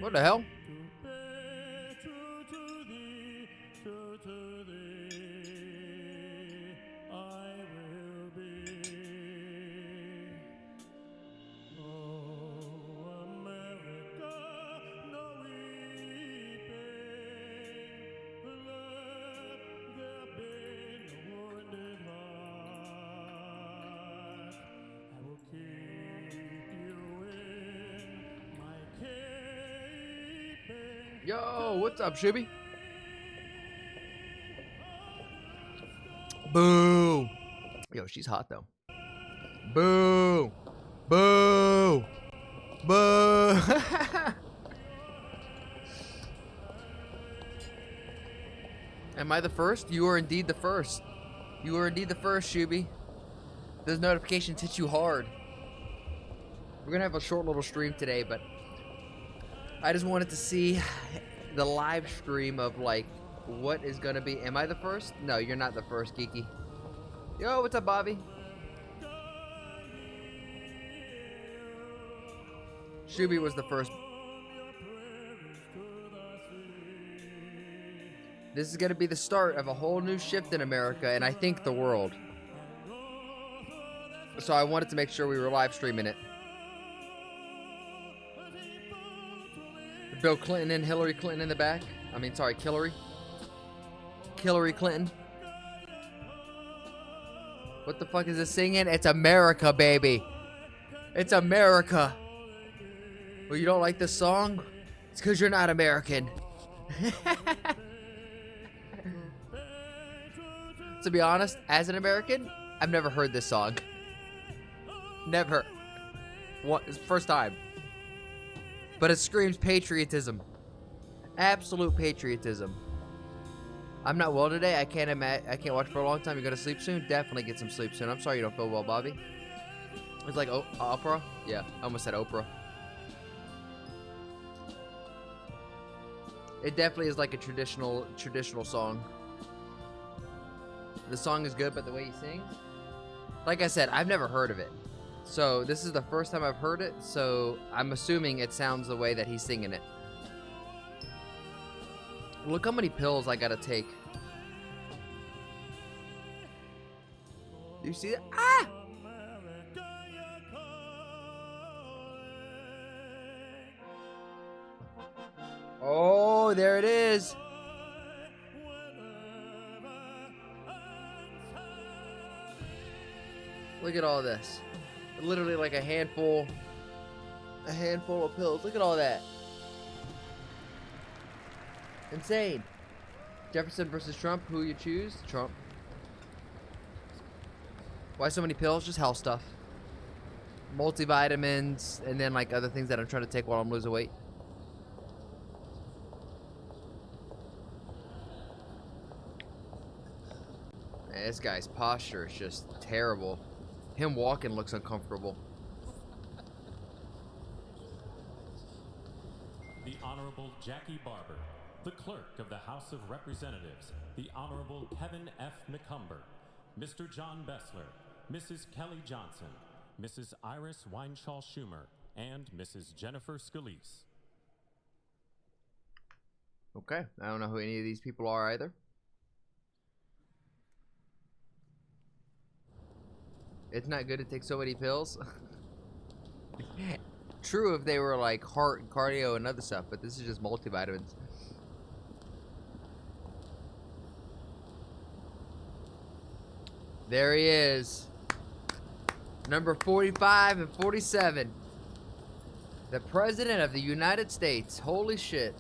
What the hell? Yo, what's up, Shibby? Boo! Yo, she's hot though. Boo! Boo! Boo! Am I the first? You are indeed the first. You are indeed the first, Shuby. Those notifications hit you hard. We're gonna have a short little stream today, but I just wanted to see the live stream of like what is gonna be. Am I the first? No, you're not the first, Geeky. Yo, what's up, Bobby? Shuby was the first. This is gonna be the start of a whole new shift in America, and I think the world. So I wanted to make sure we were live streaming it. Bill Clinton and Hillary Clinton in the back. I mean, sorry, Hillary Clinton. What the fuck is this singing? It's America, baby. It's America. Well, you don't like this song? It's because you're not American. To be honest, as an American, I've never heard this song. Never. What? It's the first time. But it screams patriotism. Absolute patriotism. I'm not well today. I can't watch for a long time. You go to sleep soon? Definitely get some sleep soon. I'm sorry you don't feel well, Bobby. It's like opera? Yeah, I almost said Oprah. It definitely is like a traditional song. The song is good, but the way he sings, like I said, I've never heard of it. So this is the first time I've heard it, so I'm assuming it sounds the way that he's singing it. Look how many pills I gotta take. Do you see that? Ah! Oh, there it is. Look at all this. Literally like a handful of pills. Look at all that. Insane. Jefferson versus Trump. Who you choose? Trump. Why so many pills? Just health stuff. Multivitamins, and then like other things that I'm trying to take while I'm losing weight. Man, this guy's posture is just terrible. Him walking looks uncomfortable. The Honorable Jackie Barber, the Clerk of the House of Representatives, the Honorable Kevin F. McCumber, Mr. John Bessler, Mrs. Kelly Johnson, Mrs. Iris Weinshaw Schumer, and Mrs. Jennifer Scalise. Okay, I don't know who any of these people are either. It's not good to take so many pills. True if they were like heart and cardio and other stuff, but this is just multivitamins. There he is. Number 45 and 47. The President of the United States. Holy shit.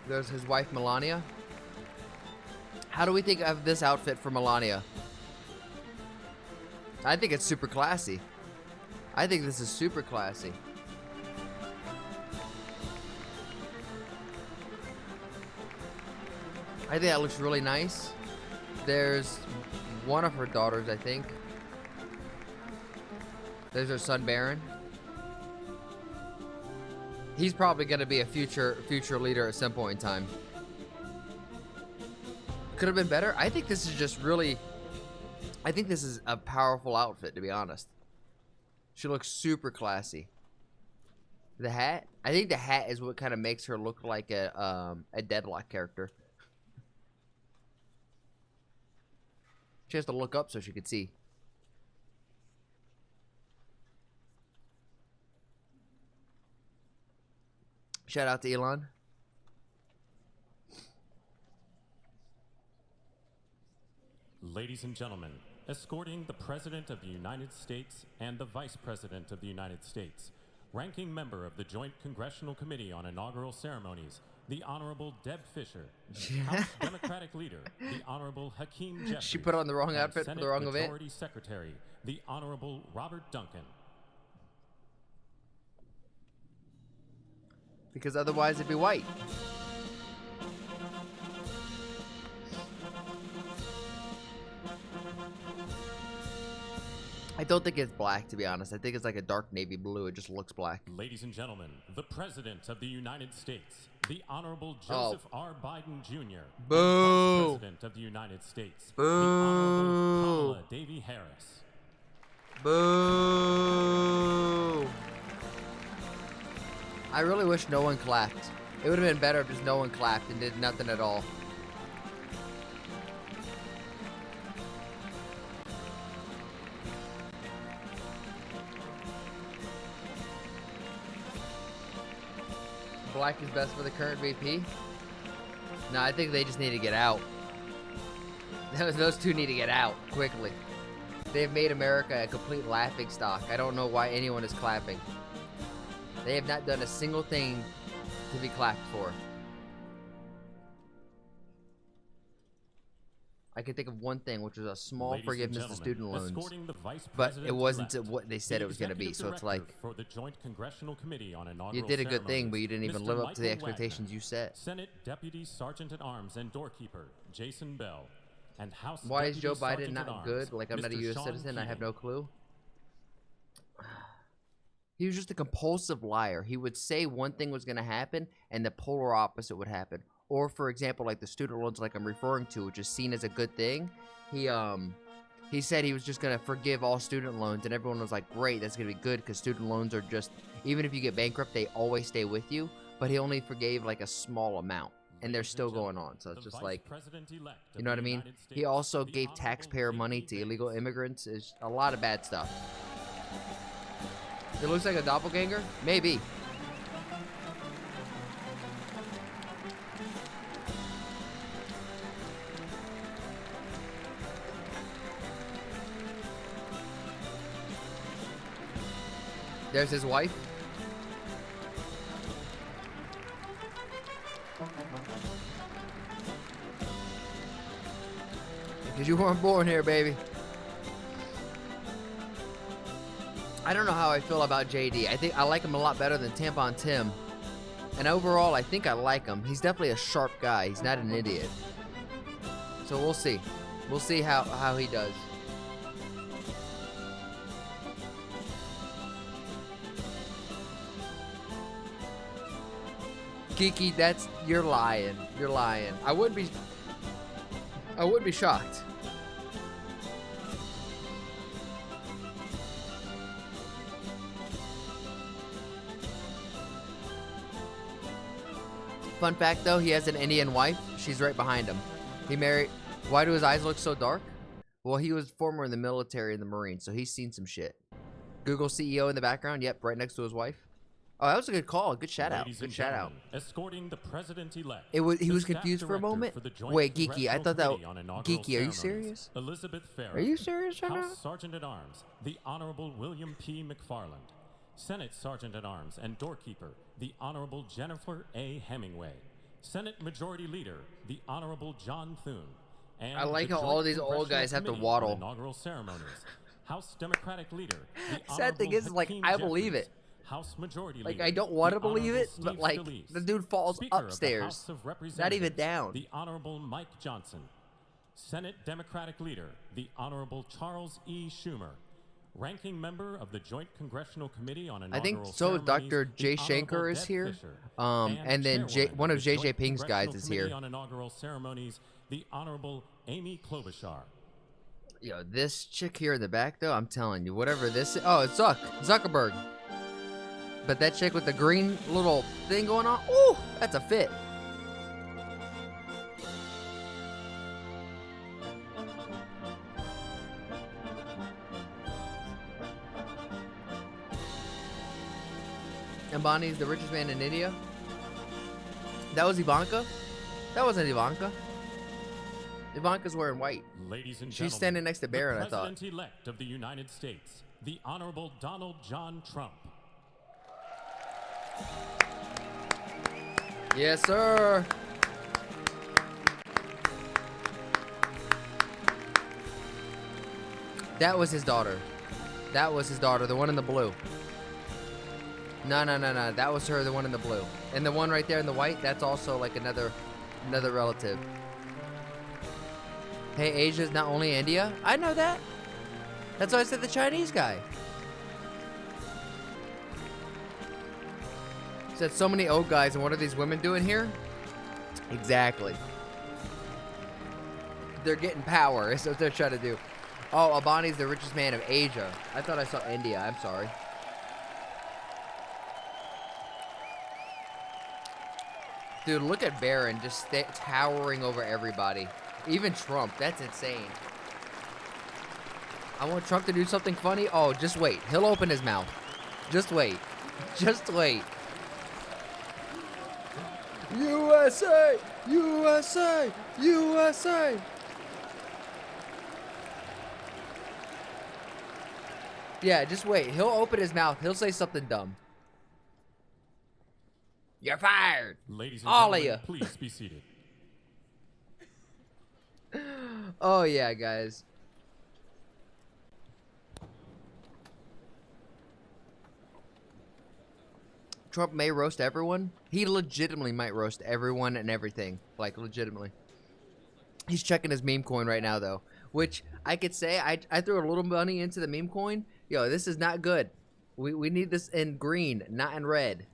There's his wife, Melania. How do we think of this outfit for Melania? I think it's super classy. I think this is super classy. I think that looks really nice. There's one of her daughters, I think. There's her son, Baron. He's probably going to be a future leader at some point in time. Could have been better. I think this is just really I think this is a powerful outfit, to be honest. She looks super classy. The hat? I think the hat is what kind of makes her look like a Deadlock character. She has to look up so she could see. Shout out to Elon. Ladies and gentlemen, escorting the President of the United States and the Vice President of the United States, ranking member of the Joint Congressional Committee on Inaugural Ceremonies, the Honorable Deb Fisher, House Democratic Leader, the Honorable Hakeem Jeffries. She put on the wrong outfit for the wrong event. Majority Secretary, the Honorable Robert Duncan. Because otherwise it'd be white. I don't think it's black, to be honest. I think it's like a dark navy blue. It just looks black. Ladies and gentlemen, the President of the United States, the Honorable Joseph R. Biden Jr., Boo! Vice President of the United States, Boo! the Honorable Kamala Davy Harris. Boo! I really wish no one clapped. It would have been better if just no one clapped and did nothing at all. Black is best for the current VP? No, I think they just need to get out. Those two need to get out quickly. They've made America a complete laughing stock. I don't know why anyone is clapping. They have not done a single thing to be clapped for. I can think of one thing, which was a small forgiveness to student loans, but it wasn't what they said it was going to be. So it's like, for the Joint Congressional Committee on Inaugural you did a good thing, but you didn't even Mr. live up to the Michael expectations Wagner, you set. Senate Deputy Sergeant at Arms and Doorkeeper Jason Bell, and House Why is Deputy Joe Biden Sergeant at not Arms, good? Like, I'm not a Mr. U.S. Sean citizen. I have Keating. no clue. He was just a compulsive liar. He would say one thing was going to happen, and the polar opposite would happen. Or, for example, like the student loans, like I'm referring to, which is seen as a good thing. He said he was just going to forgive all student loans, and everyone was like, great, that's going to be good, because student loans are just, even if you get bankrupt, they always stay with you. But he only forgave like a small amount, and they're still going on. So it's just like, you know what I mean? He also gave taxpayer money to illegal immigrants. It's a lot of bad stuff. It looks like a doppelganger? Maybe. There's his wife. Because you weren't born here, baby. I don't know how I feel about JD. I think I like him a lot better than Tampon Tim. And overall, I think I like him. He's definitely a sharp guy. He's not an idiot. So we'll see. We'll see how he does. Geeky, you're lying. You're lying. I would be shocked. Fun fact though, he has an Indian wife. She's right behind him. He married. Why do his eyes look so dark? Well, he was former in the military and the Marines, so he's seen some shit. Google CEO in the background. Yep, right next to his wife. Oh, that was a good call. Good shout out. Good shout out. Escorting the president-elect. He was confused for a moment. Wait, Geeky, I thought that. Geeky, are you serious? Elizabeth Farrell. Are you serious right now? House Sergeant at Arms, the Honorable William P. McFarland. Senate Sergeant at Arms and Doorkeeper, the Honorable Jennifer A. Hemingway. Senate Majority Leader, the Honorable John Thune. And I like the how Joint all these old Congressional guys have to Committee waddle. on Inaugural ceremonies. House Democratic Leader, the Sad thing is, like, Hakeem I believe Jeffries. it. House Majority Like, Leader, I don't want to the believe it, Honorable but, Steve like, Scalise. the dude falls Speaker of the upstairs. House of Not even Representatives, down. The Honorable Mike Johnson. Senate Democratic Leader, the Honorable Charles E. Schumer. Ranking member of the Joint Congressional Committee on Inaugural I think so. Ceremonies, Dr. Jay the Shanker Honorable is Deb here. Fisher, And then Chairwoman one of the JJ Joint Ping's guys Congressional is Committee here. on Inaugural Ceremonies, the Honorable Amy Klobuchar. Yo, this chick here in the back, though, I'm telling you, whatever this is. Oh, it's Zuckerberg. But that chick with the green little thing going on, ooh, that's a fit. Ambani's the richest man in India. That was Ivanka? That wasn't Ivanka. Ivanka's wearing white. Ladies and She's gentlemen, standing next to Barron, I thought. The President-elect of the United States, the Honorable Donald John Trump. Yes, sir. That was his daughter. That was his daughter, the one in the blue. No. That was her, the one in the blue. And the one right there in the white, that's also like another relative. Hey, Asia's not only India. I know that. That's why I said the Chinese guy. Said so many old guys, and what are these women doing here? Exactly. They're getting power, is what they're trying to do. Oh, Albani's the richest man of Asia. I thought I saw India. I'm sorry. Dude, look at Barron just towering over everybody. Even Trump. That's insane. I want Trump to do something funny. Oh, just wait. He'll open his mouth. Just wait. Just wait. USA! USA! USA! Yeah, just wait. He'll open his mouth. He'll say something dumb. You're fired. Ladies and all gentlemen, of you. please be seated. Oh, yeah, guys. Trump may roast everyone. He legitimately might roast everyone and everything. Like, legitimately. He's checking his meme coin right now, though. Which, I could say, I threw a little money into the meme coin. Yo, this is not good. We need this in green, not in red.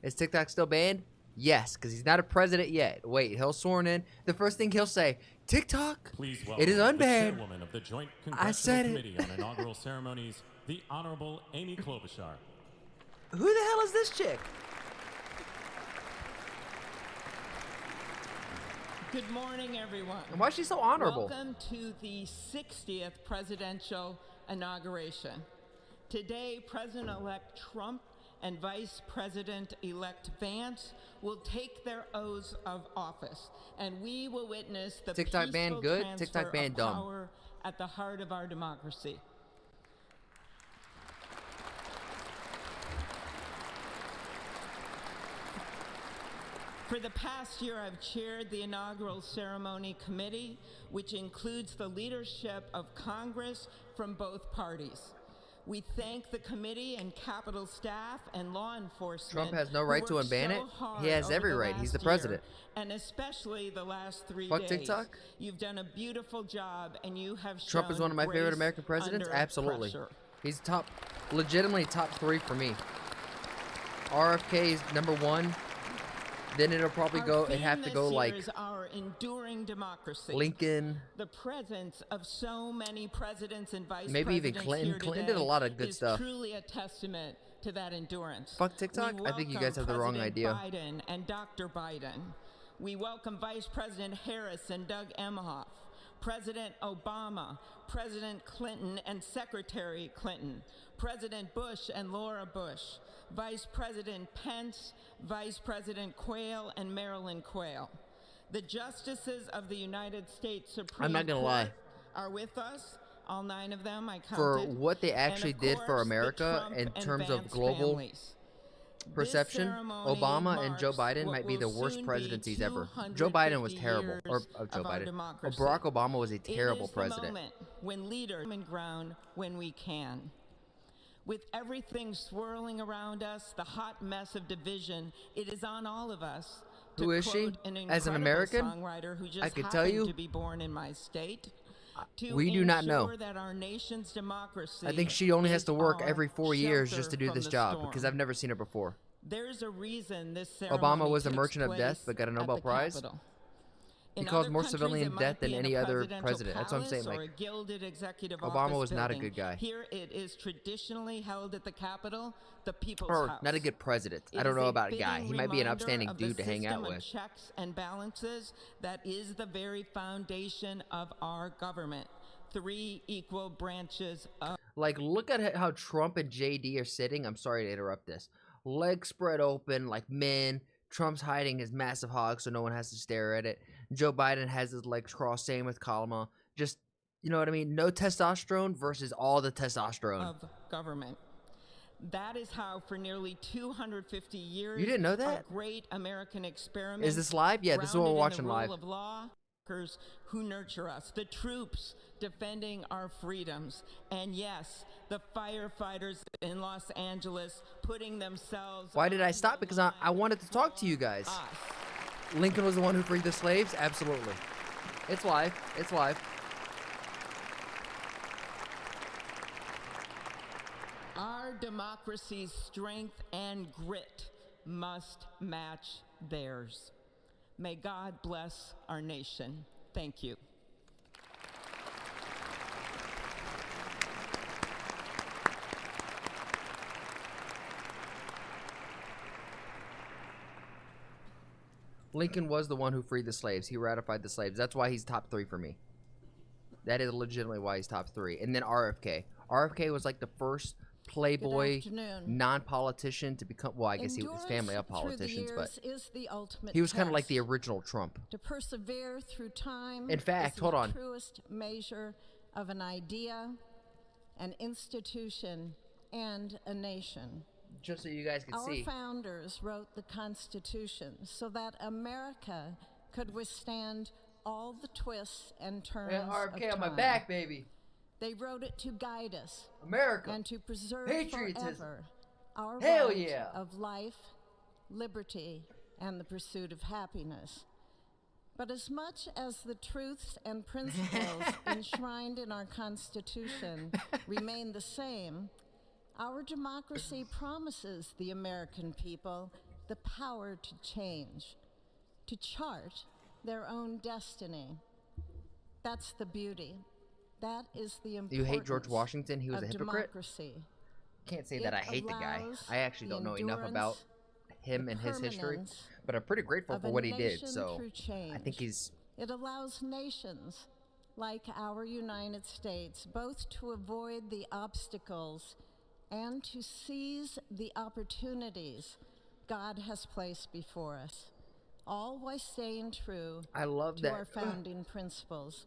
Is TikTok still banned? Yes, because he's not a president yet. Wait, he'll sworn in. The first thing he'll say, TikTok, Please it is welcome the unbanned. chairwoman of the Joint I said Congressional it. Committee on Inaugural Ceremonies, the Honorable Amy Klobuchar. Who the hell is this chick? Good morning, everyone. And why is she so honorable? Welcome to the 60th presidential inauguration. Today, President-elect Trump and Vice President-elect Vance will take their oaths of office, and we will witness the TikTok ban peaceful good, transfer TikTok ban of dumb. power at the heart of our democracy. For the past year, I've chaired the inaugural ceremony committee, which includes the leadership of Congress from both parties. We thank the committee and Capitol staff and law enforcement. Trump has no right to who worked unban so it. hard He has over every the right. He's the last president. year, and especially the last 3 Fuck days. TikTok? You've done a beautiful job, and you have Trump is shown one of my favorite grace American presidents? under Absolutely. pressure. He's legitimately top 3 for me. RFK is number 1. Then it'll probably it'd have to go like our enduring democracy. Lincoln. The presence of so many presidents and vice Maybe even presidents Clinton. here Clinton today did a lot of good is stuff. Truly a testament to that endurance. Fuck TikTok? We I think you welcome guys have the wrong President idea. Biden and Dr. Biden. We welcome Vice President Harris and Doug Emhoff, President Obama, President Clinton and Secretary Clinton, President Bush and Laura Bush, Vice President Pence, Vice President Quayle and Marilyn Quayle. The justices of the United States Supreme I'm not gonna Court lie. are with us. All 9 of them, I counted. For what they actually And of did for course, the America Trump in and terms of Vance global families. perception, This ceremony Obama and Joe marks Biden what might be will the worst soon be presidencies ever. Joe Biden was 250 terrible. Or years Joe of our Biden. democracy. Barack Obama was a terrible It is president. the moment when leaders common ground when we can. With everything swirling around us, the hot mess of division, it is on all of us. Who is she? Quote an As an incredible American? songwriter who just I could happened tell you, to be born in my state. To we do not know. ensure that our nation's democracy I think she only has is to work our every 4 years just to shelter do from this the job storm. because I've never seen her before. There's a reason this Obama ceremony was a takes merchant of death place but got a at Nobel the Prize. Capitol. In caused other more countries, civilian it might death than be in any a other presidential president. That's what I'm saying. palace or Like, a gilded executive Obama office was not a building. good guy. Here it is traditionally held at the Capitol, the People's or House. not a good president. I It don't is know a about a guy. fitting He might be an reminder upstanding of the dude to hang out system of with. checks and balances that is the very foundation of our government. 3 equal branches of Like, look at how Trump and JD are sitting. I'm sorry to interrupt this. Legs spread open like men. Trump's hiding his massive hog so no one has to stare at it. Joe Biden has his legs crossed. Same with Kalama. Just, you know what I mean? No testosterone versus all the testosterone. of government. That is how, for nearly 250 years, You didn't know that? our great American experiment. Is this live? Yeah, this is what we're watching live. Rule of law, workers who nurture us, the troops defending our freedoms, and yes, the firefighters in Los Angeles putting themselves. Why did I on stop? the Because I line wanted to talk to you guys. for us. Lincoln was the one who freed the slaves? Absolutely. It's live. It's live. Our democracy's strength and grit must match theirs. May God bless our nation. Thank you. Lincoln was the one who freed the slaves. He ratified the slaves. That's why he's top 3 for me. That is legitimately why he's top 3. And then RFK. RFK was like the first playboy, non-politician to become, well, I guess his family are politicians, but he was kind of like the original Trump. To persevere through time. In fact, is hold the on. truest measure of an idea, an institution, and a nation. Just so you guys can Our see. founders wrote the Constitution so that America could withstand all the twists and turns I got RFK of on my time. back, baby. They wrote it to guide us America. and to preserve Patriotism. forever our Hell right yeah. of life, liberty, and the pursuit of happiness. But as much as the truths and principles enshrined in our Constitution remain the same, our democracy promises the American people the power to change, to chart their own destiny. That's the beauty. That is the importance. You hate George Washington? He was a of hypocrite? democracy. Can't say that I hate the guy. allows I actually the don't know enough about him the and his history, permanence but I'm pretty grateful of for a what he did. nation So through I think change. he's It allows nations like our United States both to avoid the obstacles and to seize the opportunities God has placed before us, all while staying true I love to that our founding principles.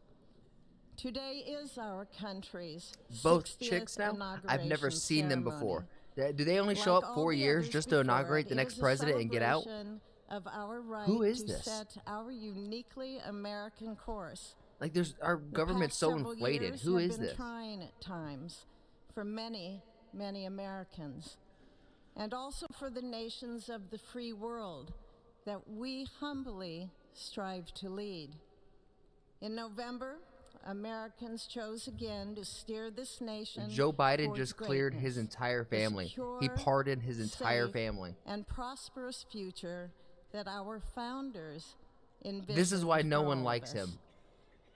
Today is our country's both 60th chicks now. I've never inauguration seen them ceremony. before. Do they only show Like up all 4 the years others just to before inaugurate it, the it next is a president and get out? celebration of our right Who is to this? set our uniquely American course. Like, there's our The government's past so several inflated. years Who have is been this? trying at times for many, many Americans, and also for the nations of the free world that we humbly strive to lead. In November, Americans chose again to steer this nation. Joe Biden towards just cleared his greatness, entire a family. He secure, pardoned his entire safe, family. and prosperous future that our founders envisioned. This is why no for one all of likes us. him.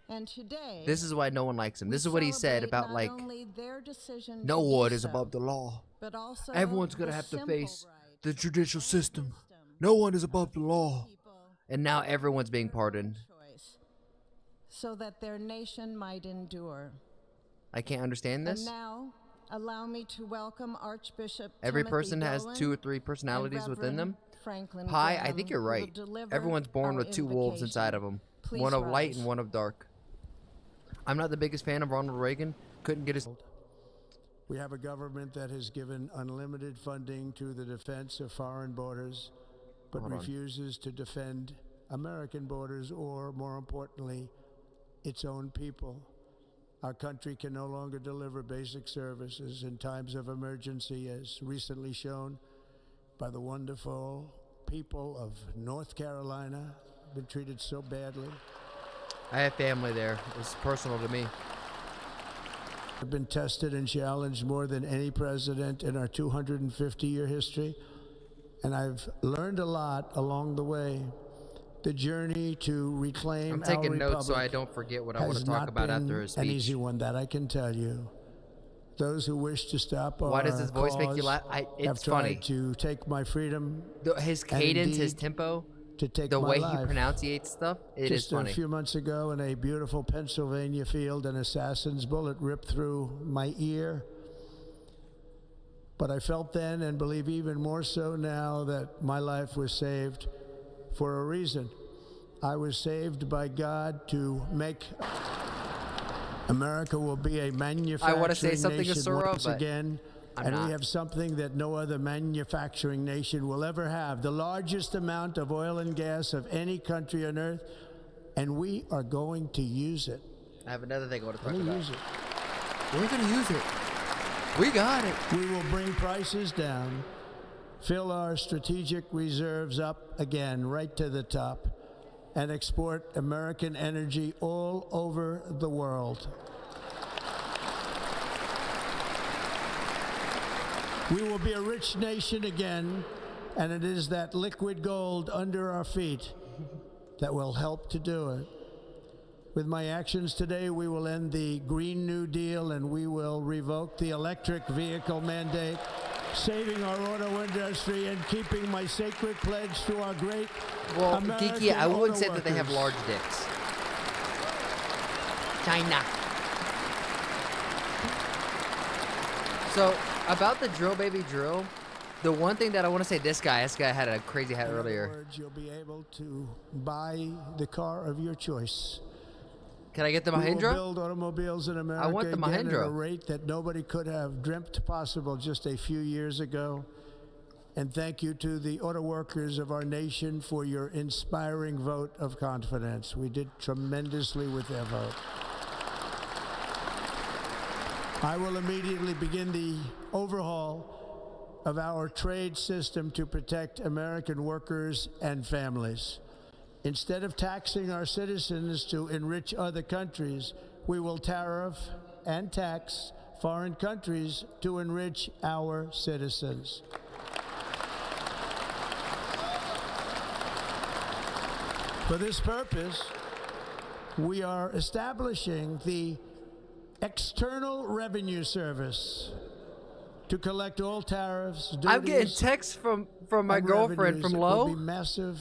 And today, This is why no one likes him. This is what he said celebrate about, not like, only their decision no to do one is so, above the law. but also Everyone's gonna the have to simple face right the judicial and system. wisdom No one is above the law. people And now everyone's being their own pardoned. choice, so that their nation might endure. I can't understand And this. now, allow me to welcome Archbishop Every Timothy person has Dolan 2 or 3 and personalities within them. Reverend Franklin Pi, I Graham, think you're who will right. deliver Everyone's born our with 2 wolves inside of invocation. them. Please One of light rise. and one of dark. I'm not the biggest fan of Ronald Reagan. Couldn't get his... We have a government that has given unlimited funding to the defense of foreign borders, but Hold on. refuses to defend American borders or, more importantly, its own people. Our country can no longer deliver basic services in times of emergency, as recently shown by the wonderful people of North Carolina, been treated so badly. I have family there. It's personal to me. Have been tested and challenged more than any president in our 250-year history, and I've learned a lot along the way. The journey to reclaim I'm our taking notes so I republic don't forget what I want has to talk not about been after his an speech. easy one, that I can tell you. Those who wish to stop Why our does his voice make you cause laugh? have It's tried funny. to take my freedom, His and cadence, his indeed tempo, to take the my way life. he pronunciates stuff, it is Just a funny. few months ago in a beautiful Pennsylvania field, an assassin's bullet ripped through my ear. But I felt then, and believe even more so now, that my life was saved for a reason. I was saved by God to make America will be a manufacturing I want to say something to nation Sora, once but again. I'm And not. we have something that no other manufacturing nation will ever have, the largest amount of oil and gas of any country on earth, and we are going to use it. I have another thing I want to talk We're going to about. use it. We're going to use it. We got it. We will bring prices down, fill our strategic reserves up again right to the top, and export American energy all over the world. We will be a rich nation again, and it is that liquid gold under our feet that will help to do it. With my actions today, we will end the Green New Deal, and we will revoke the electric vehicle mandate, saving our auto industry and keeping my sacred pledge to our great Well, American Geeky, I wouldn't auto say that they have workers. large dicks. China. So, about the drill baby drill, the one thing that I want to say, this guy had a crazy hat In other earlier. words, you'll be able to buy the car of your choice. Can I get the We will Mahindra? build automobiles in America want the again at Mahindra. a rate that nobody could have dreamt possible just a few years ago. And thank you to the auto workers of our nation for your inspiring vote of confidence. We did tremendously with their vote. I will immediately begin the overhaul of our trade system to protect American workers and families. Instead of taxing our citizens to enrich other countries, we will tariff and tax foreign countries to enrich our citizens. For this purpose, we are establishing the External Revenue Service to collect all tariffs, duties, I'm getting texts from my and girlfriend revenues. from It will be Lo. massive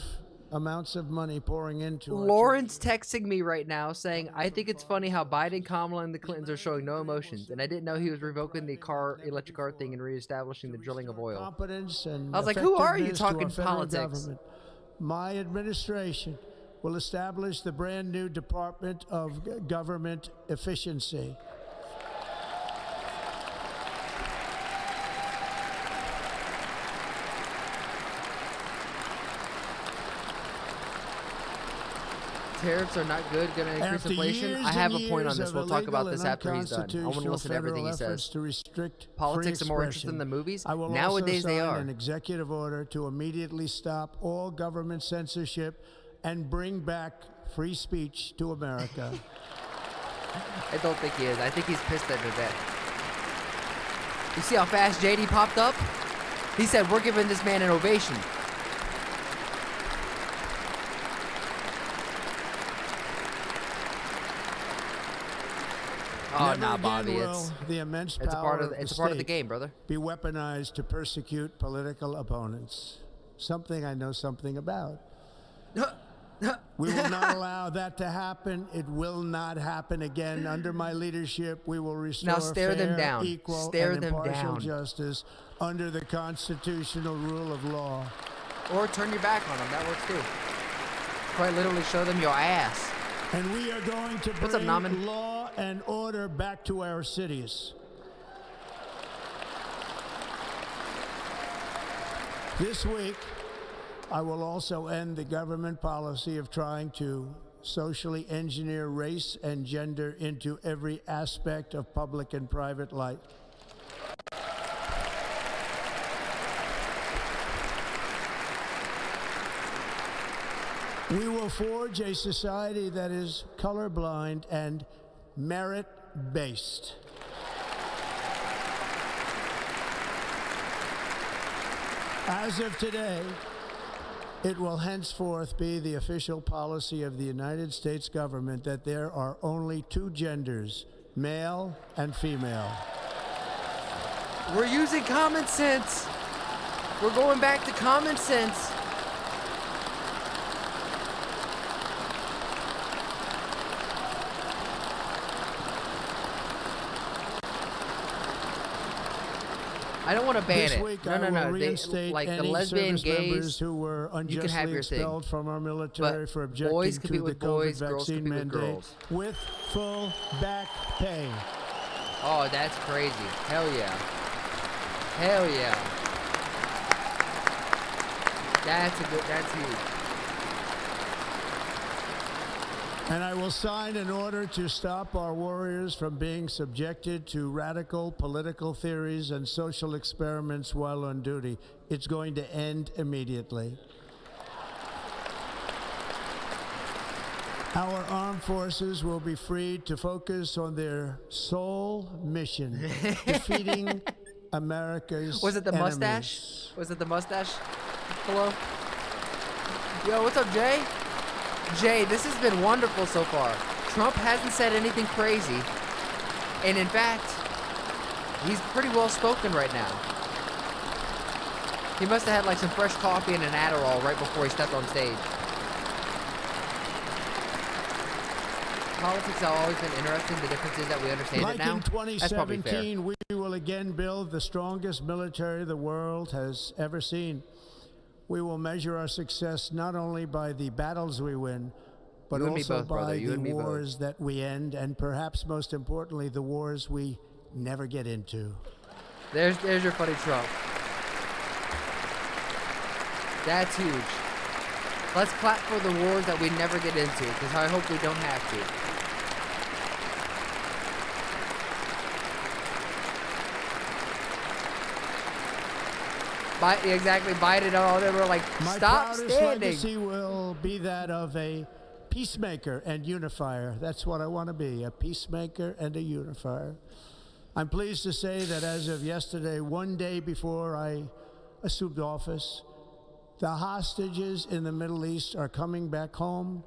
amounts of money pouring into our Lauren's texting me right now saying, I think it's funny how Biden, Kamala, and the Clintons are showing no emotions, and I didn't know he was revoking the electric car thing and reestablishing the drilling of oil. competence and I was like, who are you effectiveness to our talking federal politics? government. My administration will establish the brand new Department of Government Efficiency. Tariffs are not good, going to increase After inflation. years I have and a point on years this. of We'll talk about illegal this and after he's done. I want to unconstitutional listen to everything he federal efforts says. to restrict Politics free are more interesting expression. than movies. I will Nowadays also they sign are. an executive order to immediately stop all government censorship and bring back free speech to America. I don't think he is. I think he's pissed at Vivek. You see how fast JD popped up? He said, we're giving this man an ovation. Oh, Never nah, again Bobby. will the immense It's a power part of the it's a part of the state game, brother. be weaponized to persecute political opponents. Something I know something about. We will not allow that to happen. It will not happen again. Under my leadership, we will restore Now stare them fair, down. equal, Stare and them impartial down. justice under the constitutional rule of law. Or turn your back on them. That works too. Quite literally show them your ass. And we are going to What's up, bring Naman? law and order back to our cities. This week, I will also end the government policy of trying to socially engineer race and gender into every aspect of public and private life. We will forge a society that is colorblind and merit-based. As of today, It will henceforth be the official policy of the United States government that there are only two genders, male and female. We're using common sense. We're going back to common sense. I don't want to ban This it. week No. I will They, reinstate like the any lesbian, service members gays. who were You can have unjustly your thing. expelled from our military But for objecting boys to compete the with COVID boys, girls vaccine compete with mandate girls. with full back pay. Oh, that's crazy. Hell yeah. Hell yeah. That's huge. And I will sign an order to stop our warriors from being subjected to radical political theories and social experiments while on duty. It's going to end immediately. Our armed forces will be freed to focus on their sole mission, defeating America's Was it the enemies. mustache? Was it the mustache? Hello? Yo, what's up, Jay? Jay, this has been wonderful so far. Trump hasn't said anything crazy. And in fact, he's pretty well spoken right now. He must have had like some fresh coffee and an Adderall right before he stepped on stage. Politics have always been interesting. The difference is that we understand Like it now. in That's probably fair. 2017, we will again build the strongest military the world has ever seen. We will measure our success not only by the battles we win, but You and me also both, brother. by You the and me both. wars that we end, and perhaps most importantly, the wars we never get into. There's your funny Trump. That's huge. Let's clap for the wars that we never get into, because I hope we don't have to. Exactly, Biden all they were like, My stop proudest standing. legacy will be that of a peacemaker and unifier. That's what I want to be, a peacemaker and a unifier. I'm pleased to say that as of yesterday, one day before I assumed office, the hostages in the Middle East are coming back home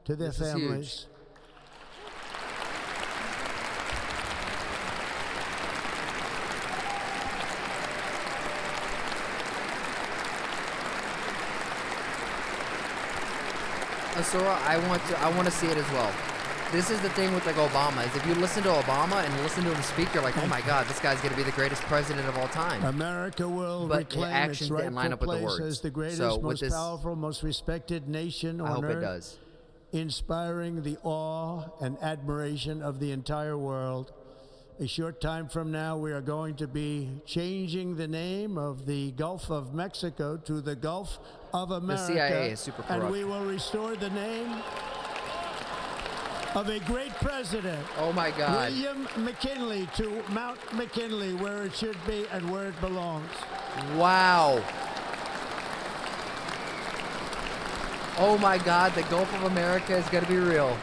to their This is huge. families. Asura, I want to see it as well. This is the thing with like Obama, is if you listen to Obama and listen to him speak, you're like, oh my God, this guy's gonna be the greatest president of all time. America will But reclaim actions its didn't line rightful up with the place words. as the greatest, So with most this- powerful, most respected nation I on hope earth. it does. Inspiring the awe and admiration of the entire world. A short time from now, we are going to be changing the name of the Gulf of Mexico to the Gulf of America. CIA is super and corrupt. we will restore the name of a great president, Oh my God. William McKinley, to Mount McKinley, where it should be and where it belongs. Wow. Oh my God, the Gulf of America is gonna be real.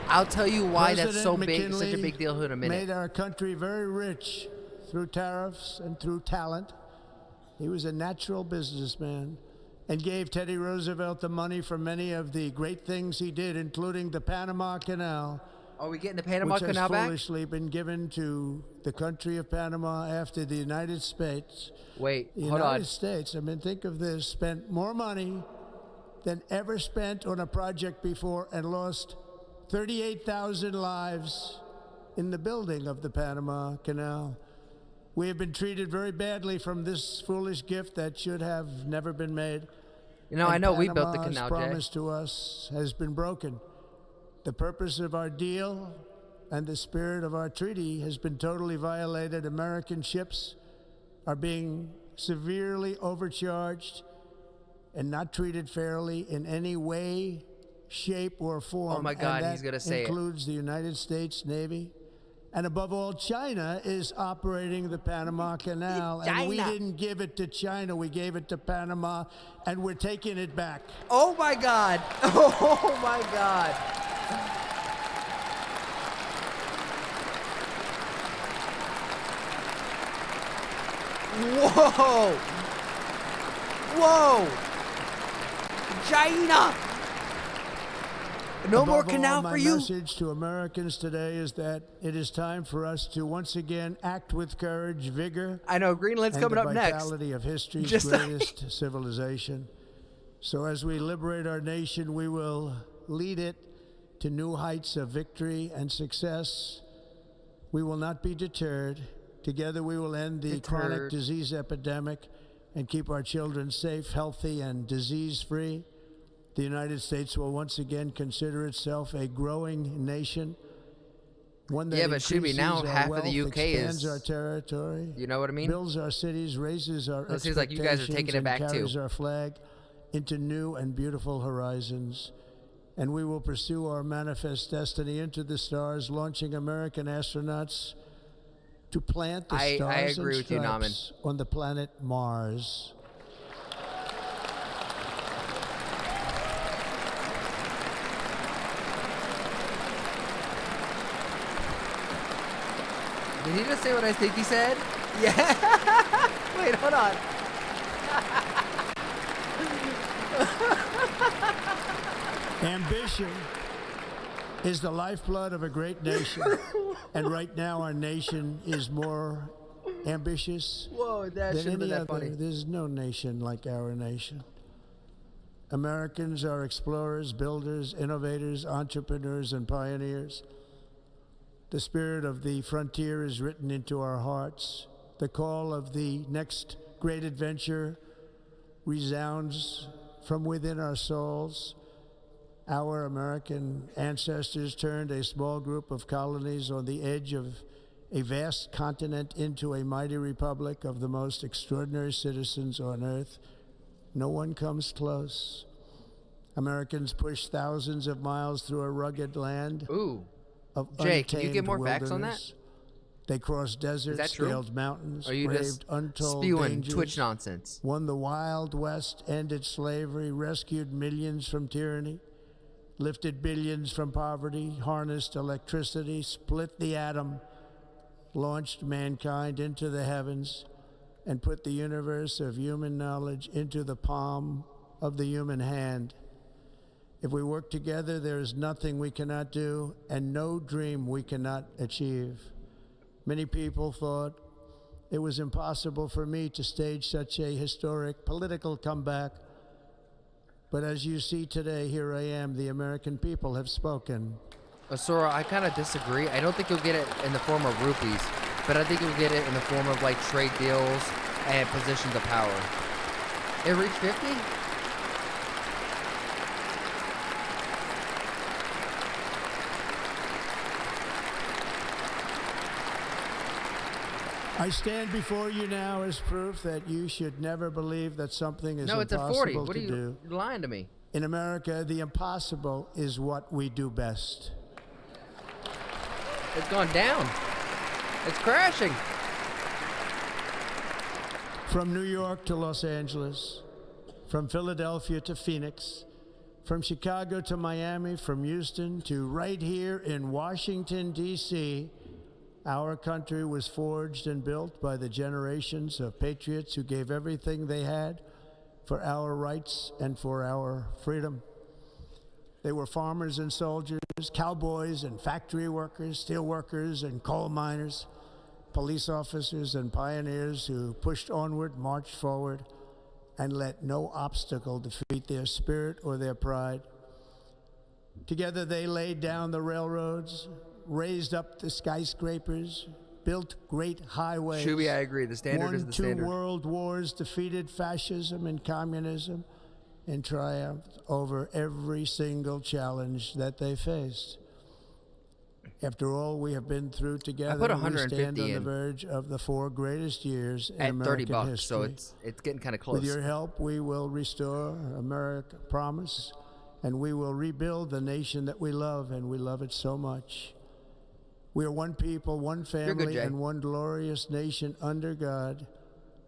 I'll tell you why that's so President big, such a McKinley big deal in a minute. made our country very rich through tariffs and through talent. He was a natural businessman and gave Teddy Roosevelt the money for many of the great things he did, including the Panama Canal, Are we getting the Panama which has Canal back? foolishly been given to the country of Panama after the United States. Wait, The hold on. United States, I mean, think of this, spent more money than ever spent on a project before and lost 38,000 lives in the building of the Panama Canal. We have been treated very badly from this foolish gift that should have never been made. You know, I And know we built the Panama's canal, promise Jay. to us has been broken. The purpose of our deal and the spirit of our treaty has been totally violated. American ships are being severely overcharged and not treated fairly in any way, shape, or form. Oh my God, and he's that gonna say it. includes the United States Navy. And above all, China is operating the Panama Canal. And we China. didn't give it to China, we gave it to Panama, and we're taking it back. Oh my God. Oh my God. Whoa. Whoa. vagina. No more Above all, canal my for you. message to Americans today is that it is time for us to once again act with courage, vigor, I know Greenland's and coming the up next. vitality of history's Just greatest civilization. So as we liberate our nation, we will lead it to new heights of victory and success. We will not be deterred. Together we will end the chronic disease epidemic and keep our children safe, healthy, and disease-free. The United States will once again consider itself a growing nation, one that but should be increases now our half of wealth, the UK expands is- our territory, You know what I mean? builds our cities, raises our It seems like you guys are taking it expectations, back and too. carries our flag into new and beautiful horizons. And we will pursue our manifest destiny into the stars, launching American astronauts to plant the I stars agree and with you, Nauman. stripes on the planet Mars. Did he just say what I think he said? Yeah. Wait, hold on. Ambition is the lifeblood of a great nation. And right now, our nation is more ambitious Whoa, that than should have been any that other. funny. There's no nation like our nation. Americans are explorers, builders, innovators, entrepreneurs, and pioneers. The spirit of the frontier is written into our hearts. The call of the next great adventure resounds from within our souls. Our American ancestors turned a small group of colonies on the edge of a vast continent into a mighty republic of the most extraordinary citizens on earth. No one comes close. Americans pushed thousands of miles through a rugged land Ooh. of Jay, can you untamed give more facts on that? wilderness. They crossed deserts, that true? scaled mountains, Are you braved just untold spewing dangers, Twitch nonsense? won the Wild West, ended slavery, rescued millions from tyranny, lifted billions from poverty, harnessed electricity, split the atom, launched mankind into the heavens, and put the universe of human knowledge into the palm of the human hand. If we work together, there is nothing we cannot do and no dream we cannot achieve. Many people thought it was impossible for me to stage such a historic political comeback. But as you see today, here I am. The American people have spoken. Sora, I kind of disagree. I don't think you'll get it in the form of rupees, but I think you'll get it in the form of like trade deals and positions of power. It reached 50? I stand before you now as proof that you should never believe that something is No, it's at impossible 40. What are to you do. you're lying to me? In America, the impossible is what we do best. It's gone down. It's crashing. From New York to Los Angeles, from Philadelphia to Phoenix, from Chicago to Miami, from Houston to right here in Washington, D.C., our country was forged and built by the generations of patriots who gave everything they had for our rights and for our freedom. They were farmers and soldiers, cowboys and factory workers, steel workers and coal miners, police officers and pioneers who pushed onward, marched forward, and let no obstacle defeat their spirit or their pride. Together they laid down the railroads, raised up the skyscrapers, built great highways. Shuby, I agree. The standard is the standard. Won 2 world wars, defeated fascism and communism, and triumphed over every single challenge that they faced. After all we have been through together, put we 150 stand on the in. verge of the 4 greatest years in At American 30 bucks, history. so it's getting kind of close. With your help, we will restore America promise, and we will rebuild the nation that we love, and we love it so much. We are one people, one good, family, Jay. and one glorious nation under God.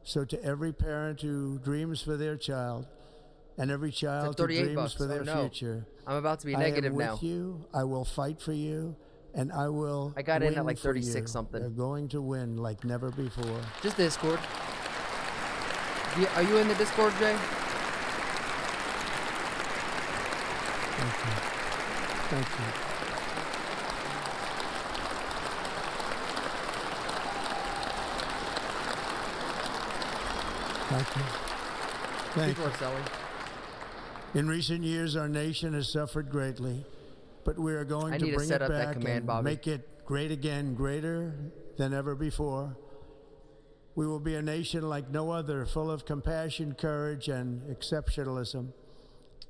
So to every parent who dreams for their child, and every child who 38 dreams bucks. for their Oh, no. future, I'm about to be I negative am with now. you. I will fight for you, and I will. I got in win at like for 36 you. something. They're going to win like never before. Just Discord. Are you in the Discord, Jay? Thank you. Thank you. Thank People you. are selling. In recent years, our nation has suffered greatly, but we are going I to need to bring set it up that back command, and Bobby. make it great again, greater than ever before. We will be a nation like no other, full of compassion, courage, and exceptionalism.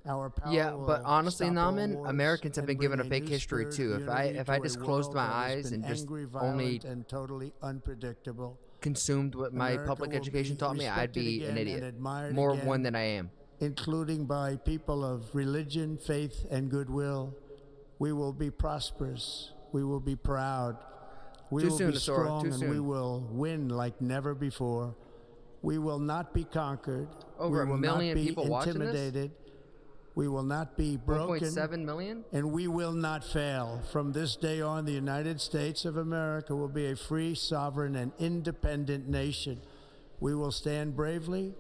Our power Yeah, but will honestly, stop all Naaman, wars Americans have and been given a bring fake new history spirit too. of If I unity to just a closed world my that has eyes been and just angry, only violent, and totally unpredictable. consumed what my America public will education be taught me, I'd respected be an again and idiot. admired More again, one than I am. including by people of religion, faith, and goodwill. We will be prosperous. We will be proud. We Too will soon, be Sora, strong, too and soon. we will win like never before. We will not be conquered. Over we a will million not be people watching this? intimidated. We will not be broken. 1.7 million? And we will not fail. From this day on, the United States of America will be a free, sovereign, and independent nation. We will stand bravely.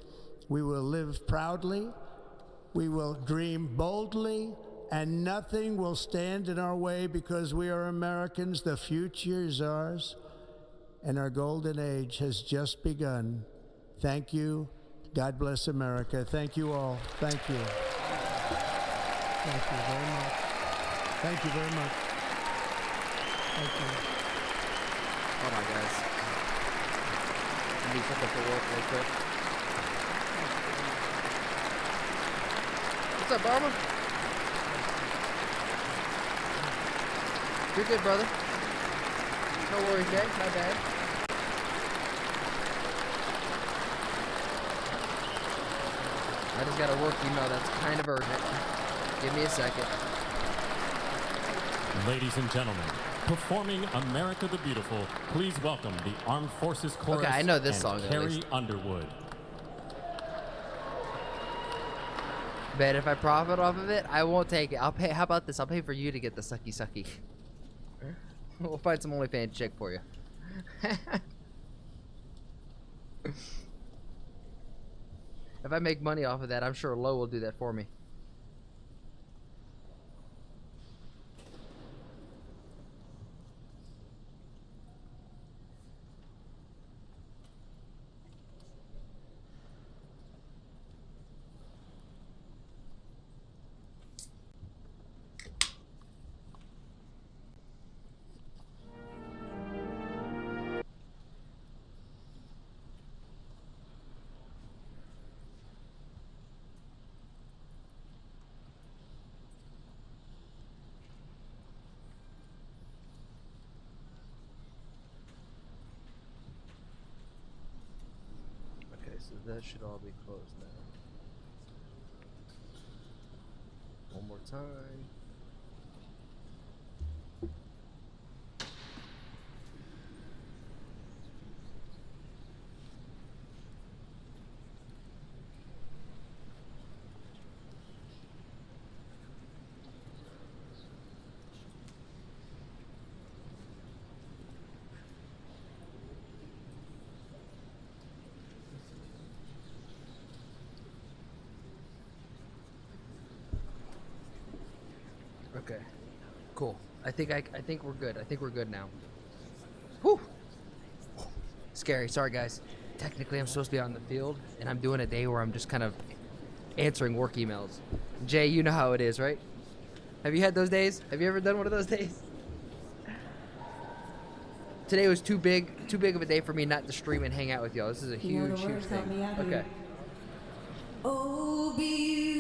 We will live proudly. We will dream boldly. And nothing will stand in our way because we are Americans. The future is ours. And our golden age has just begun. Thank you. God bless America. Thank you all. Thank you. Thank you very much. Thank you very much. Thank you. Oh my guys. I need something for work real quick. What's up, Barber? You're good, brother. No worries, Jay. My bad. I just got a work email that's kind of urgent. Give me a second. Ladies and gentlemen, performing America the Beautiful, please welcome the Armed Forces Chorus Okay, I know this and song at Carrie least. Underwood. Bet if I profit off of it, I won't take it. I'll pay. How about this? I'll pay for you to get the sucky sucky. We'll find some OnlyFans chick for you. If I make money off of that, I'm sure Lo will do that for me. Okay, so that should all be closed now. One more time. Okay. Cool. I think we're good. I think we're good now. Whew. Scary. Sorry guys. Technically I'm supposed to be on the field and I'm doing a day where I'm just kind of answering work emails. Jay, you know how it is, right? Have you had those days? Have you ever done one of those days? Today was too big of a day for me not to stream and hang out with y'all. This is a huge thing. Okay. Oh, beautiful.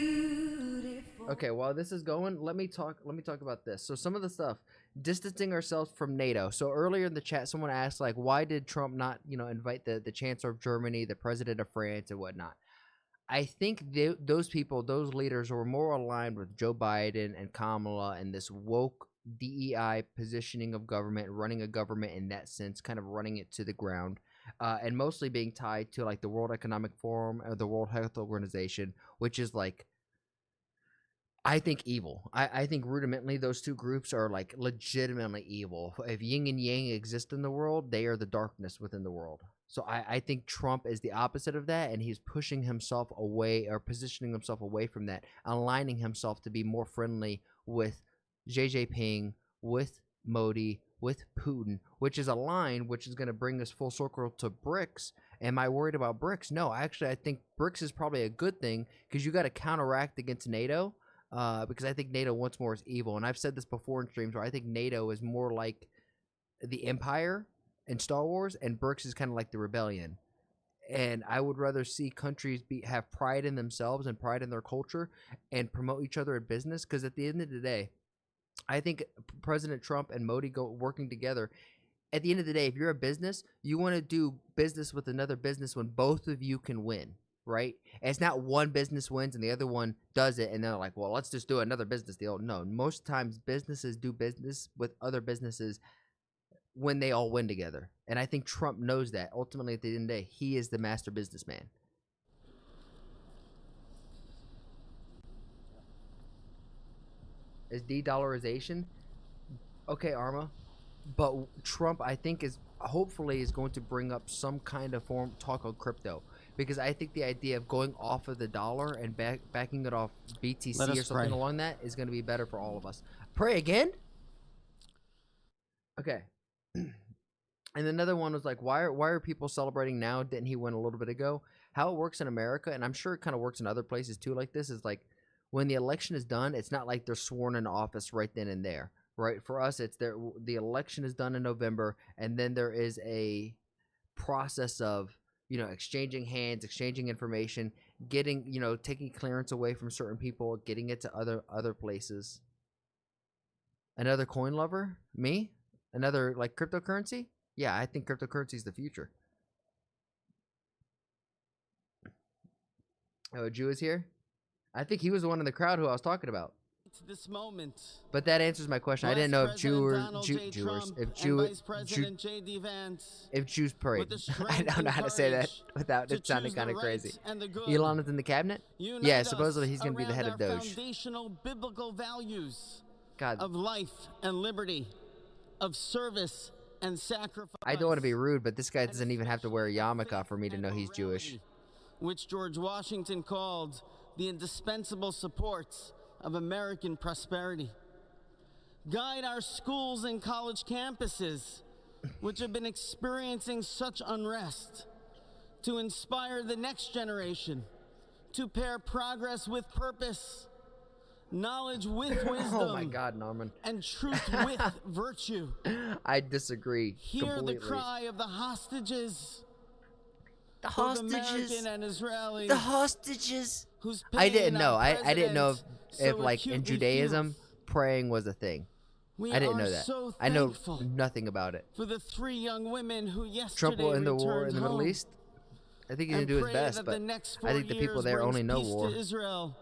Okay, while this is going, let me talk about this. So some of the stuff, distancing ourselves from NATO. So earlier in the chat, someone asked, like, why did Trump not, invite the Chancellor of Germany, the President of France, and whatnot? I think those people, those leaders, were more aligned with Joe Biden and Kamala and this woke DEI positioning of government, running a government in that sense, kind of running it to the ground, and mostly being tied to like the World Economic Forum or the World Health Organization, which is like, I think evil. I think rudimentally those two groups are like legitimately evil. If yin and yang exist in the world, they are the darkness within the world. So I think Trump is the opposite of that, and he's pushing himself away or positioning himself away from that, aligning himself to be more friendly with Xi Jinping, with Modi, with Putin, which is a line which is going to bring us full circle to BRICS. Am I worried about BRICS? No, actually, I think BRICS is probably a good thing because you got to counteract against NATO. Because I think NATO once more is evil, and I've said this before in streams where I think NATO is more like the Empire in Star Wars, and BRICS is kind of like the rebellion. And I would rather see countries have pride in themselves and pride in their culture and promote each other in business, because at the end of the day, I think President Trump and Modi working together. At the end of the day, if you're a business, you want to do business with another business when both of you can win, right? And it's not one business wins and the other one does it, and they're like, well, let's just do another business deal. No, most times businesses do business with other businesses when they all win together. And I think Trump knows that. Ultimately, at the end of the day, he is the master businessman. Is de-dollarization? Okay, Arma. But Trump, I think, hopefully is going to bring up some kind of talk on crypto. Because I think the idea of going off of the dollar and backing it off BTC or something along that is going to be better for all of us. Pray again? Okay. And another one was like, why are people celebrating now? Didn't he win a little bit ago? How it works in America, and I'm sure it kind of works in other places too like this, is like when the election is done, it's not like they're sworn into office right then and there, right? For us, it's the election is done in November, and then there is a process of, exchanging hands, exchanging information, getting, taking clearance away from certain people, getting it to other places. Another coin lover? Me? Another, like, cryptocurrency? Yeah, I think cryptocurrency is the future. Oh, a Jew is here? I think he was the one in the crowd who I was talking about. This moment. But that answers my question. I didn't know if if Jews prayed. I don't know how to say that without it sounding kind of crazy. Elon is in the cabinet? Yeah, supposedly he's going to be the head of Doge. Foundational biblical values God. Of life and liberty, of service and sacrifice. I don't want to be rude, but this guy doesn't even have to wear a yarmulke for me to know he's Jewish. Which George Washington called the indispensable supports of American prosperity. Guide our schools and college campuses, which have been experiencing such unrest, to inspire the next generation, to pair progress with purpose, knowledge with wisdom. Oh my God, Norman. And truth with virtue. I disagree completely. Hear the cry of the hostages. The hostages. American and Israeli. The hostages. I didn't know. I didn't know if like in Judaism, praying was a thing. I didn't know that. So I know nothing about it. For the 3 young women who yesterday Trump will end the war in the Middle home. East. I think he's gonna do his best, but I think the people there only know war. To Israel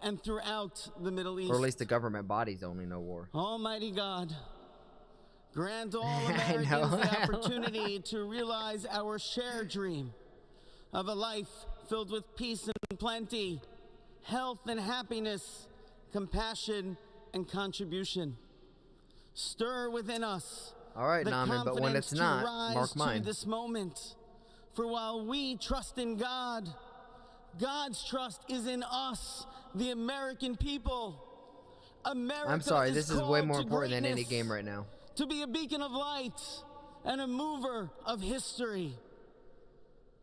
and throughout the Middle East. Or at least the government bodies only know war. Almighty God, grant all Americans the opportunity to realize our shared dream of a life filled with peace and plenty, health and happiness, compassion and contribution. Stir within us. All right, Naaman, but when it's not, mark mine. This moment. For while we trust in God, God's trust is in us, the American people. America I'm sorry, this is way more to important than any greatness, game right now. to be a beacon of light and a mover of history.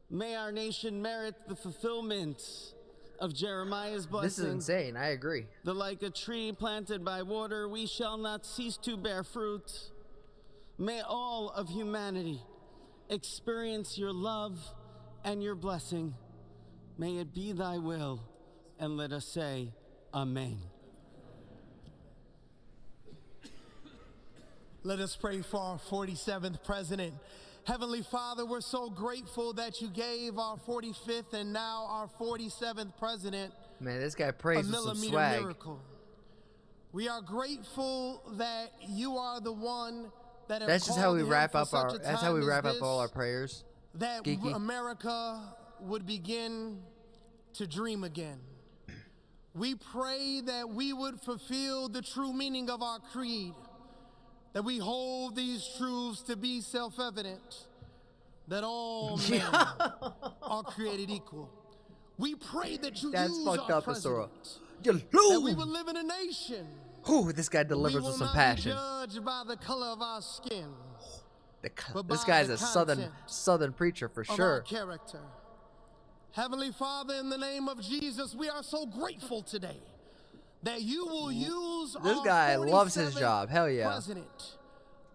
May our nation merit the fulfillment of Jeremiah's blessing. This is insane. I agree. The like a tree planted by water, we shall not cease to bear fruit. May all of humanity experience your love and your blessing. May it be thy will, and let us say, Amen. Let us pray for our 47th president. Heavenly Father, we're so grateful that you gave our 45th and now our 47th president Man, this guy prays a with some millimeter swag. miracle. We are grateful that you are the one that have That's just how we called him wap for up such our. a That's how time we as wrap up this, all our prayers. that Geeky. America would begin to dream again. We pray that we would fulfill the true meaning of our creed, that we hold these truths to be self-evident. that all men are created equal. We pray that you That's use fucked our up, Asura. president, that we will live in a nation. Ooh, this guy We delivers will with some not passion. be judged by the color of our skin, but This by guy's the a content southern preacher for of our sure. character. Heavenly Father, in the name of Jesus, we are so grateful today that you will use This our guy loves his 47th job. Hell yeah. president,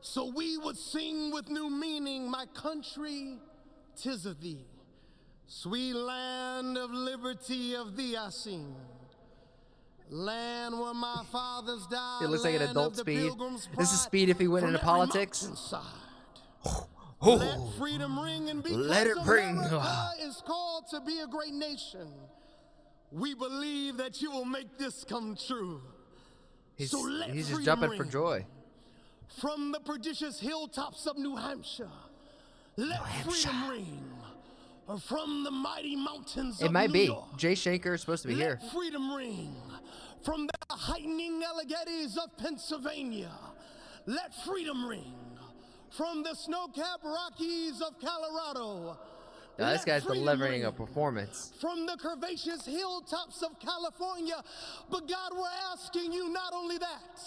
so we would sing with new meaning, my country, 'tis of thee. Sweet land of liberty, of thee I sing. Land where my fathers died. It looks like an land adult of the Speed. Pilgrim's This is Pride, Speed if he went from into every politics. mountainside. Oh, Let freedom ring, and because let it ring. America is called to be a great nation, we believe that you will make this come true. He's, So let he's just freedom jumping ring. for joy. From the prodigious hilltops of New Hampshire, let freedom ring. From the mighty mountains It of might New be. York, Jay Shaker is supposed to be here. let freedom ring. From the heightening Alleghenies of Pennsylvania, let freedom ring. From the snow-capped Rockies of Colorado, Now, this let guy's freedom delivering a ring. performance. From the curvaceous hilltops of California, but God, we're asking you not only that,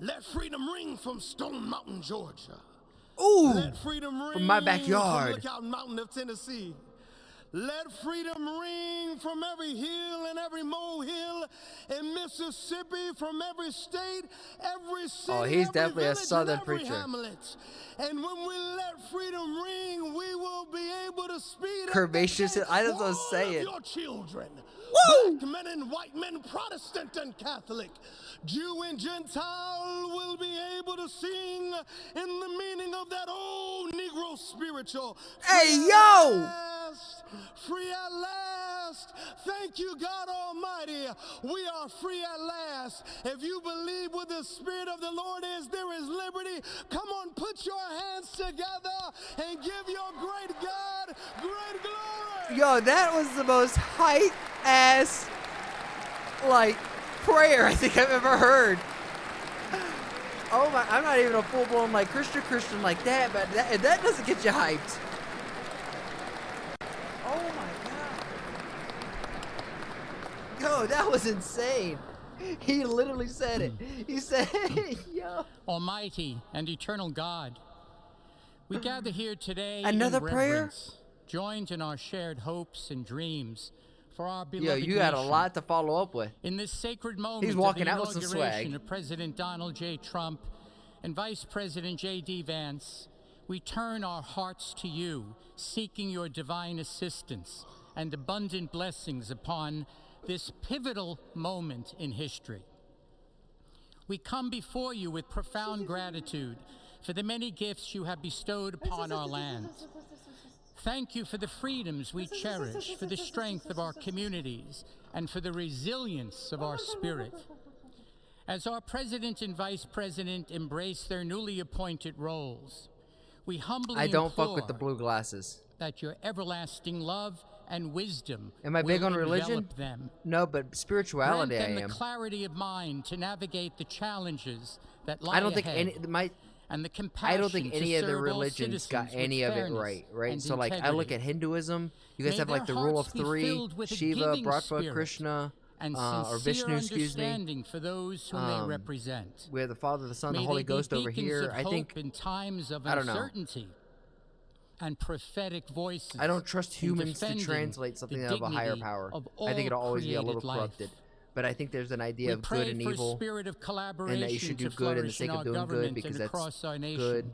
let freedom ring from Stone Mountain, Georgia. Ooh, Let freedom ring from my backyard. from Lookout Mountain of Tennessee. Let freedom ring from every hill and every molehill in Mississippi, from every state, every city, Oh, he's every definitely a village, Southern and every preacher. hamlet. And when we let freedom ring, we will be able to speed up Curvaceous the hill- I was all gonna say of it. your children. Woo! Black men and white men, Protestant and Catholic, Jew and Gentile will be able to sing in the meaning of that old Negro spiritual. Hey, Free at yo! last, free at last. Thank you, God Almighty. We are free at last. If you believe where the Spirit of the Lord is, there is liberty. Come on, put your hands together and give your great God great glory. Yo, that was the most hype ass, like, prayer I think I've ever heard. Oh my, I'm not even a full-blown, like, Christian like that, but that doesn't get you hyped. Oh my god. Yo, that was insane. He literally said it. He said, yo. Almighty and eternal God, we gather here today Another in prayer? reverence, joined in our shared hopes and dreams for our beloved Yo, you got a nation. lot to follow up with. In this sacred moment He's of walking the out with some inauguration swag. of President Donald J. Trump and Vice President J.D. Vance, we turn our hearts to you, seeking your divine assistance and abundant blessings upon this pivotal moment in history. We come before you with profound gratitude for the many gifts you have bestowed upon our land. Thank you for the freedoms we cherish, for the strength of our communities, and for the resilience of our spirit. As our President and Vice President embrace their newly appointed roles, we humbly I don't fuck implore with the blue glasses. that your everlasting love and wisdom Am I big will on religion? envelop them. No, but spirituality Grant I them am. the clarity of mind to navigate the challenges that lie I don't think ahead, I and the don't compassion think to any of the serve all religions got citizens with any of it fairness right? and So like I look integrity. at Hinduism, you guys May have like the their rule of hearts be three, filled with a Shiva, giving Brahma, spirit Krishna, and or sincere Vishnu, excuse me. understanding for those whom they represent. We have the Father, the Son, May the Holy they be Ghost over beacons here. of I think hope in times of I don't know. uncertainty and prophetic voices. I don't trust in humans to defending translate something the out of a higher dignity power. of I think all it'll always be a little created life. corrupted. But I think there's an idea We of pray good and for evil, a spirit of collaboration and that you should do to good in the flourish sake in of our doing good government because and that's across our nation, good.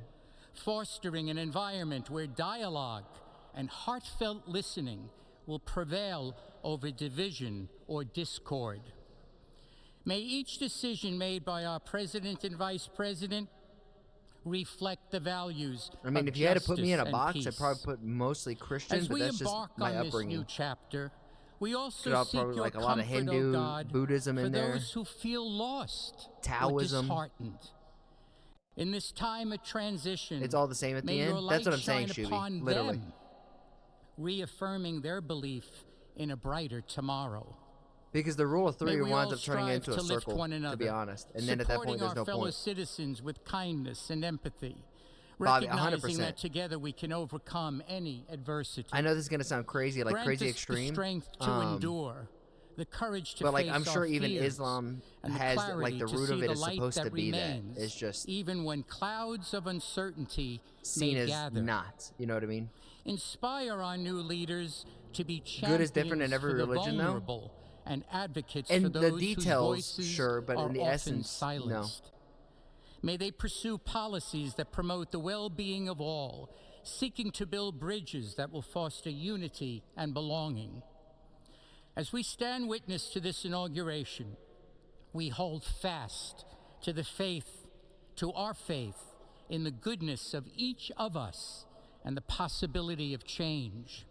fostering an environment where dialogue and heartfelt listening will prevail over division or discord. May each decision made by our President and Vice President reflect the values I mean, of if you had to put me in a justice and box, I'd peace. probably put mostly Christian, As but we that's just embark my on this upbringing. new chapter, we also Could seek probably your like a lot of comfort, Hindu, O God, Buddhism for in there. those who feel lost or Taoism. disheartened. In this time of transition, It's all the same at the may end? your That's what light I'm saying, shine Shuby, upon literally. them, reaffirming their belief in a brighter tomorrow. Because the rule of May three we winds all up turning strive into a to lift circle, one to another, be honest. And then at that point, supporting there's our no fellow point. citizens with kindness and empathy, Bobby, recognizing 100%. that together we can overcome any adversity. I know this is gonna sound crazy, like Grant crazy us extreme. the strength to endure, the courage to But like face I'm sure our even fears, Islam and the has like clarity the to root see of it the is light supposed that to be that. remains, It's just even when clouds of uncertainty seen may as gather. not. You know what I mean? Inspire our new leaders to be Good is different in champions every for the religion, though. vulnerable and advocates And for the those details, whose voices sure, but are in the often essence, silenced. May they pursue policies that promote the well-being of all, seeking to build bridges that will foster unity and belonging. As we stand witness to this inauguration, we hold fast to the faith, to our faith in the goodness of each of us and the possibility of change.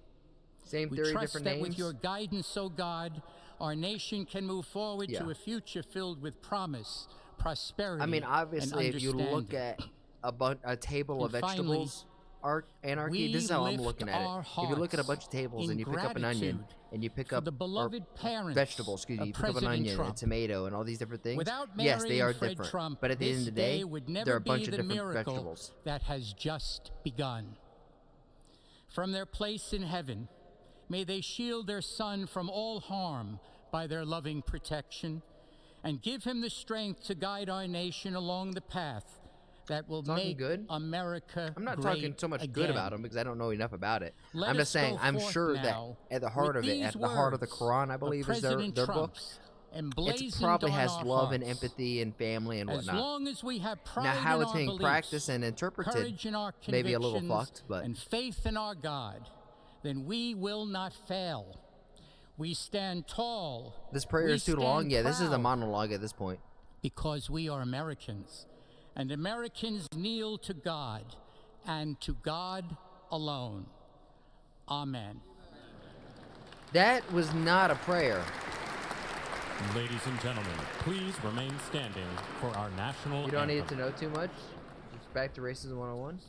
Same We theory, trust different that names. with your guidance, O God, our nation can move forward Yeah. to a future filled with promise, prosperity, I mean, obviously, and if you look understanding. at a table of And finally, vegetables, anarchy. we This is how I'm lift looking at our it. If you look at a bunch of hearts tables in and you pick up an onion gratitude and you pick for up the beloved or parents vegetables, excuse me, of you pick up an President onion, Trump. a tomato, and all these different things. Without Yes, Mary they and are Fred different. Trump, But at the end this of the day, would they're never a bunch be of the different miracle vegetables. that has just begun. From their place in heaven, may they shield their son from all harm by their loving protection, and give him the strength to guide our nation along the path that will Talking make good? America I'm not great talking so much again. good about him because I don't know enough about it. Let I'm us just saying, go I'm forth sure that now at the heart with of it, these at the heart of the words Quran, I of believe is President their book. Trump's It emblazoned probably on has our love and hearts. empathy and family and As whatnot. long as we have pride Now, how in it's our being beliefs, practiced and interpreted, courage in our maybe a little convictions, fucked, but and faith in our God, then we will not fail. We stand tall. this prayer We is too stand long. Yeah, this is a proud monologue at this point. because we are Americans, and Americans kneel to God and to God alone. Amen. That was not a prayer. Ladies and gentlemen, please remain standing for our national You don't need anthem. to know too much. It's back to Racism 101.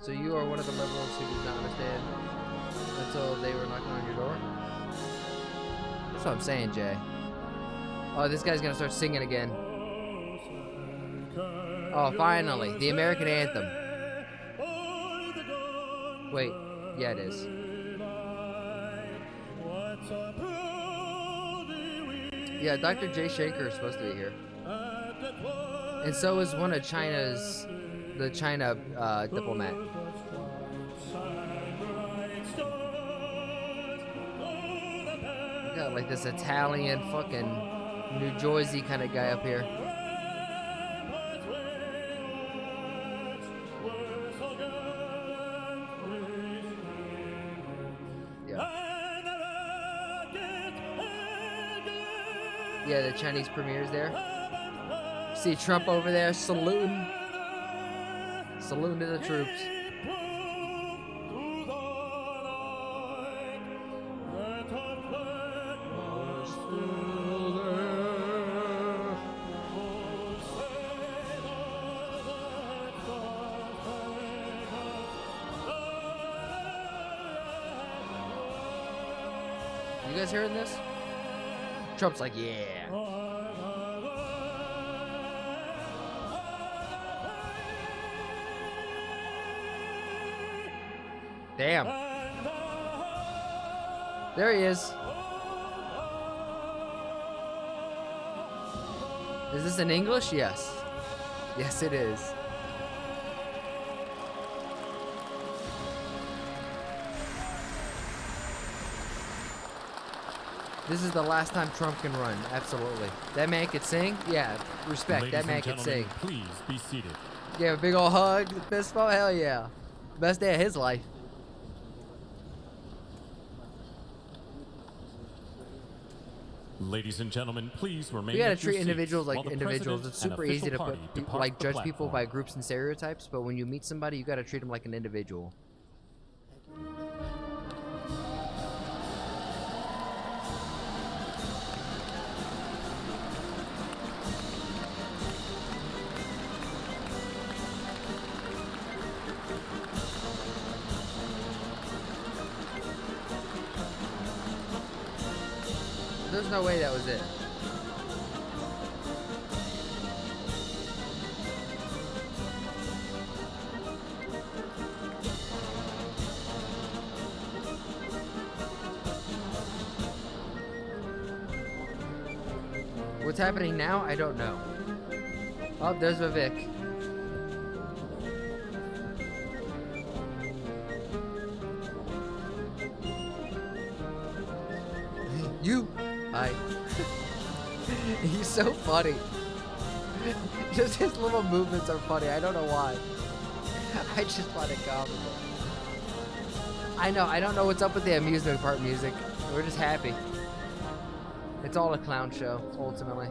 So you are one of the liberals who does not understand until they were knocking on your door? That's what I'm saying, Jay. Oh, this guy's gonna start singing again. Oh, finally, the American anthem. Wait, yeah, it is. Yeah, Dr. Jay Shanker is supposed to be here. And so is one of the China diplomat. We got like this Italian fucking New Jersey kind of guy up here. Yeah, the Chinese premier's there. See Trump over there saluting. Saluting to the troops. You guys hearing this? Trump's like, yeah. Damn. There he is. Is this in English? Yes. Yes, it is. This is the last time Trump can run. Absolutely. That man could sing? Yeah. Respect. Ladies that man and could gentlemen, sing. please be seated. Gave a big old hug, fist bump. Hell yeah. Best day of his life. Ladies and gentlemen, please remain. We gotta at your treat seats individuals while like the individuals. president It's and super easy to official put party depart like the judge people by platform. groups and stereotypes, but when you meet somebody, you gotta treat them like an individual. There's no way that was it. What's happening now? I don't know. Oh, there's Vivek. You. Hi. He's so funny. Just his little movements are funny. I don't know why. I just find it comical. I know. I don't know what's up with the amusement park music. We're just happy. It's all a clown show, ultimately.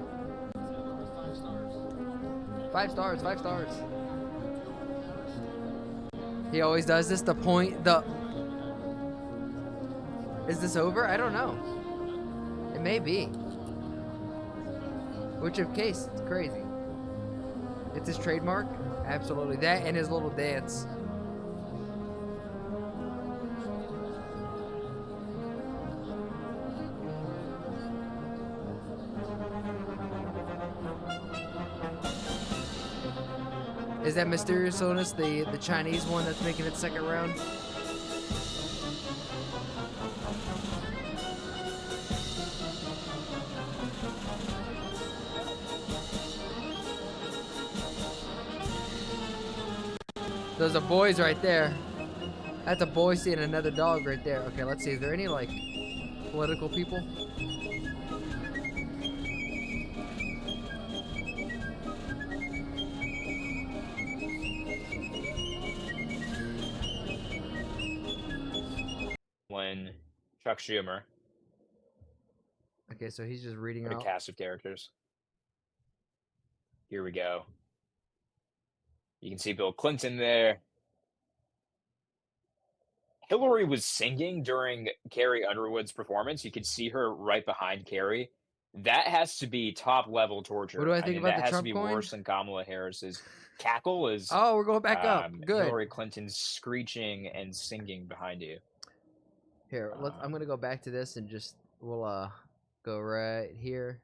5 stars. 5 stars. He always does this. Is this over? I don't know. It may be. Which of case, it's crazy. It's his trademark? Absolutely. That and his little dance. Is that Mysterious Illness the Chinese one that's making it second round? Those are boys right there. That's a boy seeing another dog right there. Okay, let's see. Is there any, like, political people? When Chuck Schumer. Okay, so he's just reading What a out. cast of characters. Here we go. You can see Bill Clinton there. Hillary was singing during Carrie Underwood's performance. You could see her right behind Carrie. That has to be top level torture. What do I think about that the has Trump to be coin? worse than Kamala Harris's cackle is. Oh, we're going back up. Good. Hillary Clinton's screeching and singing behind you. Here, I'm gonna go back to this and just we'll go right here.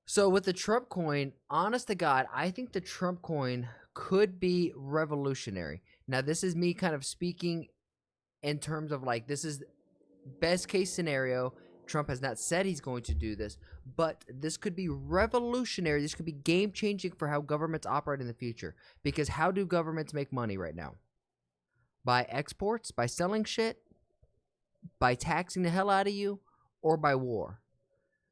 So with the Trump coin, honest to God, I think the Trump coin could be revolutionary. Now, this is me kind of speaking in terms of like this is best case scenario. Trump has not said he's going to do this, but this could be revolutionary. This could be game changing for how governments operate in the future. Because how do governments make money right now? By exports, by selling shit, by taxing the hell out of you, or by war.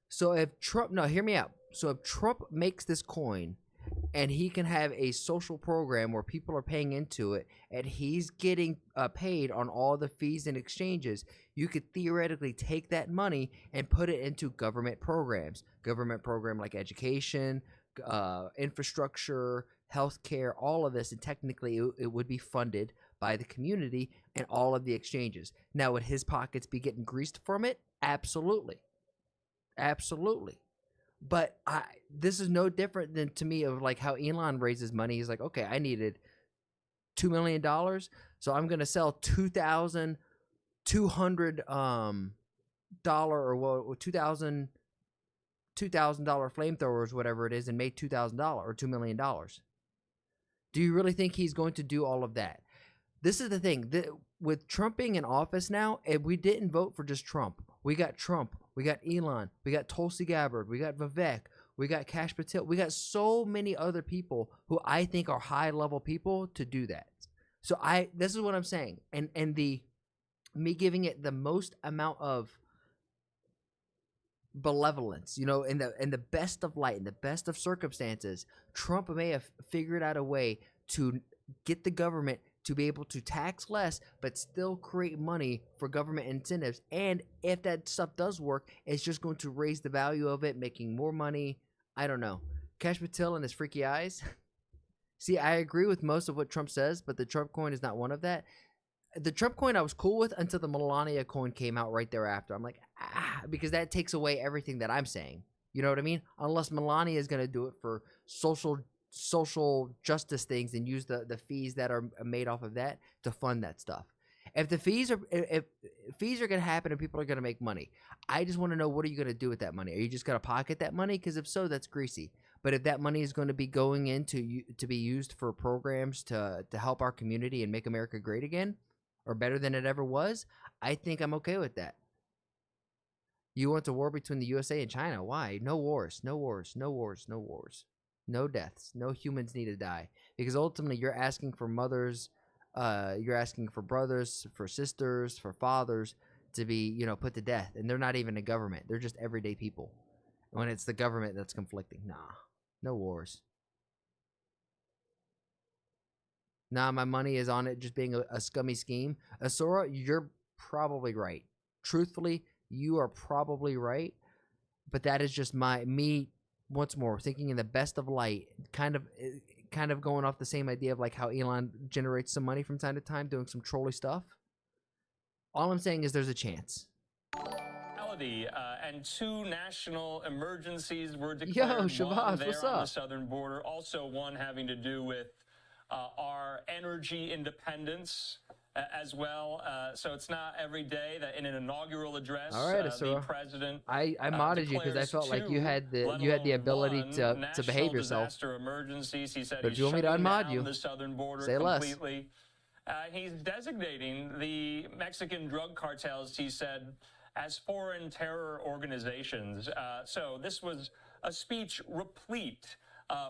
So if Trump, no, hear me out. So if Trump makes this coin and he can have a social program where people are paying into it and he's getting paid on all the fees and exchanges, you could theoretically take that money and put it into government programs. Government program like education, infrastructure, healthcare, all of this, and technically it would be funded by the community and all of the exchanges. Now, would his pockets be getting greased from it? Absolutely. Absolutely. But this is no different than to me of like how Elon raises money. He's like, okay, I needed $2 million, so I'm gonna sell $2,200 or what $2,000 flamethrowers, whatever it is, and make $2,000 or $2 million. Do you really think he's going to do all of that? This is the thing. With Trump being in office now, and we didn't vote for just Trump. We got Trump. We got Elon. We got Tulsi Gabbard. We got Vivek. We got Kash Patel. We got so many other people who I think are high-level people to do that. So this is what I'm saying. And me giving it the most amount of benevolence, in the best of light, in the best of circumstances, Trump may have figured out a way to get the government to be able to tax less but still create money for government incentives. And if that stuff does work, it's just going to raise the value of it, making more money. I don't know. Kash Patel and his freaky eyes. See, I agree with most of what Trump says, but the Trump coin is not one of that. The Trump coin I was cool with until the Melania coin came out right thereafter. I'm like, because that takes away everything that I'm saying. You know what I mean? Unless Melania is going to do it for social justice things and use the fees that are made off of that to fund that stuff. If fees are going to happen and people are going to make money, I just want to know, what are you going to do with that money? Are you just going to pocket that money? Because if so, that's greasy. But if that money is going to be going into to be used for programs to help our community and make America great again, or better than it ever was, I think I'm okay with that. You want a war between the USA and China? Why? No wars. No wars. No wars. No wars. No deaths. No humans need to die. Because ultimately, you're asking for mothers, you're asking for brothers, for sisters, for fathers to be, put to death. And they're not even a government. They're just everyday people. When it's the government that's conflicting. Nah. No wars. Nah, my money is on it just being a scummy scheme. Asura, you're probably right. Truthfully, you are probably right. But that is just me once more thinking in the best of light, kind of going off the same idea of like how Elon generates some money from time to time doing some trolly stuff. All I'm saying is there's a chance. And 2 national emergencies were declared. Yo, Shabazz, one there what's on up? the southern border, also one having to do with our energy independence as well. So it's not every day that in an inaugural address, All right, the president I modded you because I felt like you had the ability to behave yourself. Disaster emergencies. He said but he's if you want me to shutting unmod down you, the southern border say completely. He's designating the Mexican drug cartels, he said, as foreign terror organizations. So this was a speech replete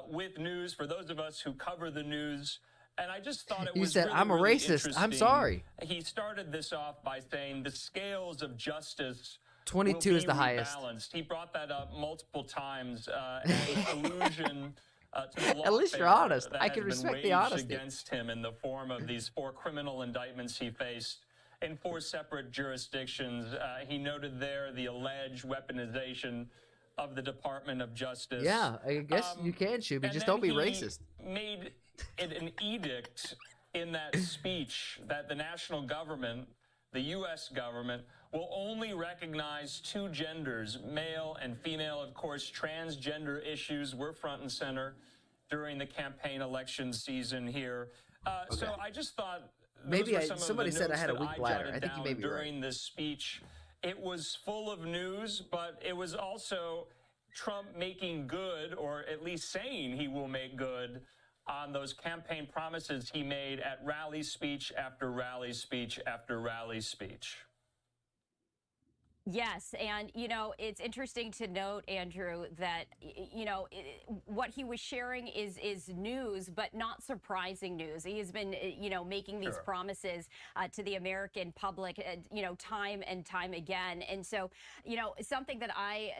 with news for those of us who cover the news. And I just thought it was said, really, I'm a really racist. I'm interesting. sorry. He started this off by saying the scales of justice 22 is the highest. He brought that up multiple times as allusion to the At least you're lawfare honest. that I has can been respect the waged honesty. against him in the form of these 4 criminal indictments he faced in 4 separate jurisdictions. He noted there the alleged weaponization of the Department of Justice. Yeah, I guess you can, Shuby. Just don't be racist. Made it an edict in that speech that the national government, the U.S. government, will only recognize 2 genders, male and female. Of course, transgender issues were front and center during the campaign election season here. So I just thought maybe somebody said I had a weak bladder. I think you may be during right. this speech. It was full of news, but it was also Trump making good, or at least saying he will make good, on those campaign promises he made at rally speech after rally speech after rally speech. Yes, and it's interesting to note, Andrew, that what he was sharing is news, but not surprising news. He has been making these promises to the American public, time and time again. And so, something that I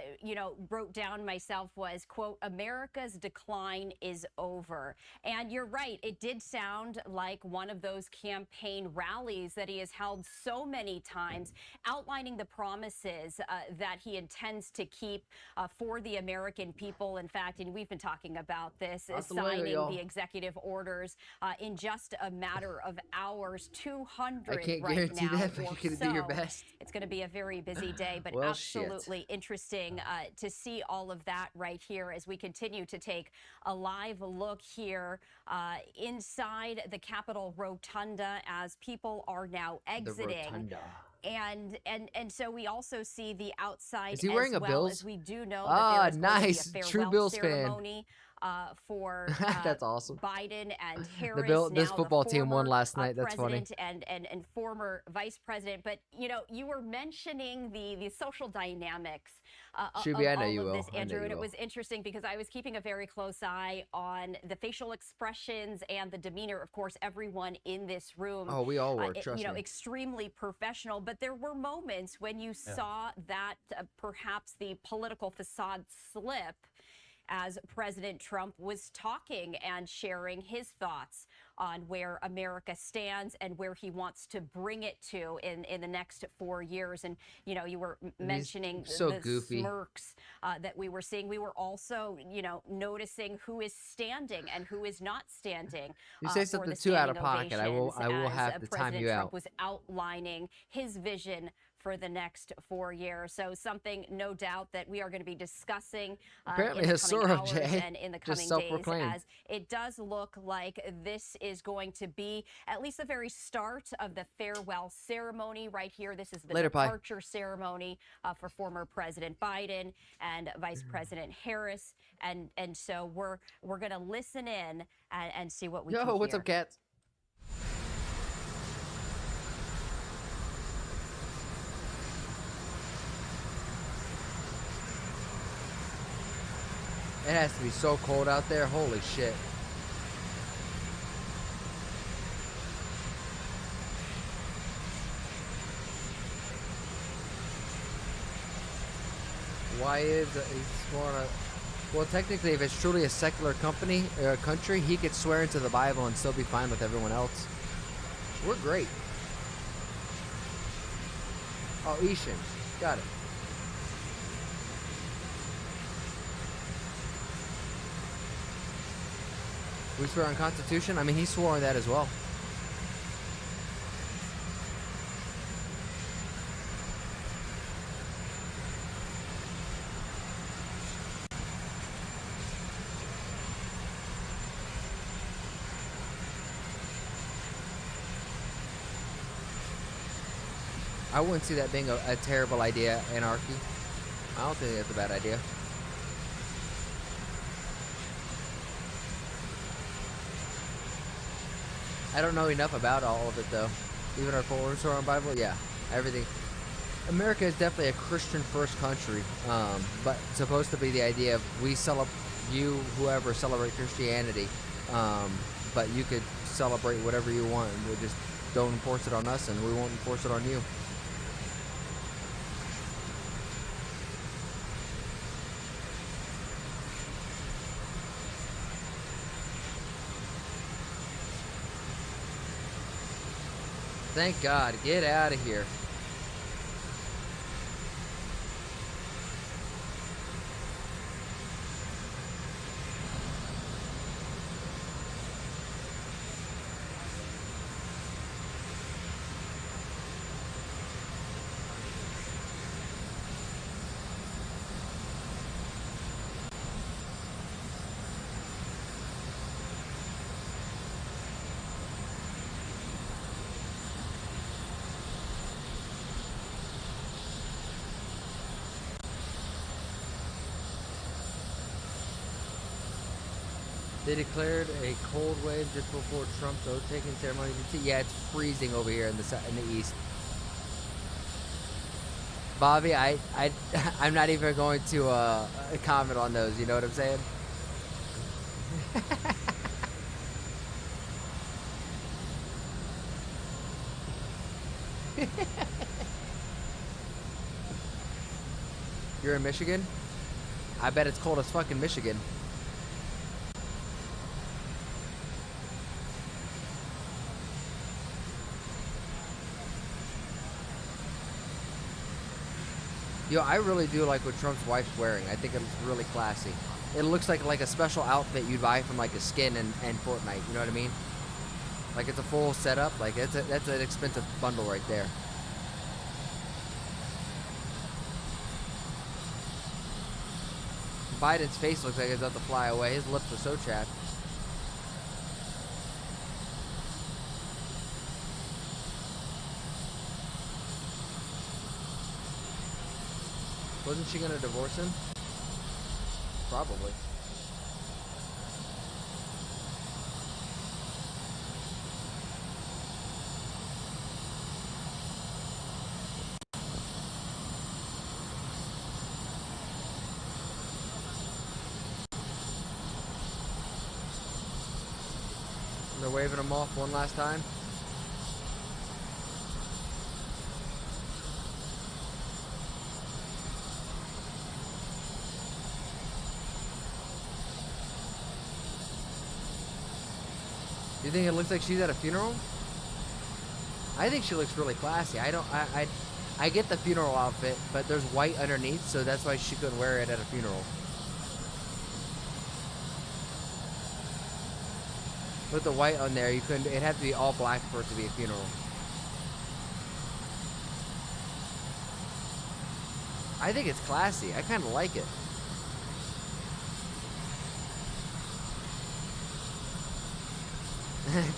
wrote down myself was, quote, America's decline is over. And you're right, it did sound like one of those campaign rallies that he has held so many times, outlining the promises that he intends to keep for the American people. In fact, and we've been talking about this, signing the executive orders in just a matter of hours, 200 I can't right guarantee now. that, but you're going to do your best. It's going to be a very busy day, but Well, absolutely interesting to see all of that right here as we continue to take a live look here inside the Capitol Rotunda as people are now exiting. The Rotunda. And so we also see the outside. Is he wearing as a well, Bills? as we do know that there is nice. going to be a True farewell Bills fan. ceremony for That's awesome. Biden and Harris. This now football the team won former, last night. That's funny. president and former vice president. But you were mentioning the social dynamics Shuby, I know of you all will. of this, Andrew, and it was interesting because I was keeping a very close eye on the facial expressions and the demeanor. Of course, everyone in this room. Oh, we all were. Trust me. Extremely professional. But there were moments when you saw that perhaps the political facade slip as President Trump was talking and sharing his thoughts on where America stands and where he wants to bring it to in the next 4 years. And, you were mentioning so the goofy smirks that we were seeing. We were also, noticing who is standing and who is not standing. You say something too out of pocket. I will have to time you Trump out. was outlining his vision for the next 4 years. So something, no doubt, that we are going to be discussing Apparently in the a coming Sora, hours Jay. and in the Just coming days, self-proclaimed. as it does look like this is going to be at least the very start of the farewell ceremony right here. This is the departure ceremony for former President Biden and Vice President Harris. And so we're going to listen in and see what we can hear. Yo, what's up, cats? It has to be so cold out there. Holy shit. Why is he's sworn a... Well, technically, if it's truly a secular company or country, he could swear into the Bible and still be fine with everyone else. We're great. Oh, Ishan. Got it. We swear on Constitution? I mean, he swore on that as well. I wouldn't see that being a terrible idea, anarchy. I don't think that's a bad idea. I don't know enough about all of it, though. Even our followers who are on Bible, yeah, everything. America is definitely a Christian-first country, but it's supposed to be the idea of whoever celebrate Christianity, but you could celebrate whatever you want, and we just don't enforce it on us, and we won't enforce it on you. Thank God. Get out of here. They declared a cold wave just before Trump's oath-taking ceremony. Yeah, it's freezing over here in the east. Bobby, I'm not even going to comment on those. You know what I'm saying? You're in Michigan? I bet it's cold as fucking Michigan. Yo, I really do like what Trump's wife's wearing. I think it's really classy. It looks like a special outfit you'd buy from like a skin and Fortnite. You know what I mean? Like it's a full setup. Like that's an expensive bundle right there. Biden's face looks like it's about to fly away. His lips are so chapped. Wasn't she gonna divorce him? Probably. They're waving him off one last time. You think it looks like she's at a funeral? I think she looks really classy. I get the funeral outfit, but there's white underneath, so that's why she couldn't wear it at a funeral. With the white on there, you couldn't. It had to be all black for it to be a funeral. I think it's classy. I kind of like it.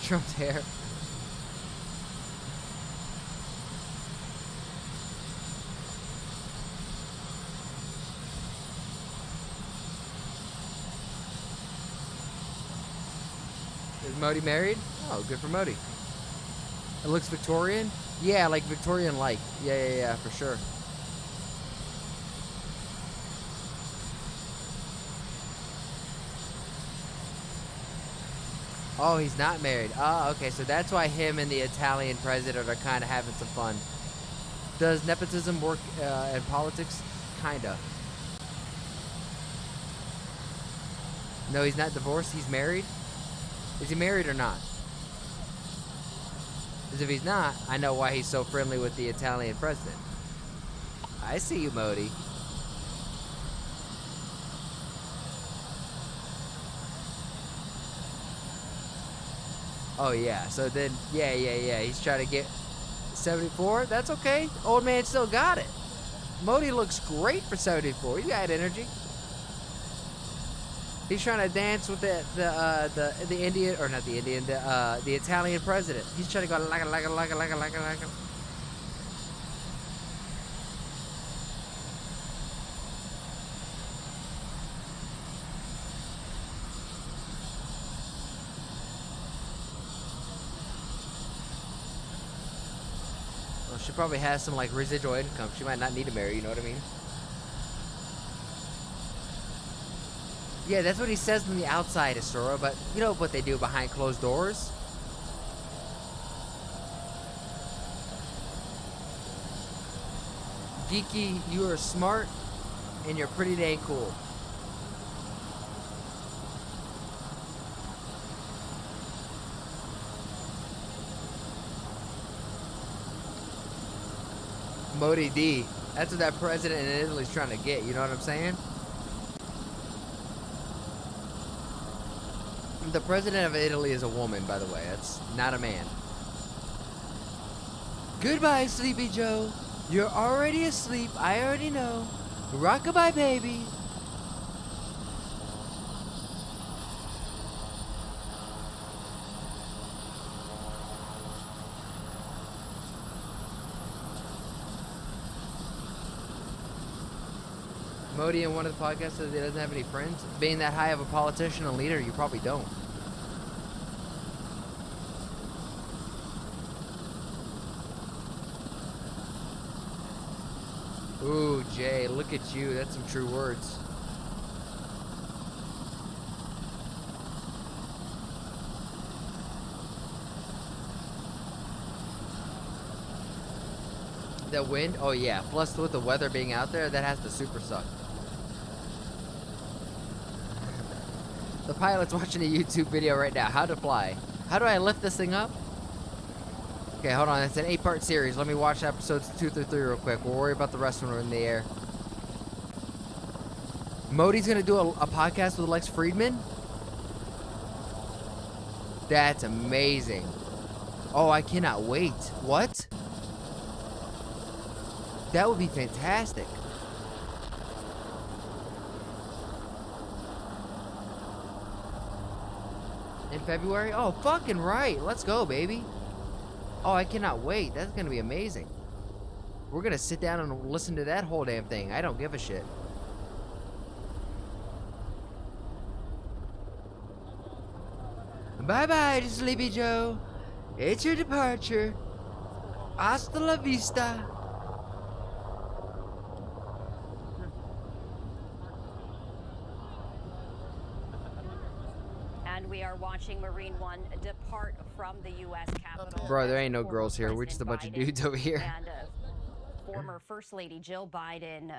Trump's hair. Is Modi married? Oh, good for Modi. It looks Victorian? Yeah, like Victorian-like. Yeah, for sure. – Oh, he's not married. Oh, okay. So that's why him and the Italian president are kind of having some fun. Does nepotism work in politics? Kinda. No, he's not divorced. He's married. Is he married or not? Because if he's not, I know why he's so friendly with the Italian president. I see you, Modi. Oh, yeah. So then, yeah. He's trying to get 74. That's okay. Old man still got it. Modi looks great for 74. You got energy. He's trying to dance with the Indian, or not the Indian, the Italian president. He's trying to go like. Well, she probably has some like residual income. She might not need to marry. You know what I mean? Yeah, that's what he says on the outside, Asura, but you know what they do behind closed doors? Geeky, you are smart, and you're pretty dang cool. Modi D. That's what that president in Italy's trying to get, you know what I'm saying? The president of Italy is a woman, by the way. That's not a man. Goodbye, Sleepy Joe. You're already asleep. I already know. Rockabye, baby. Modi in one of the podcasts says he doesn't have any friends. Being that high of a politician and leader, you probably don't. Ooh, Jay, look at you. That's some true words. The wind? Oh, yeah. Plus, with the weather being out there, that has to super suck. The pilot's watching a YouTube video right now. How to fly. How do I lift this thing up? Okay, hold on. It's an 8-part series. Let me watch episodes 2 through 3 real quick. We'll worry about the rest when we're in the air. Modi's going to do a podcast with Lex Friedman? That's amazing. Oh, I cannot wait. What? That would be fantastic. In February? Oh, fucking right. Let's go, baby. Oh, I cannot wait. That's going to be amazing. We're going to sit down and listen to that whole damn thing. I don't give a shit. Bye-bye, Sleepy Joe. It's your departure. Hasta la vista. And we are watching Marine One depart from the U.S. Capitol. Bro, there ain't no girls here. We're just a bunch of dudes over here. And former First Lady Jill Biden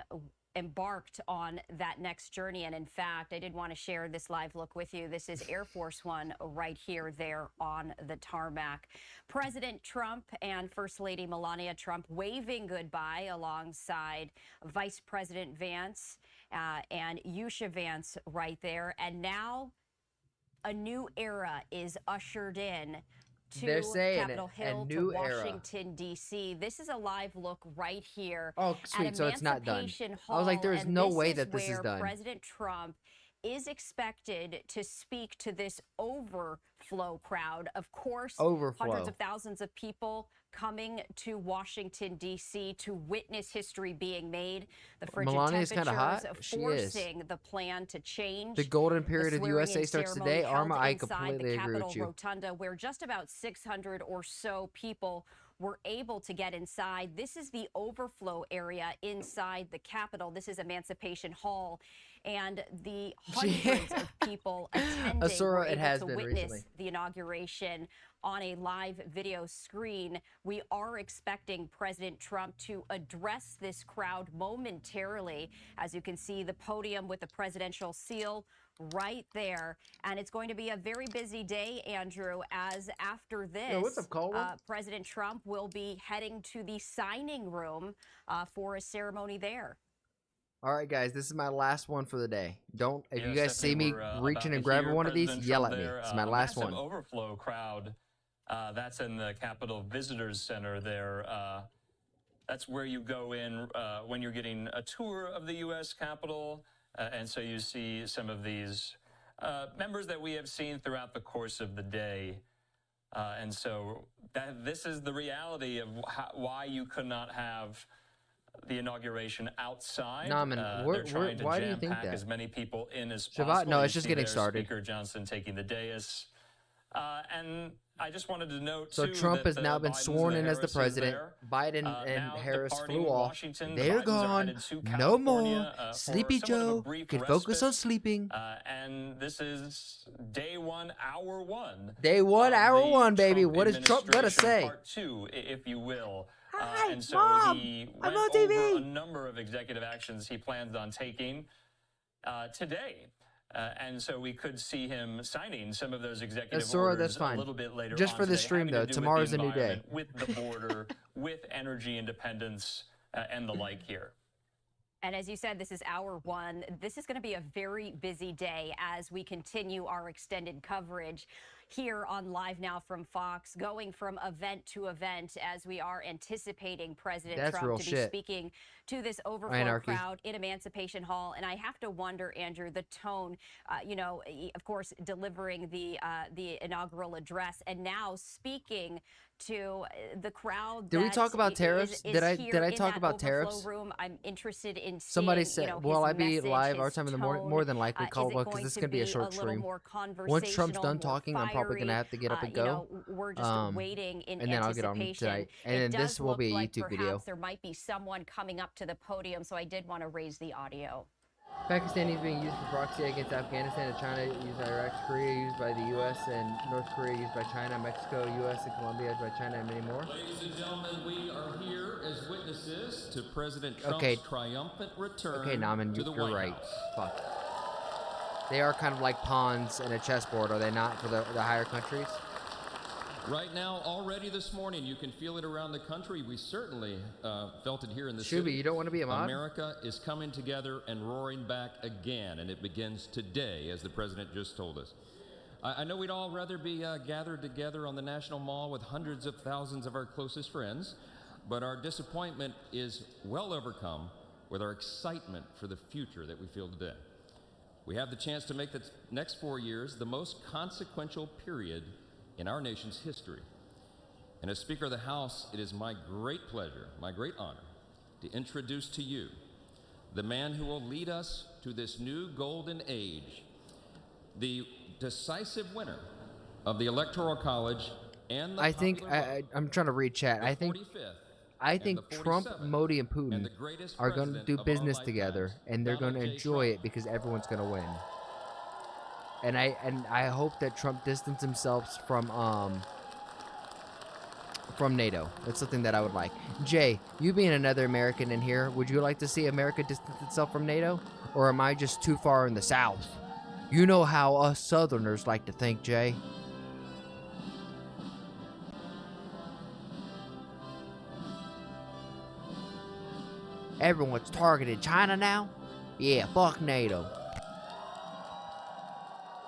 embarked on that next journey. And in fact, I did want to share this live look with you. This is Air Force One right here, there on the tarmac. President Trump and First Lady Melania Trump waving goodbye alongside Vice President Vance and Yusha Vance right there. And now a new era is ushered in to Capitol Hill, to Washington, D.C. This is a live look right here. Oh, sweet. So it's not done. Hall, I was like, there's no way that this is done. President Trump is expected to speak to this overflow crowd. Of course, hundreds of thousands of people coming to Washington, D.C. to witness history being made. The frigid temperatures forcing the plan to change. The golden period of the USA starts today. Arma, I completely agree with you. Rotunda, where just about 600 or so people were able to get inside. This is the overflow area inside the Capitol. This is Emancipation Hall. and the hundreds of people attending Asura, were it able has to been witness recently. the inauguration on a live video screen. We are expecting President Trump to address this crowd momentarily. As you can see, the podium with the presidential seal right there. And it's going to be a very busy day, Andrew, as after this, Yo, what's up, Caldwell? President Trump will be heading to the signing room for a ceremony there. All right, guys, this is my last one for the day. Don't, if Yeah, you guys see Stephanie, me we're, reaching about and to grabbing hear one of these, President yell Trump at me. there. It's my last Massive one. overflow crowd. That's in the Capitol Visitors Center there. That's where you go in when you're getting a tour of the U.S. Capitol. And so you see some of these members that we have seen throughout the course of the day. And so this is the reality of why you could not have the inauguration outside. Naaman, They're trying to why do you think jam-pack that? as many people in as Shabbat? possible. No, You it's just see getting there started. Speaker Johnson taking the dais. And I just wanted to note, So too, Trump that has now been Biden's sworn and in as the Harris is president. there. Biden and Now Harris departing flew off. Washington, the They're Bidens are gone. headed to No more. California, for Sleepy somewhat of a Joe brief can focus on respite. sleeping. And this is day one, hour one. Day one, of hour the one, baby. Trump What does Trump gonna administration, say? Part two, if you will. Hi, and so Mom. he I'm went on TV. over a number of executive actions he plans on taking today. And so we could see him signing some of those executive Sora, orders that's fine. a little bit later Just on for the today, stream, having to though. do with Tomorrow's the a new day. environment, with the border, with energy independence, and the like here. And as you said, this is hour one. This is going to be a very busy day as we continue our extended coverage here on Live Now from Fox, going from event to event as we are anticipating President That's real Trump to be shit. speaking to this overflow Anarchy. crowd in Emancipation Hall. And I have to wonder, Andrew, the tone, of course, delivering the inaugural address and now speaking to the crowd. Did we that talk about tariffs? is Did I here in talk that about overflow tariffs? room. I'm interested in seeing, Somebody said, "Will I his be message, live our his time in the morning?" tone. More than likely, Is it Caldwell, because going this is to gonna be a short little stream. more Once Trump's done conversational, more talking, I'm probably gonna fiery? have to get up and You go. know, we're just waiting in and then I'll get on anticipation. tonight. And It then does this will look be a like YouTube perhaps video. there might be someone coming up to the podium, so I did want to raise the audio. Pakistan is being used for proxy against Afghanistan and China, used by Iraq, Korea used by the U.S., and North Korea used by China, Mexico, U.S., and Colombia used by China, and many more. Ladies and gentlemen, we are here as witnesses to President Trump's Okay. triumphant return Okay, Naaman, to the you're White right. House. Fuck. They are kind of like pawns in a chessboard, are they not, for the higher countries? Right now, already this morning, you can feel it around the country. We certainly felt it here in the Shuby, city. you don't want to be a mod? America is coming together and roaring back again, and it begins today, as the president just told us. I know we'd all rather be gathered together on the National Mall with hundreds of thousands of our closest friends, but our disappointment is well overcome with our excitement for the future that we feel today. We have the chance to make the next 4 years the most consequential period in our nation's history. And as Speaker of the House, it is my great pleasure, my great honor, to introduce to you the man who will lead us to this new golden age, the decisive winner of the Electoral College and the I think popular vote, I'm trying to read chat. the I think 45th I and think the Trump, 47th Modi, and Putin and the greatest are going to president do of our business lifetimes, together, and they're going Donald to J. enjoy Trump. it because everyone's going to win. And I hope that Trump distances himself from NATO. That's something that I would like. Jay, you being another American in here, would you like to see America distance itself from NATO, or am I just too far in the South? You know how us Southerners like to think, Jay. Everyone's targeted China now? Yeah, fuck NATO.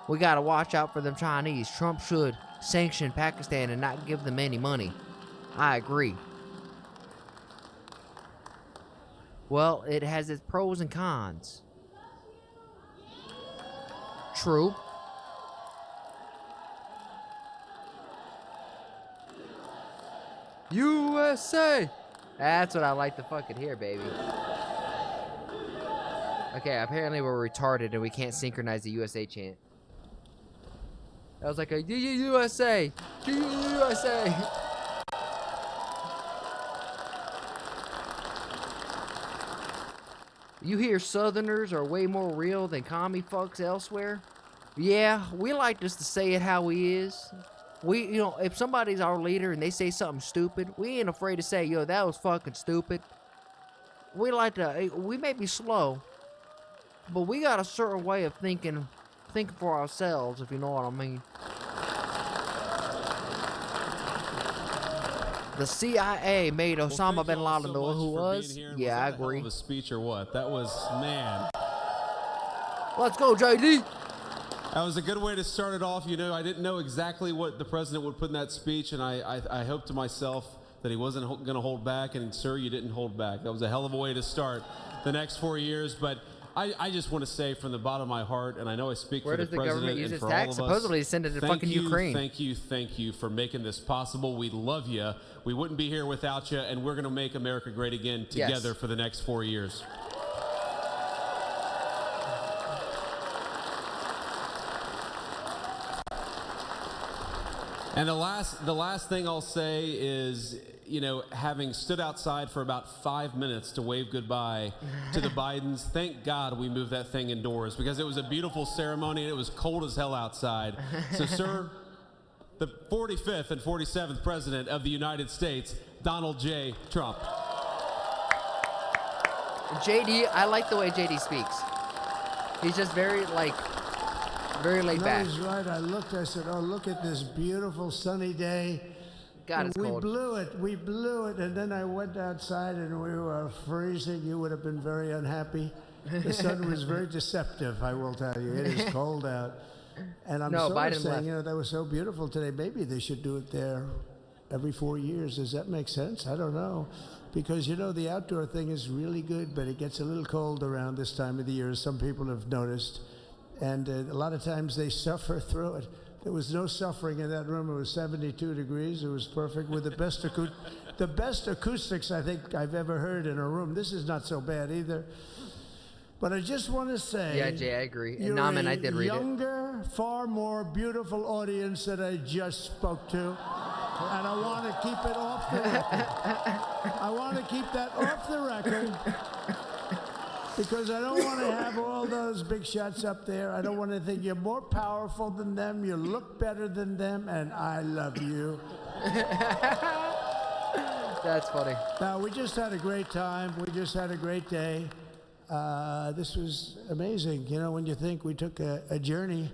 We gotta watch out for them Chinese. Trump should sanction Pakistan and not give them any money. I agree. Well, it has its pros and cons. True. USA! That's what I like to fucking hear, baby. Okay, apparently we're retarded and we can't synchronize the USA chant. That was like a USA! USA! You hear Southerners are way more real than commie fucks elsewhere? Yeah, we like just to say it how he is. You know, if somebody's our leader and they say something stupid, we ain't afraid to say, yo, that was fucking stupid. We may be slow, but we got a certain way of thinking for ourselves, if you know what I mean. The CIA made Osama bin Laden know who was. Yeah, I agree. Hell of a speech or what? That was, man. Let's go, JD. That was a good way to start it off. You know, I didn't know exactly what the president would put in that speech, and I hoped to myself that he wasn't going to hold back, and sir, you didn't hold back. That was a hell of a way to start the next 4 years, but I just want to say from the bottom of my heart, and I know I speak for the president and for all of us. Supposedly send it to fucking Ukraine. Thank you for making this possible. We love you. We wouldn't be here without you, and we're going to make America great again together for the next 4 years. And the last thing I'll say is, you know, having stood outside for about 5 minutes to wave goodbye to the Bidens, thank God we moved that thing indoors, because it was a beautiful ceremony and it was cold as hell outside. So, sir, the 45th and 47th President of the United States, Donald J. Trump. JD, I like the way JD speaks. He's just very laid back. He's right. I looked, I said, oh, look at this beautiful sunny day. God, it's cold. We blew it, and then I went outside and we were freezing. You would have been very unhappy. The sun was very deceptive, I will tell you. It is cold out. And I'm saying, you know, that was so beautiful today. Maybe they should do it there every 4 years. Does that make sense? I don't know. Because, you know, the outdoor thing is really good, but it gets a little cold around this time of the year, as some people have noticed. And a lot of times they suffer through it. There was no suffering in that room. It was 72 degrees. It was perfect with the best acoustics I think I've ever heard in a room. This is not so bad either. But I just want to say, yeah, Jay, I agree. And Naman, I did read it. Younger, far more beautiful audience that I just spoke to. And I want to keep it off the record. I want to keep that off the record. Because I don't want to have all those big shots up there. I don't want to think you're more powerful than them, you look better than them, and I love you. That's funny. Now, we just had a great time. We just had a great day. This was amazing. You know, when you think we took a journey,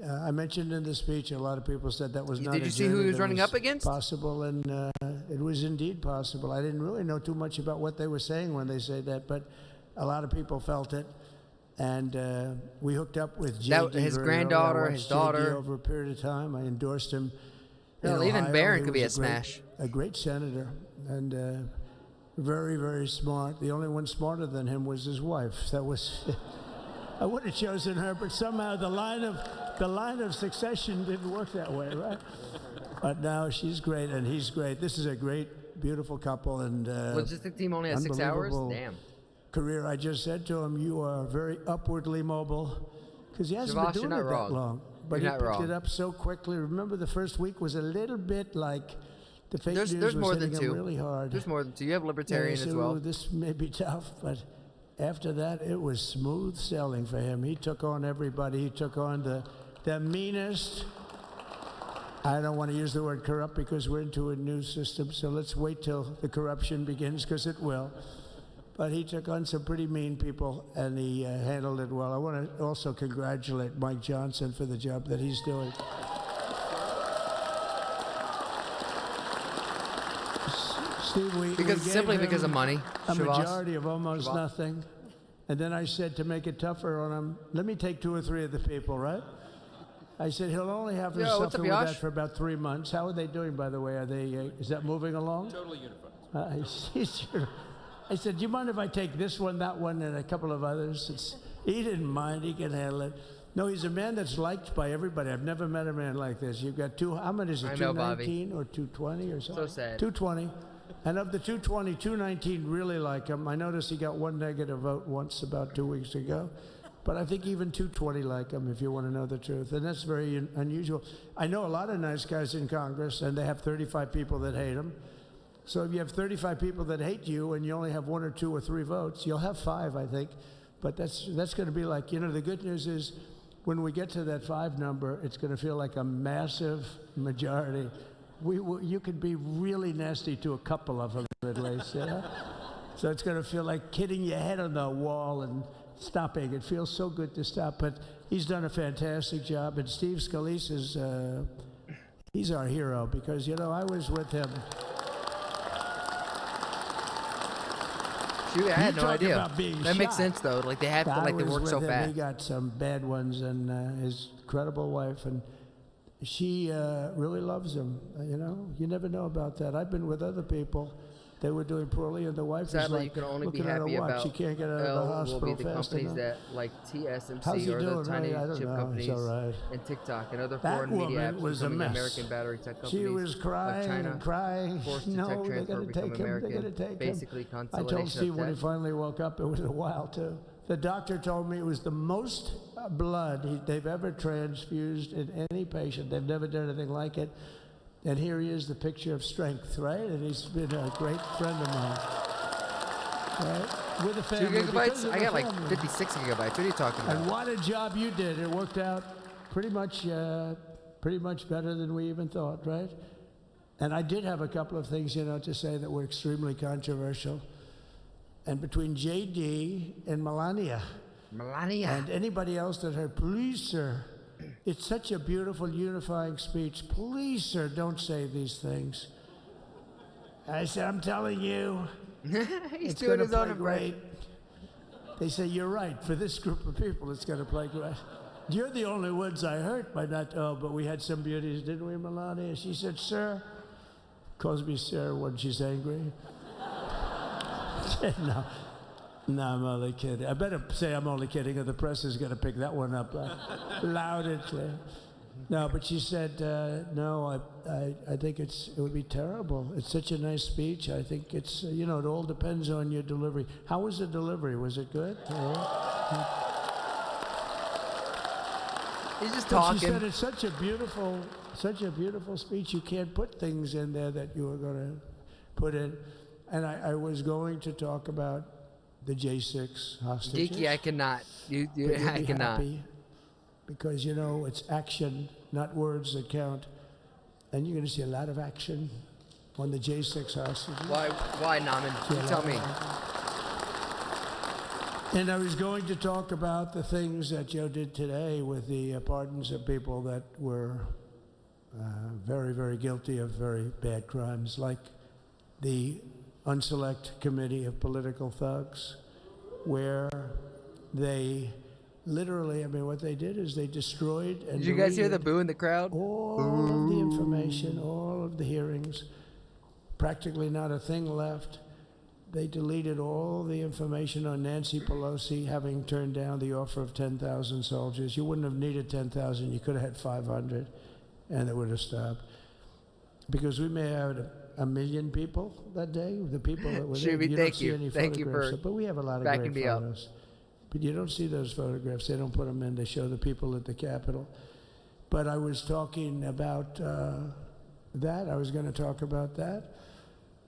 I mentioned in the speech, a lot of people said that was not a journey. Did you see who he was running up against? Possible, and it was indeed possible. I didn't really know too much about what they were saying when they said that, but a lot of people felt it, and we hooked up with JD. His granddaughter, his daughter. JD over a period of time, I endorsed him. Hell, even Barron could be a smash. A great senator, and very, very smart. The only one smarter than him was his wife. That was, I would have chosen her, but somehow the line of succession didn't work that way, right? But now she's great, and he's great. This is a great, beautiful couple, and logistic team only has 6 hours. Damn. Career. I just said to him, you are very upwardly mobile, because he hasn't been doing it that long. But he picked it up so quickly. Remember, the first week was a little bit like the fake news was hitting him really hard. There's more than 2. You have libertarian as well. This may be tough, but after that, it was smooth sailing for him. He took on everybody. He took on the meanest. I don't want to use the word corrupt because we're into a new system, so let's wait till the corruption begins, because it will. But he took on some pretty mean people, and he handled it well. I want to also congratulate Mike Johnson for the job that he's doing. Steve, because of money. A majority of almost nothing. And then I said, to make it tougher on him, let me take 2 or 3 of the people, right? I said, he'll only have to suffer with that for about 3 months. How are they doing, by the way? Are they? Is that moving along? Totally unified. I said, do you mind if I take this one, that one, and a couple of others? He didn't mind. He can handle it. No, he's a man that's liked by everybody. I've never met a man like this. You've got how many is it, 219 or 220 or something? So sad. 220. And of the 220, 219 really like him. I noticed he got 1 negative vote once about 2 weeks ago. But I think even 220 like him, if you want to know the truth. And that's very unusual. I know a lot of nice guys in Congress, and they have 35 people that hate him. So if you have 35 people that hate you and you only have 1 or 2 or 3 votes, you'll have 5, I think. But that's going to be like, the good news is when we get to that 5 number, it's going to feel like a massive majority. You could be really nasty to a couple of them at least, So it's going to feel like hitting your head on the wall and stopping. It feels so good to stop. But he's done a fantastic job. And Steve Scalise is, he's our hero because, I was with him. Shoot, I had no idea. About being that makes shot. sense though. Like they have to, like they work so fast. He got some bad ones, and his incredible wife, and she really loves him. You never know about that. I've been with other people. They were doing poorly, and the wife Sadly, is like, you can only be looking at happy her watch. about She can't get out of the hospital will be the fast companies enough. that like TSMC How's he or doing, the tiny I don't chip know. companies It's all right. and TikTok and other That foreign media woman apps was a becoming mess. American battery tech companies. She was like crying China, and crying. forced to No, tech they're transfer going to become take him. They're American. going to take Basically, him. I consolidation told Steve of when he tech. finally woke up, it was a while too. The doctor told me it was the most blood they've ever transfused in any patient. They've never done anything like it. And here he is, the picture of strength, right? And he's been a great friend of mine. Right? With a 2 family. gigabytes? I got like 56 gigabytes. What are you talking about? And what a job you did. It worked out pretty much better than we even thought, right? And I did have a couple of things, to say that were extremely controversial. And between J.D. and Melania. And anybody else that heard, please, sir, it's such a beautiful, unifying speech. Please, sir, don't say these things. I said, I'm telling you, He's it's doing going to his own play great. They say, you're right. For this group of people, it's going to play great. You're the only ones I hurt by not, but we had some beauties, didn't we, Melania? She said, sir, calls me sir when she's angry. No, I'm only kidding. I better say I'm only kidding, or the press is going to pick that one up loud and clear. No, but she said, no, I think it would be terrible. It's such a nice speech. I think it's, it all depends on your delivery. How was the delivery? Was it good? He's just but talking. She said it's such a beautiful speech. You can't put things in there that you were going to put in. And I was going to talk about the J6 hostages. Geeky, I cannot. I cannot. Happy because, it's action, not words that count. And you're going to see a lot of action on the J6 hostages. Why, Naman? You tell me. And I was going to talk about the things that Joe did today with the pardons of people that were very, very guilty of very bad crimes, like the Unselect Committee of Political Thugs, where they literally, what they did is they destroyed and Did you guys hear the deleted boo in the crowd? all of the information, all of the hearings, practically not a thing left. They deleted all the information on Nancy Pelosi having turned down the offer of 10,000 soldiers. You wouldn't have needed 10,000. You could have had 500, and it would have stopped. Because we may have had 1 million people that day, the people that were there. You don't see any photographs, but we have a lot of great photos. But you don't see those photographs. They don't put them in. They show the people at the Capitol. But I was talking about that. I was going to talk about that.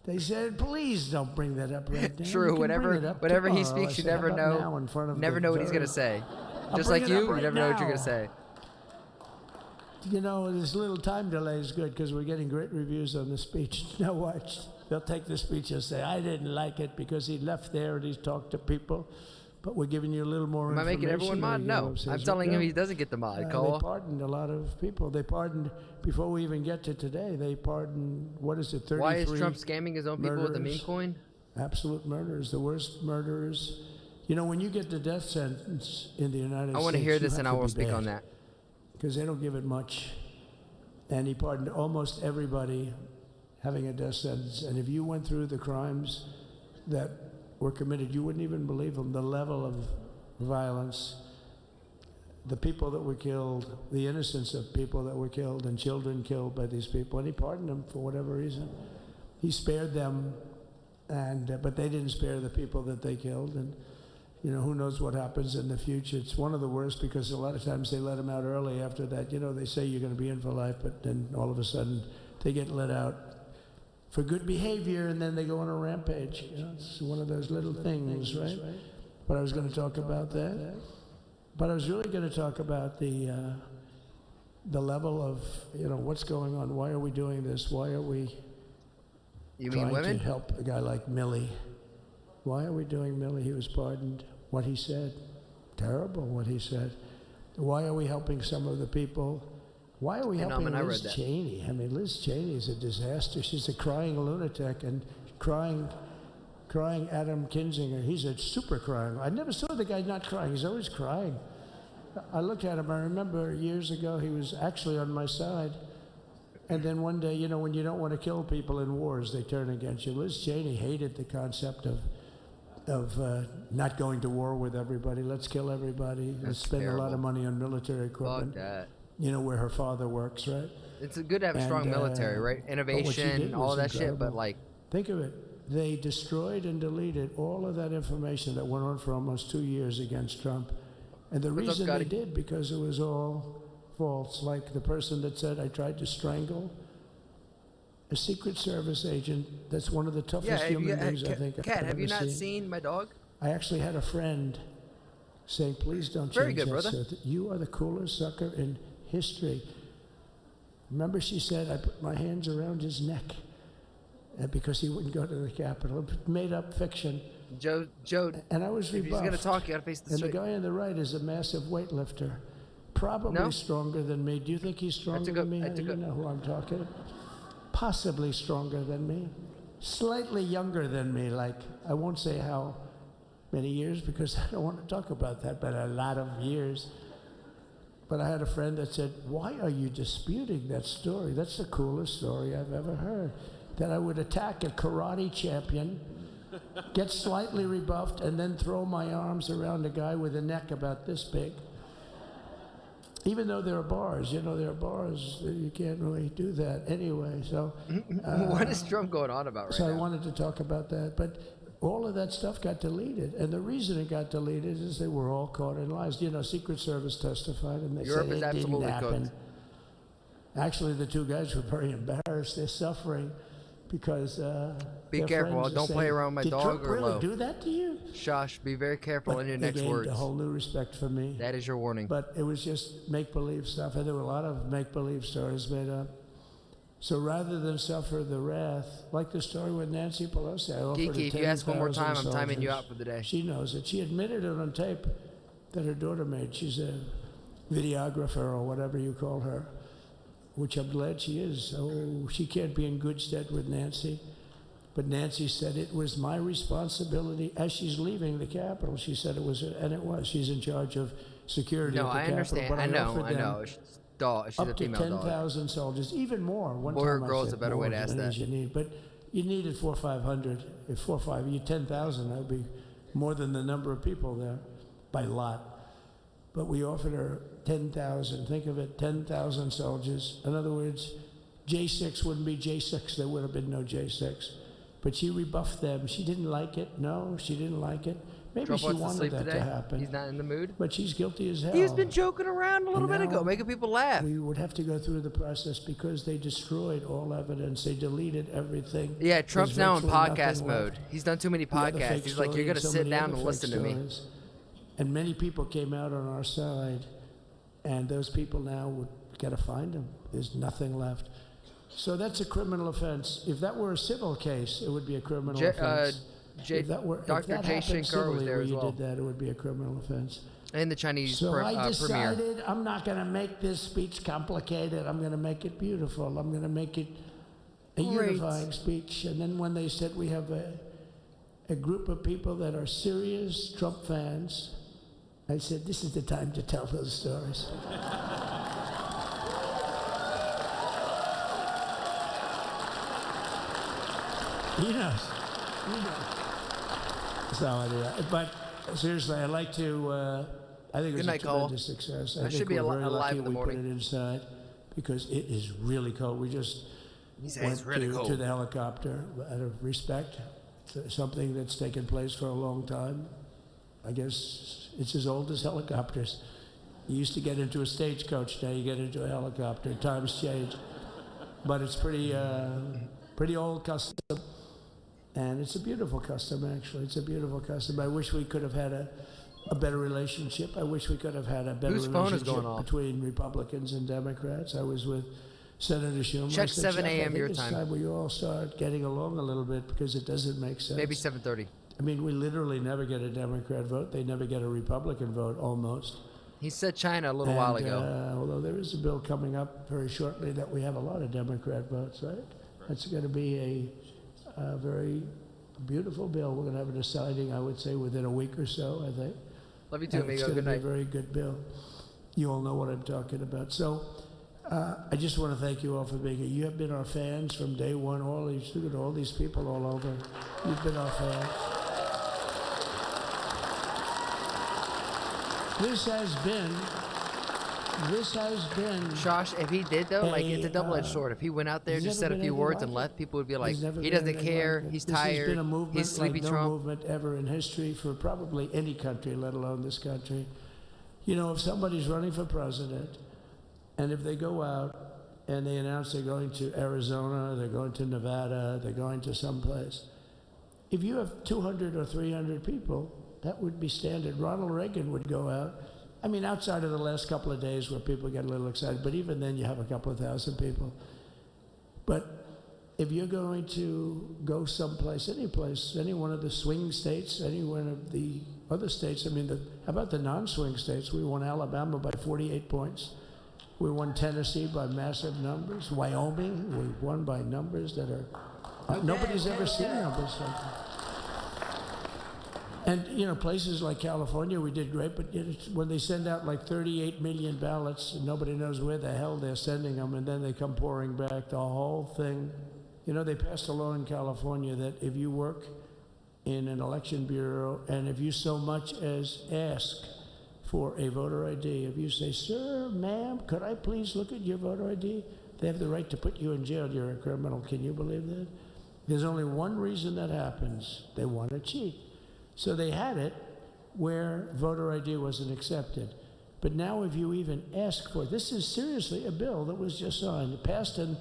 They said, please don't bring that up right now. True. Whenever he speaks, you never know. Never know what he's going to say. Just like you never know what you're going to say. This little time delay is good because we're getting great reviews on the speech. Now watch. They'll take the speech and say, I didn't like it because he left there and he's talked to people. But we're giving you a little more information. Am I making everyone mod? No. I'm telling him he doesn't get the mod. Cole. They pardoned a lot of people. They pardoned, before we even get to today, they pardoned, 33 Why is Trump scamming his own people with the meme coin? Absolute murderers, the worst murderers. When you get the death sentence in the United States, I want to hear this and I will speak on that. Because they don't give it much. And he pardoned almost everybody having a death sentence. And if you went through the crimes that were committed, you wouldn't even believe them. The level of violence, the people that were killed, the innocence of people that were killed and children killed by these people. And he pardoned them for whatever reason. He spared them, but they didn't spare the people that they killed. And who knows what happens in the future. It's one of the worst because a lot of times they let them out early after that. They say you're going to be in for life, but then all of a sudden they get let out for good behavior, and then they go on a rampage. You know, it's one of those little things, right? But I was going to talk about that. But I was really going to talk about the level of, you know, what's going on. Why are we doing this? Why are we trying to help a guy like Milley? Why are we doing Milley? He was pardoned. What he said, terrible what he said. Why are we helping some of the people? Why are we helping Liz Cheney? I mean, Liz Cheney is a disaster. She's a crying lunatic and crying Adam Kinzinger. He's a super crying. I never saw the guy not crying. He's always crying. I looked at him. I remember years ago he was actually on my side. And then one day, you know, when you don't want to kill people in wars, they turn against you. Liz Cheney hated the concept of not going to war with everybody. Let's kill everybody. Let's spend a lot of money on military equipment. Fuck that. You know, where her father works, right? It's good to have a strong military, right? Innovation, all that shit, but like... Think of it. They destroyed and deleted all of that information that went on for almost 2 years against Trump. And the reason they did, because it was all false. Like the person that said, I tried to strangle a Secret Service agent. That's one of the toughest human beings I think I've ever seen. Have you not seen my dog? I actually had a friend say, please don't change that, brother. You are the coolest sucker in history. Remember she said, I put my hands around his neck because he wouldn't go to the Capitol. Made up fiction. Joe, and I was rebuffed. If he's going to talk, you got to face the street. And the guy on the right is a massive weightlifter. Probably stronger than me. Do you think he's stronger than me? You know who I'm talking about. Possibly stronger than me. Slightly younger than me. Like, I won't say how many years because I don't want to talk about that, but a lot of years. But I had a friend that said, why are you disputing that story? That's the coolest story I've ever heard. That I would attack a karate champion, get slightly rebuffed, and then throw my arms around a guy with a neck about this big. Even though there are bars, you know, there are bars, you can't really do that anyway. So, what is Trump going on about right now? So I wanted to talk about that, but all of that stuff got deleted, and the reason it got deleted is they were all caught in lies. You know, Secret Service testified, and they said it didn't happen. Actually, the two guys were very embarrassed. They're suffering because be careful. Don't play around with my dog Trump or really low. do that to you? Shush. Be very careful in your next words. A whole new respect for me. That is your warning. But it was just make-believe stuff, and there were a lot of make-believe stories made up. So rather than suffer the wrath, like the story with Nancy Pelosi, I offered Geeky, if you ask one more time, I'm timing you out for the day. She knows it. She admitted it on tape that her daughter made. She's a videographer or whatever you call her, which I'm glad she is. Oh, she can't be in good stead with Nancy. But Nancy said it was my responsibility as she's leaving the Capitol. She said it was, and it was. She's in charge of security at the Capitol. No, I understand. But I know. She's up a to female 10,000 soldiers, even more. One boy time or girl is a better way to ask that. You need, but you needed 400 or 500. If 4 or 5, you 10,000. That would be more than the number of people there, by a lot. But we offered her 10,000. Think of it, 10,000 soldiers. In other words, J6 wouldn't be J6. There would have been no J6. But she rebuffed them. She didn't like it. No, she didn't like it. Maybe Trump she wanted that to happen. He's not in the mood. But she's guilty as hell. He's been joking around a little bit ago, making people laugh. We would have to go through the process because they destroyed all evidence. They deleted everything. Yeah, Trump's now in podcast mode. He's done too many podcasts. He's like, you're going to sit down and listen to me. And many people came out on our side, and those people now would got to find them. There's nothing left. So that's a criminal offense. If that were a civil case, it would be a criminal offense. Dr. Jay Shankar was there as well. If that, it would be a criminal offense. And the Chinese So premier. I decided I'm not going to make this speech complicated. I'm going to make it beautiful. I'm going to make it a unifying speech. And then when they said we have a group of people that are serious Trump fans, I said, this is the time to tell those stories. He knows. So anyway, but seriously, I'd like to. I think it's a tremendous success. I think we're very lucky we put it inside because it is really cold. We just went to the helicopter out of respect to something that's taken place for a long time. I guess it's as old as helicopters. You used to get into a stagecoach. Now you get into a helicopter. Times change, but it's pretty. pretty old custom. And it's a beautiful custom, actually. It's a beautiful custom. I wish we could have had a better relationship. I wish we could have had a better Whose phone is relationship going off? between Republicans and Democrats. I was with Senator Schumer. Check I said, 7 "Chuck, I a.m. think your it's time." time we all start getting along a little bit because it doesn't make sense. Maybe 7:30. I mean, we literally never get a Democrat vote. They never get a Republican vote, almost. He said China a little while ago. Although there is a bill coming up very shortly that we have a lot of Democrat votes, right? That's going to be a very beautiful bill. We're going to have a deciding, I would say, within a week or so, I think. Love you too, And amigo. it's going Good to be night. a very good bill. You all know what I'm talking about. So I just want to thank you all for being here. You have been our fans from day one. All these people all over. You've been our fans. This has been. Josh, if he did though, like it's a double-edged sword. If he went out there, there's just never said a been few anything words like and it. left, people would be like, There's never he been doesn't anything care, like it. he's This has tired, been a movement he's sleepy like no Trump. movement ever in history for probably any country, let alone this country. You know, if somebody's running for president, and if they go out and they announce they're going to Arizona, they're going to Nevada, they're going to someplace, if you have 200 or 300 people, that would be standard. Ronald Reagan would go out. I mean, outside of the last couple of days where people get a little excited, but even then you have a couple of thousand people. But if you're going to go someplace, any place, any one of the swing states, any one of the other states, I mean, how about the non-swing states? We won Alabama by 48 points. We won Tennessee by massive numbers. Wyoming, we won by numbers that are, nobody's ever seen numbers like that. And, you know, places like California, we did great, but when they send out like 38 million ballots, and nobody knows where the hell they're sending them, and then they come pouring back, the whole thing. You know, they passed a law in California that if you work in an election bureau, and if you so much as ask for a voter ID, if you say, "Sir, ma'am, could I please look at your voter ID?" they have the right to put you in jail. You're a criminal. Can you believe that? There's only one reason that happens. They want to cheat. So they had it where voter ID wasn't accepted. But now if you even ask for it, this is seriously a bill that was just signed, passed in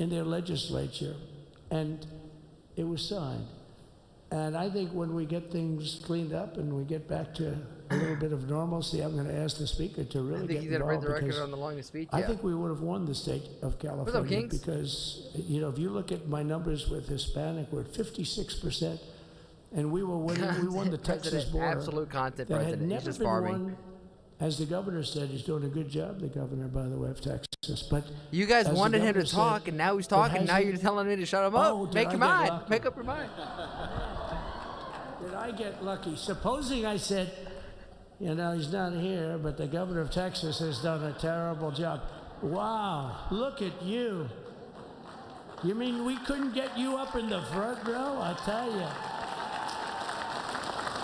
their legislature, and it was signed. And I think when we get things cleaned up and we get back to a little bit of normalcy, I'm going to ask the speaker to really I think get you did a read involved the record because on the longest speech. I Yeah. think we would have won the state of California Kings? because, you know, if you look at my numbers with Hispanic, we're at 56%. And we were winning. We won the Texas President, border. absolute content that had president. He's never just been farming. won. As the governor said, he's doing a good job. The governor, by the way, of Texas. But You guys as the wanted him to governor said, talk, and now he's it talking. Now hasn't- you're telling me to shut him Oh, up. did Make I your get mind. lucky? Make up your mind. Did I get lucky? Supposing I said, you know, he's not here, but the governor of Texas has done a terrible job. Wow, look at you. You mean we couldn't get you up in the front row? I tell you.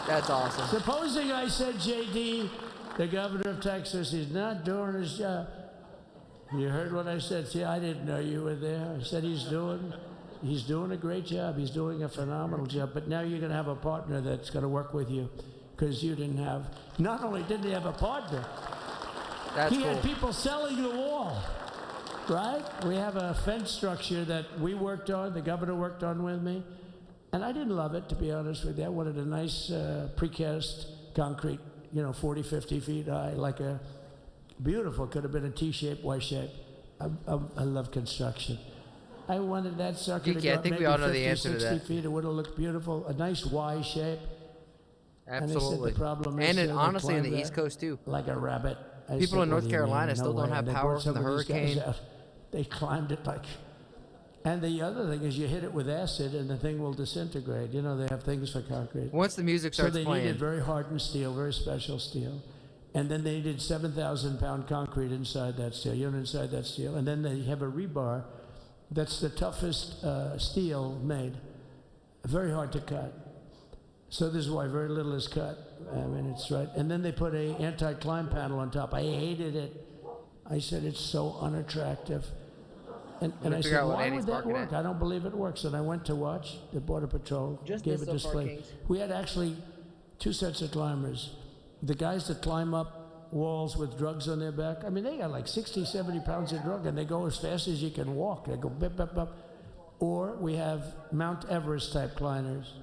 That's awesome. Supposing I said, JD, the governor of Texas, is not doing his job. You heard what I said. See, I didn't know you were there. I said he's doing a great job. He's doing a phenomenal job. But now you're going to have a partner that's going to work with you because you didn't have, not only didn't he have a partner, That's he cool. had people selling the wall, right? We have a fence structure that we worked on, the governor worked on with me. And I didn't love it, to be honest with you. I wanted a nice precast concrete, you know, 40, 50 feet high, like a beautiful, could have been a T-shape, Y-shape. I love construction. I wanted that sucker to Geeky, go I up think we maybe all know the 50, answer to 60 that. feet. It would have looked beautiful. A nice Y shape. Absolutely. And, the problem is, And it, they honestly, in the climbed East that Coast, too. like a rabbit. I People said, in "What North do you mean? Carolina No still don't way." have They power brought from the some of these guys hurricane. out. They climbed it like. And the other thing is you hit it with acid and the thing will disintegrate. You know, they have things for concrete. Once the music So starts they playing. needed very hardened steel, very special steel. And then they needed 7,000-pound concrete inside that steel, you know, inside that steel. And then they have a rebar that's the toughest steel made. Very hard to cut. So this is why very little is cut. I mean, it's right. And then they put a anti-climb panel on top. I hated it. I said, it's so unattractive. And I figure said, out what why Andy's would that barking work? at. I don't believe it works. And I went to watch the Border Patrol, Just gave this a so far, display. Kings. We had actually 2 sets of climbers. The guys that climb up walls with drugs on their back, I mean, they got like 60, 70 pounds of drug, and they go as fast as you can walk. They go bip, bip, bip. or we have Mount Everest type climbers.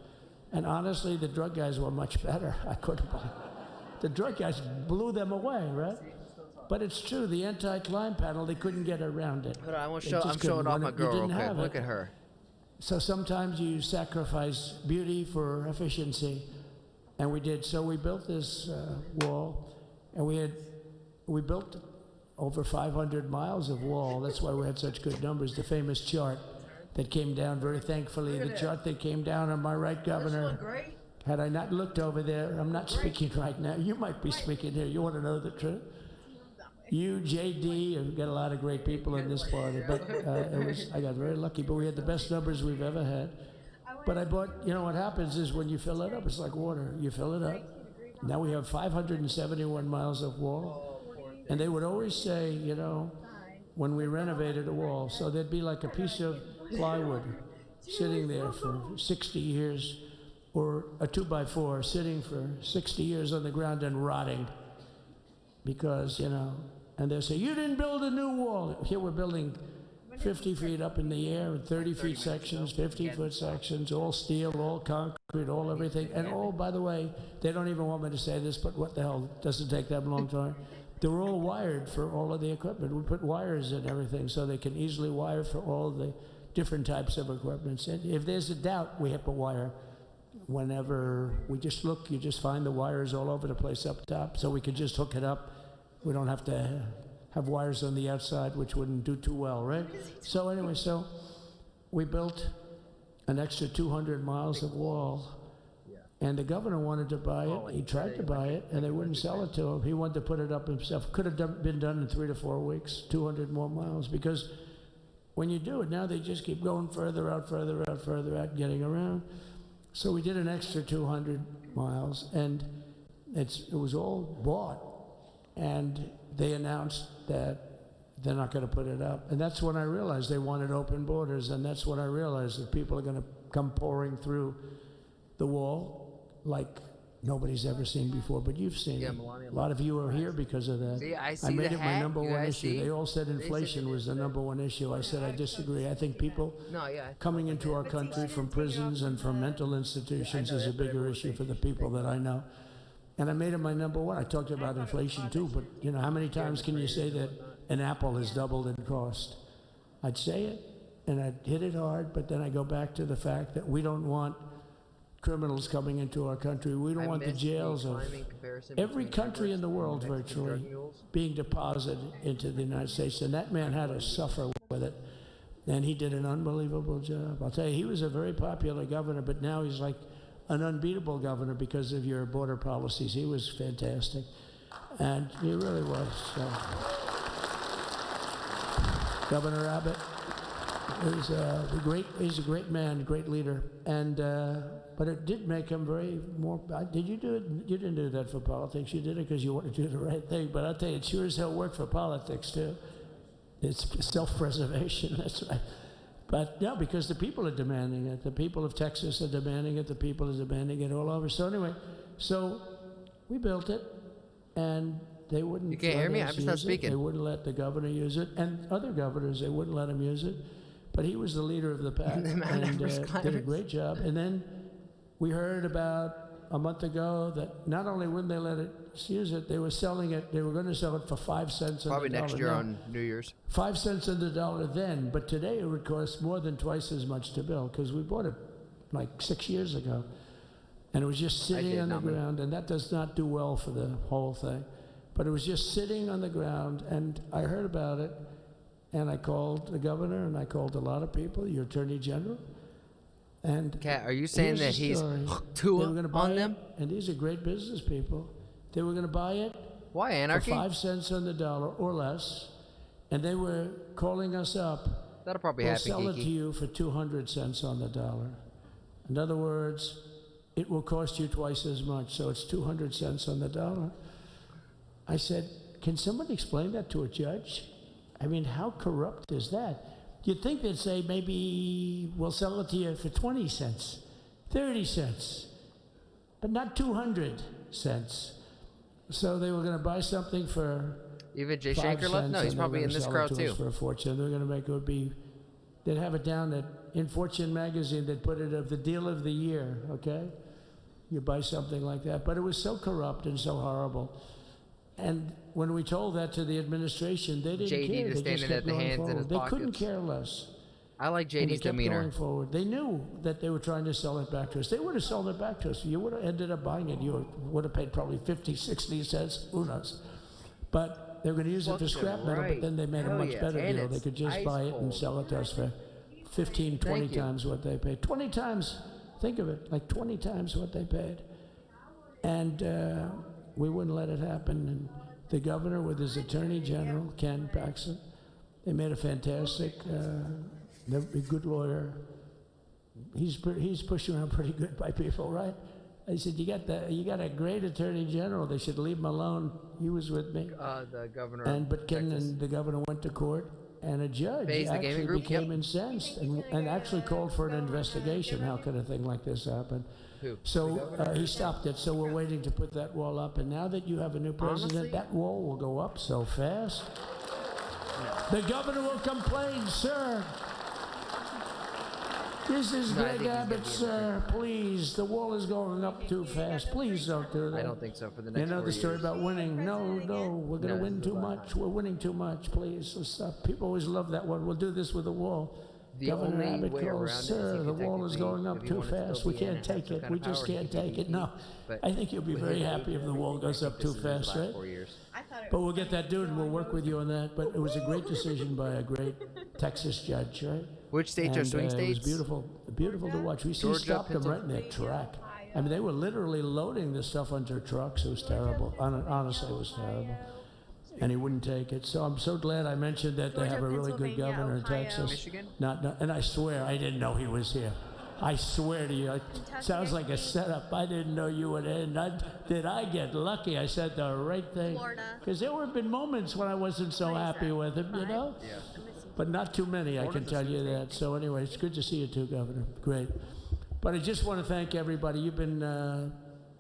And honestly, the drug guys were much better. I couldn't believe it. The drug guys blew them away, right? But it's true, the anti-climb panel, they couldn't get around it. Hold on, They I'm just showing couldn't. off When my you girl real didn't quick. have Look it. at her. So sometimes you sacrifice beauty for efficiency, and we did. So we built this wall, and we built over 500 miles of wall. That's why we had such good numbers. The famous chart that came down, very thankfully, the chart that came down on my right, Governor. Had I not looked over there, I'm not speaking right now. You might be speaking here. You want to know the truth? You, JD, have got a lot of great people in this party, but I got very lucky. But we had the best numbers we've ever had. But I bought, you know what happens is when you fill it up, it's like water. You fill it up. Now we have 571 miles of wall. And they would always say, you know, when we renovated a wall, so there'd be like a piece of plywood sitting there for 60 years, or a 2x4 sitting for 60 years on the ground and rotting. Because, you know, and they'll say, you didn't build a new wall. Here we're building 50 feet up in the air, 30 feet sections, 50-foot sections, all steel, all concrete, all everything. And all, by the way, they don't even want me to say this, but what the hell, doesn't take that long time. They're all wired for all of the equipment. We put wires in everything so they can easily wire for all the different types of equipment. And if there's a doubt, we have to wire. Whenever we just look, you just find the wires all over the place up top, so we can just hook it up. We don't have to have wires on the outside, which wouldn't do too well, right? So anyway, so we built an extra 200 miles of wall, and the governor wanted to buy it. He tried to buy it, and they wouldn't sell it to him. He wanted to put it up himself. Could have been done in 3 to 4 weeks, 200 more miles, because when you do it now, they just keep going further out, further out, further out, getting around. So we did an extra 200 miles, and it was all bought. And they announced that they're not going to put it up. And that's when I realized they wanted open borders, and that's when I realized that people are going to come pouring through the wall like nobody's ever seen before, but you've seen it. A lot of you are here because of that. See, I see I made the it my hat. number You one guys issue. see? They all said inflation was the number one issue. I said I disagree. I think people coming into our country from prisons and from mental institutions is a bigger issue for the people that I know. And I made it my number one. I talked about inflation too, but you know, how many times can you say that an apple has doubled in cost? I'd say it, and I'd hit it hard, but then I go back to the fact that we don't want criminals coming into our country. We don't want the jails of every country in the world virtually being deposited into the United States. And that man had to suffer with it. And he did an unbelievable job. I'll tell you, he was a very popular governor, but now he's like an unbeatable governor because of your border policies. He was fantastic. And he really was. So. Governor Abbott is he's a great man, great leader. And but it did make him very more. Did you do it? You didn't do that for politics. You did it because you wanted to do the right thing. But I'll tell you, it sure as hell worked for politics too. It's self-preservation. That's right. But no, because the people are demanding it. The people of Texas are demanding it. The people are demanding it all over. So anyway, so we built it, and they wouldn't. You can't hear me? I'm just not speaking. They wouldn't let the governor use it, and other governors, they wouldn't let him use it. But he was the leader of the pack and did a great job. And then we heard about a month ago that not only wouldn't they let it use it, they were selling it. They were going to sell it for 5 cents on the dollar. Probably next year on New Year's. 5 cents on the dollar then, but today it would cost more than twice as much to build because we bought it like 6 years ago, and it was just sitting on the ground, and that does not do well for the whole thing. But it was just sitting on the ground, and I heard about it, and I called the governor, and I called a lot of people, your attorney general. And Kat, are you saying that he's too on them? And these are great business people. They were going to buy it. Why anarchy? For 5 cents on the dollar or less, and they were calling us up. That'll probably we'll happen. Sell it Kiki. to you for 200 cents on the dollar. In other words, it will cost you twice as much, so it's 200 cents on the dollar. I said, can somebody explain that to a judge? I mean, how corrupt is that? You'd think they'd say maybe we'll sell it to you for 20 cents, 30 cents, but not 200 cents. So they were going to buy something for even Jay 5 Shanker left? cents, No, he's and probably they were in this gonna crowd sell it to too. us for a fortune. They're going to make it would be They'd have it down that in Fortune magazine, they'd put it of the deal of the year, okay? You buy something like that. But it was so corrupt and so horrible. And when we told that to the administration, they didn't JD care. just They just standing kept at the going hands in forward. his They couldn't pockets. care less. I like And they JD's kept demeanor. going forward. They knew that they were trying to sell it back to us. They would have sold it back to us. You would have ended up buying it. You would have paid probably 50, 60 cents. Who knows? But they were going to use it for Fucking scrap metal, right. but then they made a Hell much yeah. better And deal. They it's could just ice buy it and cold. sell it to us for 15, 20 Thank you. times what they paid. 20 times, think of it, like 20 times what they paid. And we wouldn't let it happen. And the governor with his attorney general, Ken Paxton, they made a fantastic, a good lawyer. He's pushed around pretty good by people, right? I said, you got a great attorney general. They should leave him alone. He was with me. The governor. But Ken and the governor went to court, and a judge Phase the actually gaming group? became Yep. incensed and actually called for an investigation. How could a thing like this happen? Who? So he stopped it. So we're waiting to put that wall up. And now that you have a new president, Honestly? that wall will go up so fast. The governor will complain, sir. This is No, I Greg think he's gonna Abbott, be sir. Please, the wall is going up too fast. Please don't do that. I don't think so for the next You know 4 the story years. about winning? No, we're going to No, win this is too the much. We're winning too much. Please, let's stop. People always love that one. We'll do this with the wall. The Governor only Abbott way calls, around it is sir, he the could wall is technically, going up if he too wanted to still fast. We be in can't and have take some it. kind We of just power, he can't could take be it. No, but I think you'll be with very his happy if the wall goes up this too is his fast, last right? 4 years. But we'll get that done, and we'll work with you on that. But it was a great decision by a great Texas judge, right? Which states are And, swing It was states? beautiful to watch. We Georgia, stopped them right in their track. I mean, they were literally loading the stuff onto trucks. It was terrible. Honestly, it was terrible. And he wouldn't take it. So I'm so glad I mentioned that they have a really good Pennsylvania, governor in Ohio. Texas. Michigan? And I swear, I didn't know he was here. I swear to you, it sounds like a setup. I didn't know you would end. Did I get lucky? I said the right thing. Florida. Because there have been moments when I wasn't so happy with him, you know? Yeah. But not too many, I can tell you that. So anyway, it's good to see you too, Governor. Great. But I just want to thank everybody. You've been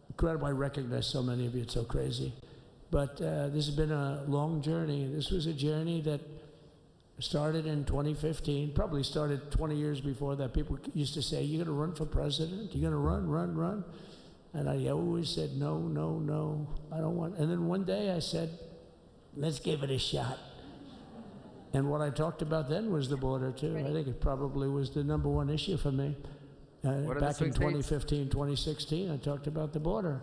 incredible. I recognize so many of you. It's so crazy. But this has been a long journey. This was a journey that started in 2015, probably started 20 years before that. People used to say, you're going to run for president? You're going to run? And I always said, no, I don't want. And then one day I said, let's give it a shot. And what I talked about then was the border, too. I think it probably was the number one issue for me. What are the Back in swing states? 2015, 2016, I talked about the border.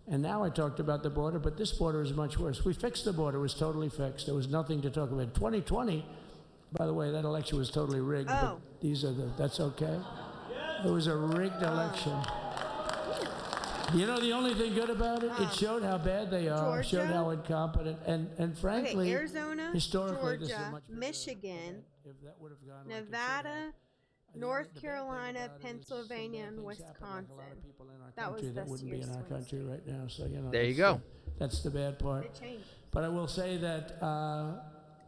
And now I talked about the border, but this border is much worse. We fixed the border. It was totally fixed. There was nothing to talk about. 2020, by the way, that election was totally rigged. But that's okay. It was a rigged election. You know the only thing good about it? It showed how bad they are. It showed Georgia? how incompetent. And frankly, Okay, Arizona, historically, this is a Georgia, much better Michigan, if that would have gone like it should Nevada, have. North Carolina, Pennsylvania, and Wisconsin. That was That this wouldn't be year's in our swing country state. right now. So you know. There you that's, go. That's the bad part. It changed. But I will say that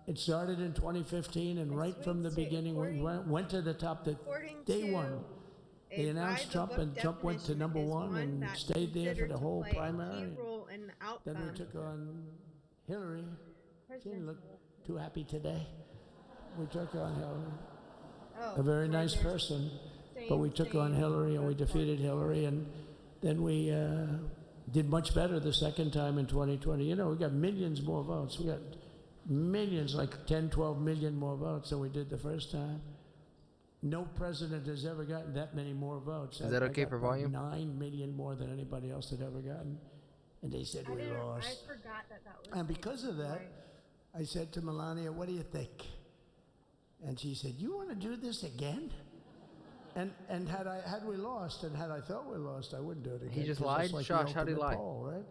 it started in 2015, and right from the beginning, we went to the top. According Day to one, they a announced Trump, by-the-book and Trump went to definition number is one and that stayed there for considered the to whole play a primary. key role in the Then we outcome. took on Hillary. She didn't look too happy today. We took on Hillary. A very nice person. But we took on Hillary and we defeated Hillary, and then we did much better the second time in 2020. You know, we got millions more votes. We got millions, like 10, 12 million more votes than we did the first time. No president has ever gotten that many more votes. Is that I okay got for probably volume? 9 million more than anybody else had ever gotten. And they said we lost. I forgot that was. And because of that, I said to Melania, what do you think? And she said, you want to do this again? And had we lost, and had I thought we lost, I wouldn't do it again. He just 'cause lied? that's like Josh, the how'd he ultimate lie? poll, right?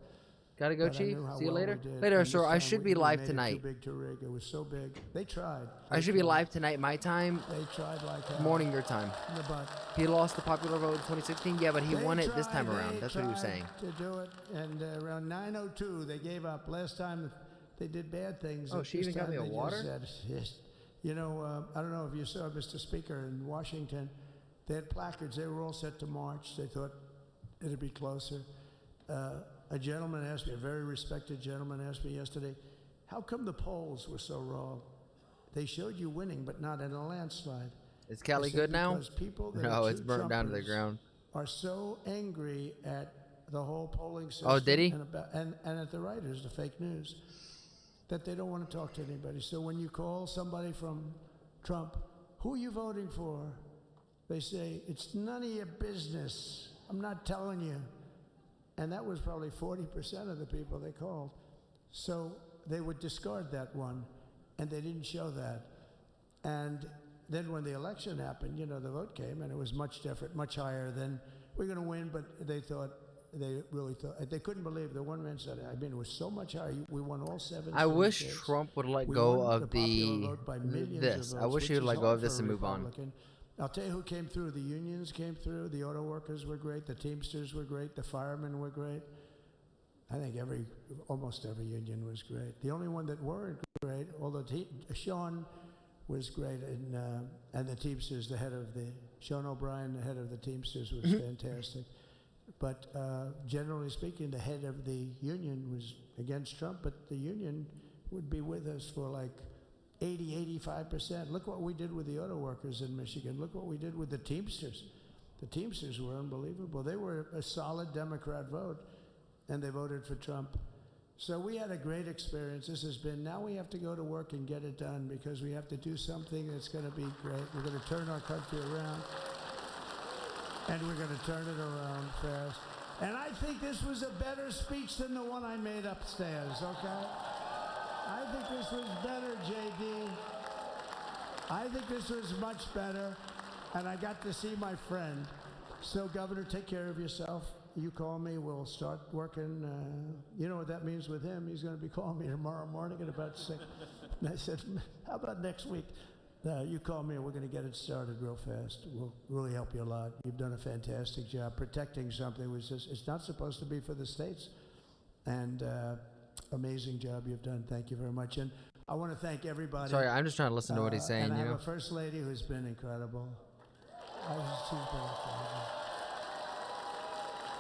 Gotta go, But I Chief. knew how See you well later. we did. Later, And sir. this I time should we be live made it tonight. Too big to rig. It was so big. They tried. I They should be tried. live tonight, my time, They tried like hell. morning your time. In the butt. He lost the popular vote in 2016. Yeah, but he They won it this tried, time around. they That's what he was tried saying. To do it, and around 9:02 they gave up. Last time they did bad things. Oh, she This even got time me a they just water? said, yes. You know, I don't know if you saw, Mr. Speaker, in Washington, they had placards. They were all set to march. They thought it'd be closer. A gentleman asked me, a very respected gentleman asked me yesterday, how come the polls were so wrong? They showed you winning, but not in a landslide. Is Kelly I said, good now? because people that No, are it's true burnt down to the Trumpers ground. are so angry at the whole polling system. Oh, did he? And at the writers, the fake news, that they don't want to talk to anybody. So when you call somebody from Trump, who are you voting for? They say, it's none of your business. I'm not telling you. And that was probably 40% of the people they called. So they would discard that one, and they didn't show that. And then when the election happened, you know, the vote came, and it was much different, much higher than we're going to win, but they really thought, they couldn't believe the one man said, I mean, it was so much higher. We won all 7 I wish states. Trump would let We go won of popular vote by millions of this. I votes, wish he which would is let go hard of this for a and move on. Republican. I'll tell you who came through. The unions came through. The auto workers were great. The Teamsters were great. The firemen were great. I think almost every union was great. The only one that weren't great, although Sean was great, and the Teamsters, Sean O'Brien, the head of the Teamsters, was fantastic. But generally speaking, the head of the union was against Trump, but the union would be with us for like 85%. Look what we did with the auto workers in Michigan. Look what we did with the Teamsters. The Teamsters were unbelievable. They were a solid Democrat vote, and they voted for Trump. So we had a great experience. Now we have to go to work and get it done, because we have to do something that's going to be great. We're going to turn our country around, and we're going to turn it around fast. And I think this was a better speech than the one I made upstairs, okay? I think this was better, JD. I think this was much better, and I got to see my friend. So, Governor, take care of yourself. You call me, we'll start working. You know what that means with him? He's going to be calling me tomorrow morning at about 6. And I said, how about next week? You call me and we're going to get it started real fast. We'll really help you a lot. You've done a fantastic job protecting something which it's not supposed to be for the states. And amazing job you've done. Thank you very much. And I want to thank everybody. Sorry, I'm just trying to listen to what he's saying. And I you have know, a first lady who's been incredible. She's been incredible.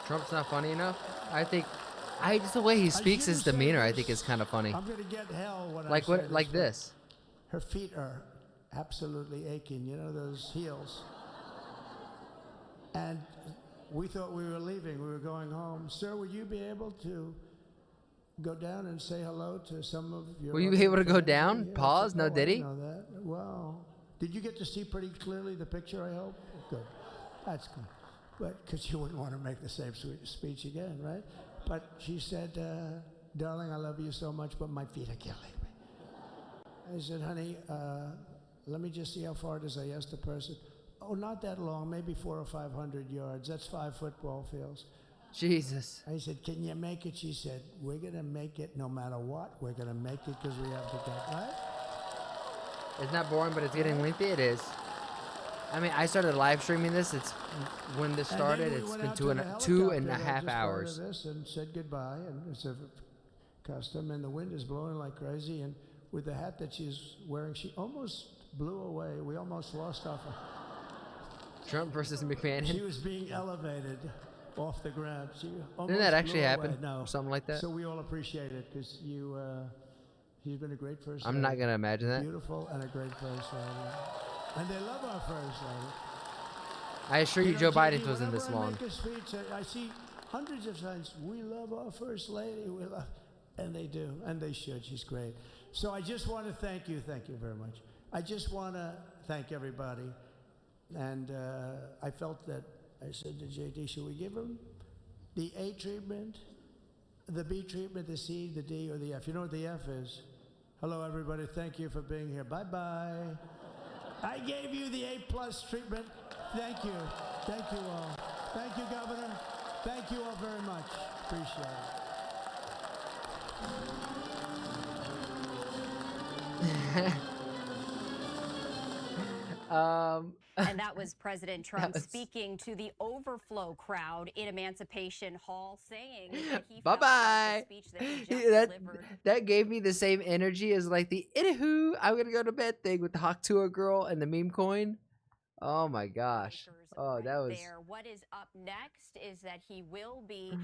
Trump's not funny enough. I think, just the way he speaks, his demeanor, I think, is kind of funny. I'm gonna get hell when like I say what? Like this. Her feet are absolutely aching. You know those heels. And we thought we were leaving. We were going home. Sir, would you be able to go down and say hello to some of your? Were you able to go friends? down? Yeah, Pause. I said, No, I did he? didn't know that. Wow. Did you get to see pretty clearly the picture? I hope. Good. That's good. But because you wouldn't want to make the same speech again, right? But she said, darling, I love you so much, but my feet are killing me. I said, honey, let me just see how far it is. I asked the person. Oh, not that long, maybe 400 or 500 yards. That's 5 football fields. Jesus. I said, can you make it? She said, we're going to make it no matter what. We're going to make it because we have to go, right? It's not boring, but it's getting lengthy. It is. I mean, I started live streaming this. It's when this started. It's been two and a half hours. This and said goodbye, and it's a custom. And the wind is blowing like crazy. And with the hat that she's wearing, she almost blew away. We almost lost our. Trump versus McMahon. She was being elevated off the ground. Didn't that actually happen? No. Or something like that? So we all appreciate it because he's been a great first lady. I'm not gonna imagine that. Beautiful and a great first lady. And they love our first lady. I assure you, Joe Biden's wasn't this long. Make a speech, I see hundreds of times, we love our first lady, and they do, and they should. She's great. So I just want to thank you very much. I just want to thank everybody, and I felt that, I said to JD, should we give him the A treatment, the B treatment, the C, the D, or the F? You know what the F is? Hello, everybody. Thank you for being here. Bye-bye. I gave you the A+ treatment. Thank you. Thank you all. Thank you, Governor. Thank you all very much. Appreciate it. And that was President Trump speaking to the overflow crowd in Emancipation Hall, saying that he felt like the speech that he just delivered. That gave me the same energy as like the "Anywho, I'm gonna go to bed" thing with the Hawk Tuah girl and the meme coin. Oh my gosh. Oh, that was. There. What is up next is that he will be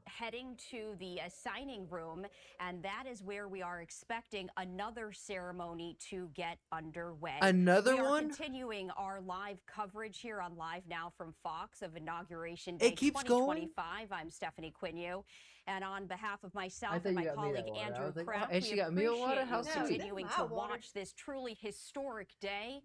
heading to the signing room, and that is where we are expecting another ceremony to get underway. Another we are one? Continuing our live coverage here on Live Now from Fox of Inauguration Day It keeps going? 2025. I'm Stephanie Quinu, and on behalf of I myself thought and you my got me colleague that water. I Andrew was like, oh, Kraft, and we she got me a water? appreciate How you sweet. continuing to watch this truly historic day.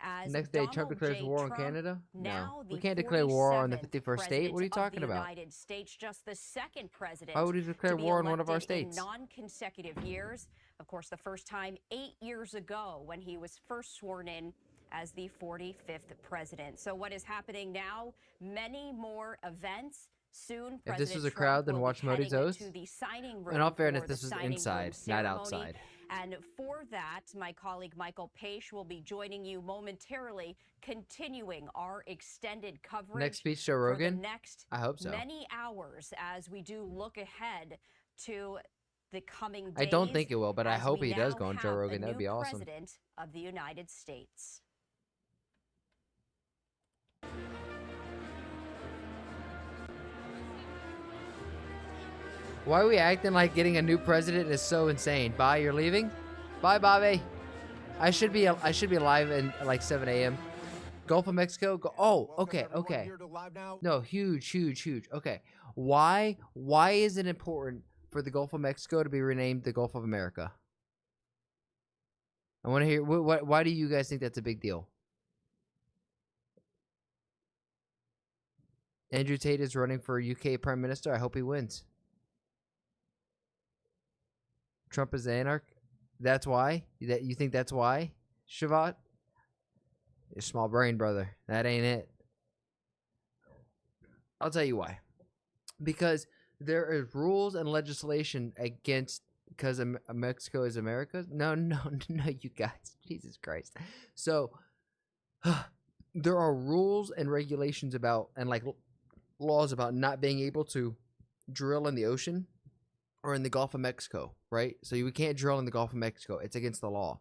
As Next day, Trump Donald declares J. war on Trump, Canada? No. now We the can't declare war on the 47th 51st state. What are you talking of the about? United States, just the second president Why would he declare to be war on one of our elected in states? non-consecutive years. Of course, the first time 8 years ago when he was first sworn in as the 45th president. So what is happening now? Many more events. Soon, If this was President a Trump crowd, then will watch be Modi's heading oath. to the signing room In all fairness, for the this was signing room inside, not ceremony. outside. And for that, my colleague Michael Page will be joining you momentarily, continuing our extended coverage Next speech, Joe for Rogan? the next I hope so. many hours as we do look ahead to the coming days. I don't think it will, but I as hope we he does now go on Joe have Rogan. a That would new be awesome. President of the United States. Why are we acting like getting a new president is so insane? Bye, you're leaving? Bye, Bobby. I should be live in like 7 a.m. Gulf of Mexico. Okay. No, huge. Okay. Why is it important for the Gulf of Mexico to be renamed the Gulf of America? I want to hear why do you guys think that's a big deal? Andrew Tate is running for UK Prime Minister. I hope he wins. Trump is the anarch. That's why? You think that's why, Shavat? Your small brain, brother. That ain't it. I'll tell you why. Because there is rules and legislation against, because Mexico is America. No, you guys. Jesus Christ. So, there are rules and regulations about, and like laws about not being able to drill in the ocean or in the Gulf of Mexico, right? So we can't drill in the Gulf of Mexico. It's against the law.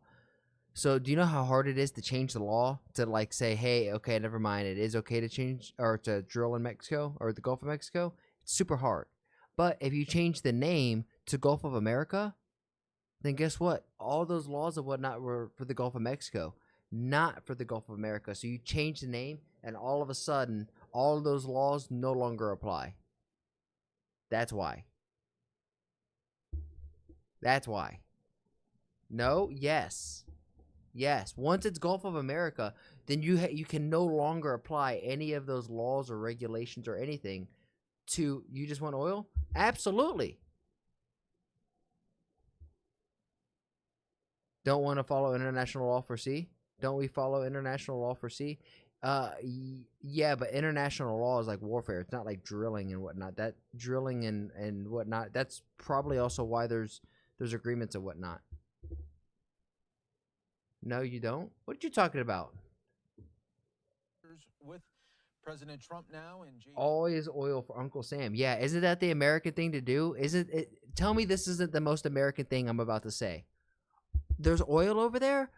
So do you know how hard it is to change the law to like say, hey, okay, never mind. It is okay to change or to drill in Mexico or the Gulf of Mexico. It's super hard. But if you change the name to Gulf of America, then guess what? All those laws and whatnot were for the Gulf of Mexico, not for the Gulf of America. So you change the name and all of a sudden, all of those laws no longer apply. That's why. That's why. No? Yes. Yes. Once it's Gulf of America, then you can no longer apply any of those laws or regulations or anything to, you just want oil? Absolutely. Don't want to follow international law for sea? Don't we follow international law for sea? Yeah, but international law is like warfare. It's not like drilling and whatnot. That drilling and whatnot, that's probably also why there's agreements and whatnot. No, you don't? What are you talking about? With President Trump now and always oil for Uncle Sam. Yeah, isn't that the American thing to do? Tell me this isn't the most American thing I'm about to say. There's oil over there?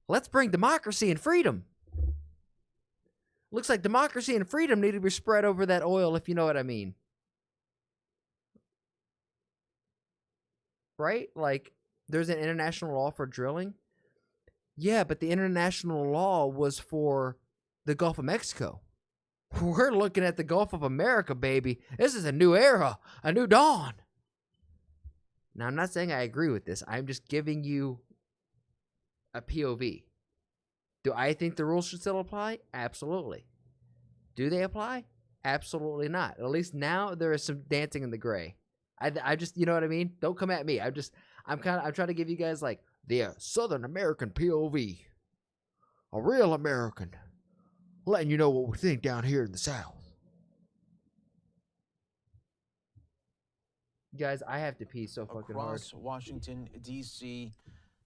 Let's bring democracy and freedom. Looks like democracy and freedom need to be spread over that oil, if you know what I mean. Right? Like, there's an international law for drilling. Yeah, but the international law was for the Gulf of Mexico. We're looking at the Gulf of America, baby. This is a new era, a new dawn. Now, I'm not saying I agree with this. I'm just giving you a POV. Do I think the rules should still apply? Absolutely. Do they apply? Absolutely not. At least now there is some dancing in the gray. I just, you know what I mean? Don't come at me. I'm trying to give you guys like the Southern American POV. A real American. Letting you know what we think down here in the South. Guys, I have to pee so fucking hard. across Washington, D.C.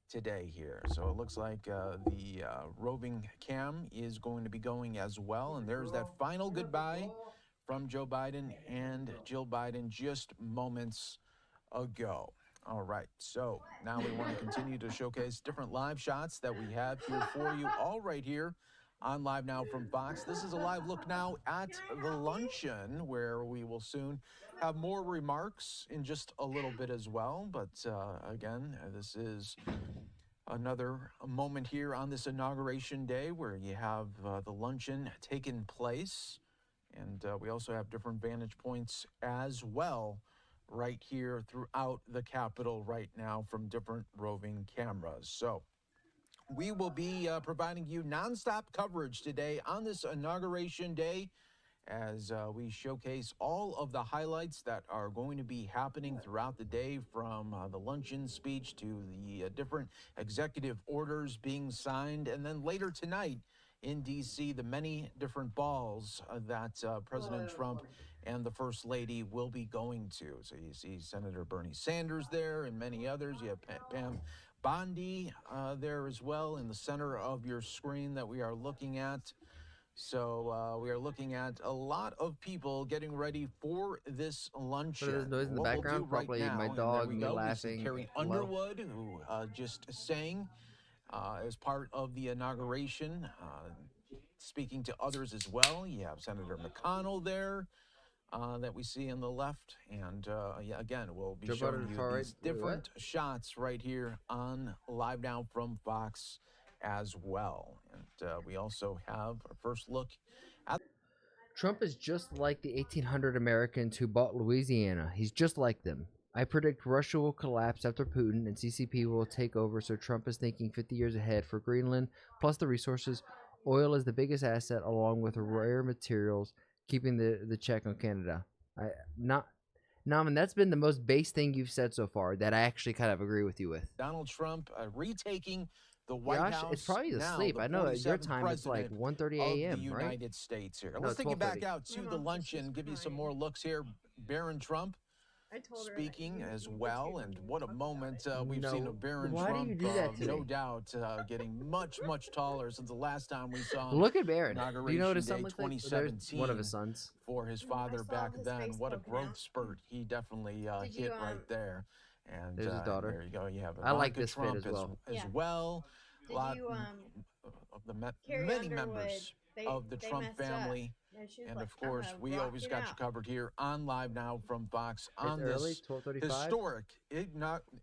today here. So it looks like the roving cam is going to be going as well. And there's that final goodbye from Joe Biden and Jill Biden just moments ago. All right, so now we want to continue to showcase different live shots that we have here for you all right here on Live Now from Fox. This is a live look now at the luncheon, where we will soon have more remarks in just a little bit as well. But again, this is another moment here on this Inauguration Day where you have the luncheon taking place. And we also have different vantage points as well right here throughout the Capitol right now from different roving cameras. So we will be providing you nonstop coverage today on this Inauguration Day as we showcase all of the highlights that are going to be happening throughout the day, from the luncheon speech to the different executive orders being signed. And then later tonight in D.C., the many different balls that President Trump and the First Lady will be going to. So you see Senator Bernie Sanders there and many others. You have Pam Bondi there as well in the center of your screen that we are looking at. So we are looking at a lot of people getting ready for this luncheon. There's noise in the What background, we'll do right probably now, my and there dog, we me go. We see laughing Carrie low. Underwood, who just sang as part of the inauguration, speaking to others as well. You have Senator McConnell there. That we see on the left, and yeah, again, we'll be Joe showing Biden you far right. these Wait, what? different shots right here on Live Now from Fox as well. And we also have a first look at Trump is just like the 1800 Americans who bought Louisiana. He's just like them. I predict Russia will collapse after Putin and CCP will take over, so Trump is thinking 50 years ahead for Greenland, plus the resources. Oil is the biggest asset, along with rare materials, keeping the check on Canada. Naman, that's been the most base thing you've said so far that I actually kind of agree with you with. Donald Trump retaking the White Josh, House. it's probably now asleep. the I know at your 47th time it's like president 1:30 of a.m., the right? United States here. No, Let's take you back 12:30. out to the luncheon, give you some more looks here. Barron Trump I told her speaking that as you well, too and when what a talked moment about it. we've seen No. of Barron Why do Trump. you do that to no me? doubt getting much taller since the last time we saw him. Look at Barron. Do Inauguration you know what his Day son looks like? There's 2017 one of his sons. for his father saw back his then. face What a poking growth out. spurt he definitely Did hit you, right there. And There's his daughter. there you go. You have I like Ivanka this fit Trump as well. as Yeah. well. Did Lot you of the Carrie many Underwood, members they, of the they Trump messed up. family. And, she was And like, of course, I'm gonna we rock always it got you out. covered here on Live Now from Fox on It's early, this 12:35. historic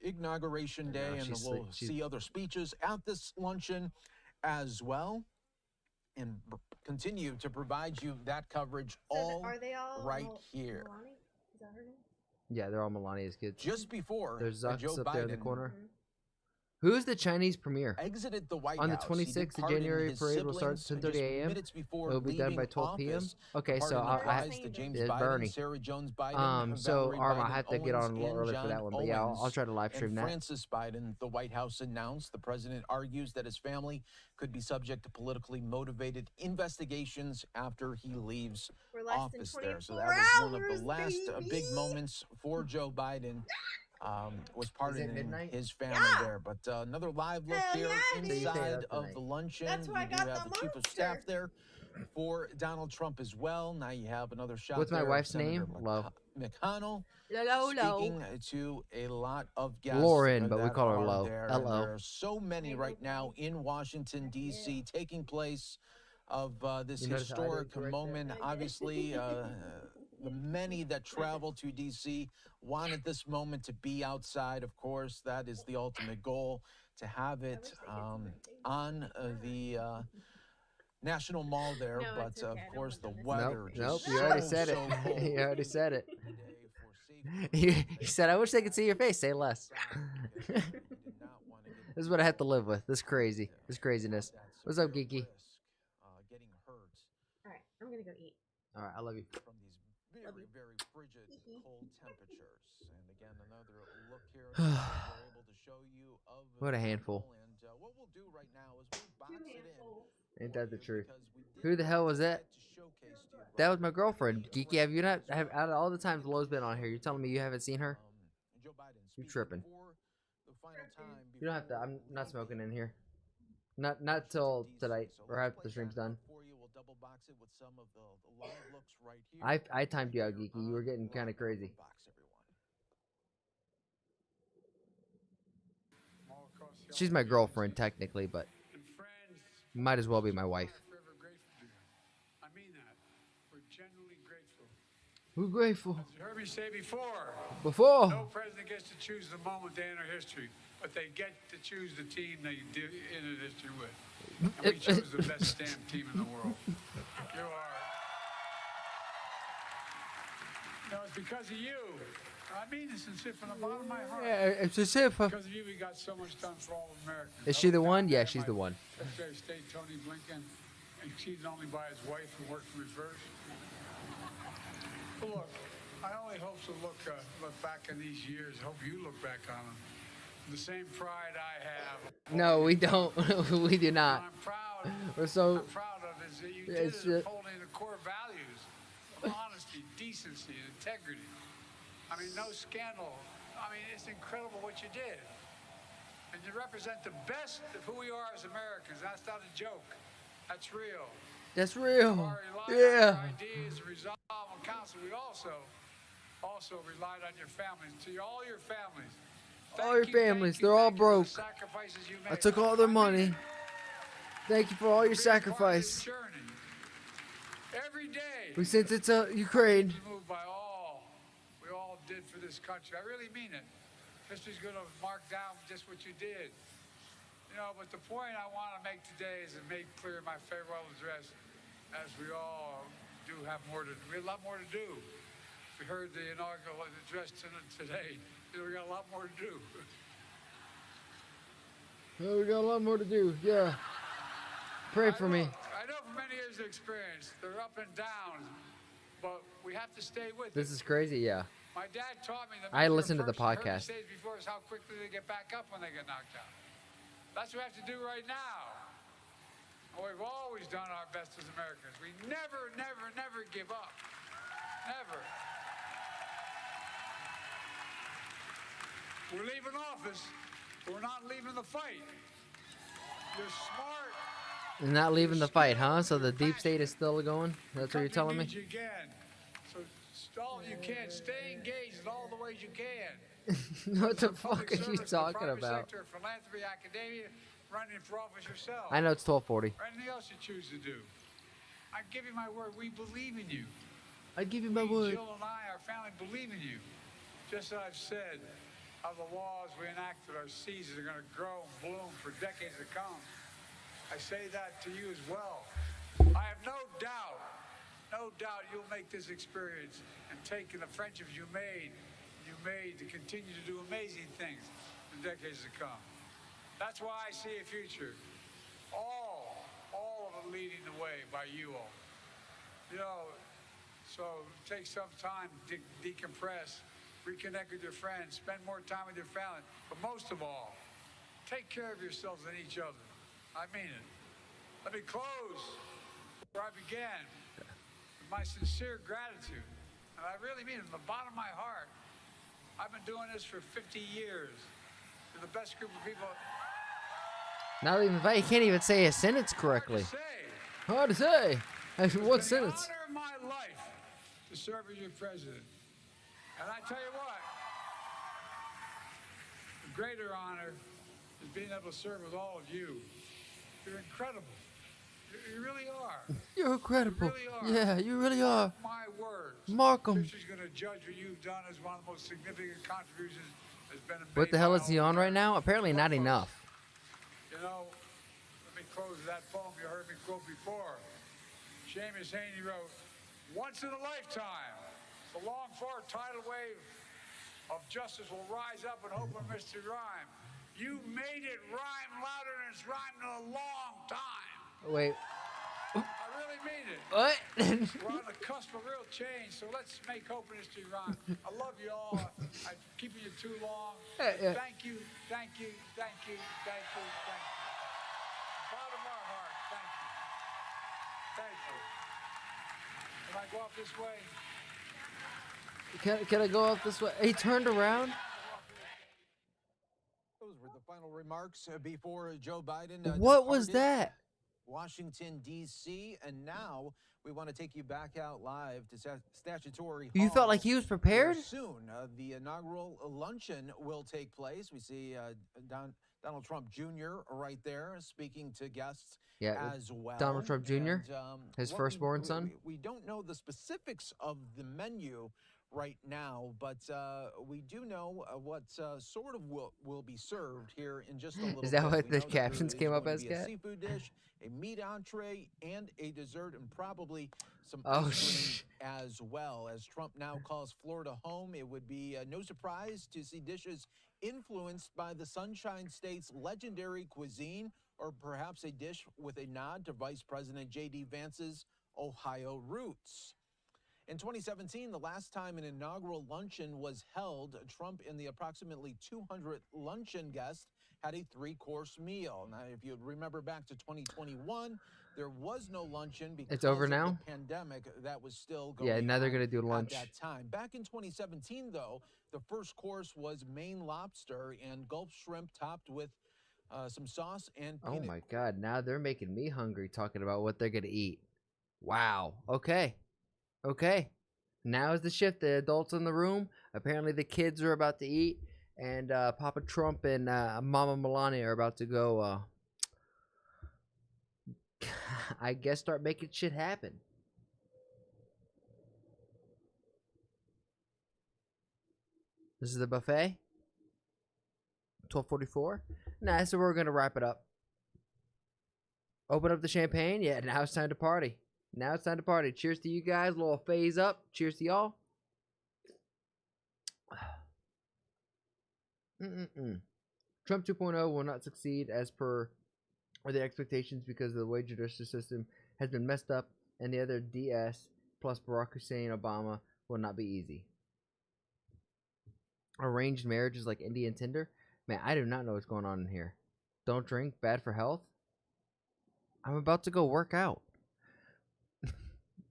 Inauguration Day. No, And she's we'll sleep- see other speeches at this luncheon as well. And continue to provide you that coverage So all are they all right here. Melania? Is that her name? Yeah, they're all Melania's kids. Just before There's Zucks Joe up there in the Biden corner. Who's the Chinese premier? exited the White On the House. He did 26th of pardon January, his parade will start siblings at 10:30 just a.m. minutes before It'll be done by leaving 12 p.m. office. Okay, so Pardon the I prize to James there's Biden, Bernie. Sarah Jones Biden, So Valerie Arma, I Biden have to get Owens, on a little and early for John that one, but yeah, I'll Owens. try to live stream And that. Francis Biden, the White House announced. The president argues that his family could be subject to politically motivated investigations after he leaves We're less than office there. So 24 that was one of hours, the last big baby. moments for Joe Biden. Was pardoning midnight? his family Yeah. there. But another live look Hell here yeah, dude. So you say inside that's of tonight. the luncheon. That's why I You do got have the the chief of staff monster. there for Donald Trump as well. Now you have another shot. What's my there of wife's Senator name? Lo. McConnell Lo. speaking to a lot of guests. Lauren, but we that call her are Lo. there. And L-O. there are so many right now in Washington, D.C. taking place of this You notice how I did historic correct that? moment. Obviously, the many that travel to D.C. wanted this moment to be outside. Of course, that is the ultimate goal, to have it on the National Mall there. No, but it's okay. I of don't course, the want them weather Nope, just you already so, said it. so cold You already said it. today for safety He said, I wish they could see your face. Say less. because he did not want to get This is what I have to live with. This craziness. that What's up, severe Geeky? risk, getting hurt All right, I'm gonna go eat. All right, I love you. from these very, very frigid cold temperatures. And again, another look here that we're able to show you of What a the handful. people. And what we'll do right now is we'll box it in. Ain't that the truth? because we did Who the hell was that? get to showcase to you That was my girlfriend. Geeky, have you not? Out of all the times Lo's been on here, you're telling me you haven't seen her? Joe Biden You speaking tripping. for the final time You don't have to. before I'm not leaving smoking in here. Not till tonight or after the stream's done. For you, we'll double box it with some of the live looks right here. I timed you out, Geeky. You were getting kind of crazy. Box, everyone. She's my girlfriend technically, but might as well be my wife. We're grateful. As you heard me say before, Before. no president gets to choose the moment they enter history, but they get to choose the team they entered history with. And we chose the best damn team in the world. You are. No, it's because of you. I mean this sincere from the bottom of my heart. Yeah, it's a sip. Because of you, we got so much done for all Americans. Is she the one? Yeah, she's the one. Secretary of State Tony Blinken, and cheated only by his wife who worked for me first. Well, look, I only hope to look back in these years. Hope you look back on them. The same pride I have. No, we don't. We do not. I'm proud. We're so. I'm proud of is that you did it upholding the core values of honesty, decency, and integrity. I mean, no scandal. I mean, it's incredible what you did. And you represent the best of who we are as Americans. That's not a joke. That's real. That's real. Yeah. Ideas, resolve, and counsel. We also relied on your families. To all your families. All your families, they're all broke. I took all their money. Thank you for all your sacrifice. Every day. We sent it to Ukraine. Moved by all we all did for this country. I really mean it. History's going to mark down just what you did. You know, but the point I want to make today is to make clear my farewell address, as we all do have we have a lot more to do. We heard the inaugural address today. You know, we got a lot more to do. Oh, we got a lot more to do. Yeah. Pray for me. I know from many years of experience, they're up and down, but we have to stay with This it. is crazy. Yeah. My dad taught me that I listened to the podcast. before is how quickly they get back up when they get knocked out. That's what we have to do right now. And we've always done our best as Americans. We never, never, never give up. Never. We're leaving office, but we're not leaving the fight. You're smart. And not leaving the fight, huh? So the deep state is still going? That's what you're telling me? You again. So stall you can. Stay engaged in all the ways you can. What the fuck are you talking about? Sector, philanthropy, academia, running for office yourself. I know it's 12:40. Or anything else you choose to do. I give you my word. We believe in you. I give you my word. Jill and I, our family, believe in you. Just as I've said, how the laws we enacted, our seeds are going to grow and bloom for decades to come. I say that to you as well. I have no doubt you'll make this experience and take in the friendships you made to continue to do amazing things in decades to come. That's why I see a future. All of it leading the way by you all. You know, so take some time to decompress, reconnect with your friends, spend more time with your family. But most of all, take care of yourselves and each other. I mean it. Let me close where I began with my sincere gratitude. And I really mean it from the bottom of my heart. I've been doing this for 50 years. You're the best group of people. Not even if I can't even say a sentence correctly. Hard to say. What sentence? It's an honor of my life to serve as your president. And I tell you what, the greater honor is being able to serve with all of you. You're incredible. You really are. You're incredible. You really are. Yeah, you really are. My words. Mark 'em. History's going to judge what you've done as one of the most significant contributions that's been made. What the hell by is he all on right now? Apparently not enough. You know, let me close with that poem you heard me quote before. Seamus Haney wrote, "Once in a lifetime, the longed-for tidal wave of justice will rise up and open mystery rhyme. You made it rhyme louder than it's rhymed in a long time." Wait. I really mean it. What? We're on the cusp of real change, so let's make hope and history rhyme. I love you all. I'm keeping you too long. Yeah. Thank you, thank you, thank you, thank you, thank you. Bottom of our heart, thank you. Thank you. Can I go up this way? Can I go up this way? He turned around. Those were the final remarks before Joe Biden. What was departed that? Washington, D.C. And now we want to take you back out live to Statutory You Hall, felt like he was prepared? where soon the inaugural luncheon will take place. We see Donald Trump Jr. right there speaking to guests Yeah, as well. Donald Trump Jr., And, his what firstborn son. We don't know the specifics of the menu right now, but we do know what sort of will be served here in just a little bit. Is that what We the know that captions there is came up going as, to be a Kat? seafood dish, a meat entree, and a dessert, and probably some Oh, ice cream as well. As Trump now calls Florida home, it would be no surprise to see dishes influenced by the Sunshine State's legendary cuisine, or perhaps a dish with a nod to Vice President J.D. Vance's Ohio roots. In 2017, the last time an inaugural luncheon was held, Trump and the approximately 200 luncheon guests had a three-course meal. Now, if you remember back to 2021, there was no luncheon because It's over of now? the pandemic that was still going Yeah, now they're on gonna do lunch. at that time. Back in 2017, though, the first course was Maine lobster and Gulf shrimp topped with some sauce and Oh peanut. my God! Now they're making me hungry talking about what they're gonna eat. Wow. Okay. Okay. Now is the shift. The adults in the room. Apparently, the kids are about to eat, and Papa Trump and Mama Melania are about to go. I guess start making shit happen. This is the buffet. 12:44. Nah, so we're gonna wrap it up. Open up the champagne. Yeah, now it's time to party. Now it's time to party. Cheers to you guys. A little phase up. Cheers to y'all. Trump 2.0 will not succeed as per the expectations because the way judicial system has been messed up, and the other DS plus Barack Hussein Obama will not be easy. Arranged marriages like Indian Tinder? Man, I do not know what's going on in here. Don't drink, bad for health? I'm about to go work out.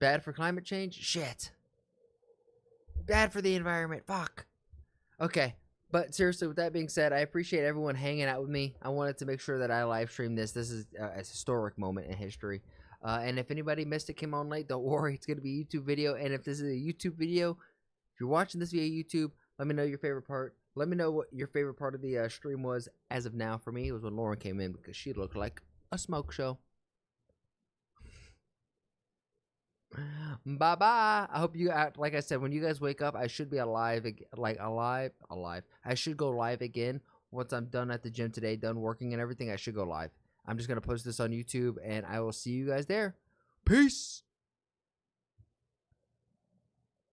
Bad for climate change? Shit. Bad for the environment. Fuck. Okay. But seriously, with that being said, I appreciate everyone hanging out with me. I wanted to make sure that I live streamed this. This is a historic moment in history. And if anybody missed it, came on late, don't worry. It's going to be a YouTube video. And if this is a YouTube video, if you're watching this via YouTube, let me know your favorite part. Let me know what your favorite part of the stream was as of now. For me, it was when Lauren came in because she looked like a smoke show. Bye bye. I hope you, like I said, when you guys wake up, I should be alive. I should go live again once I'm done at the gym today, done working and everything. I should go live. I'm just gonna post this on YouTube, and I will see you guys there. Peace.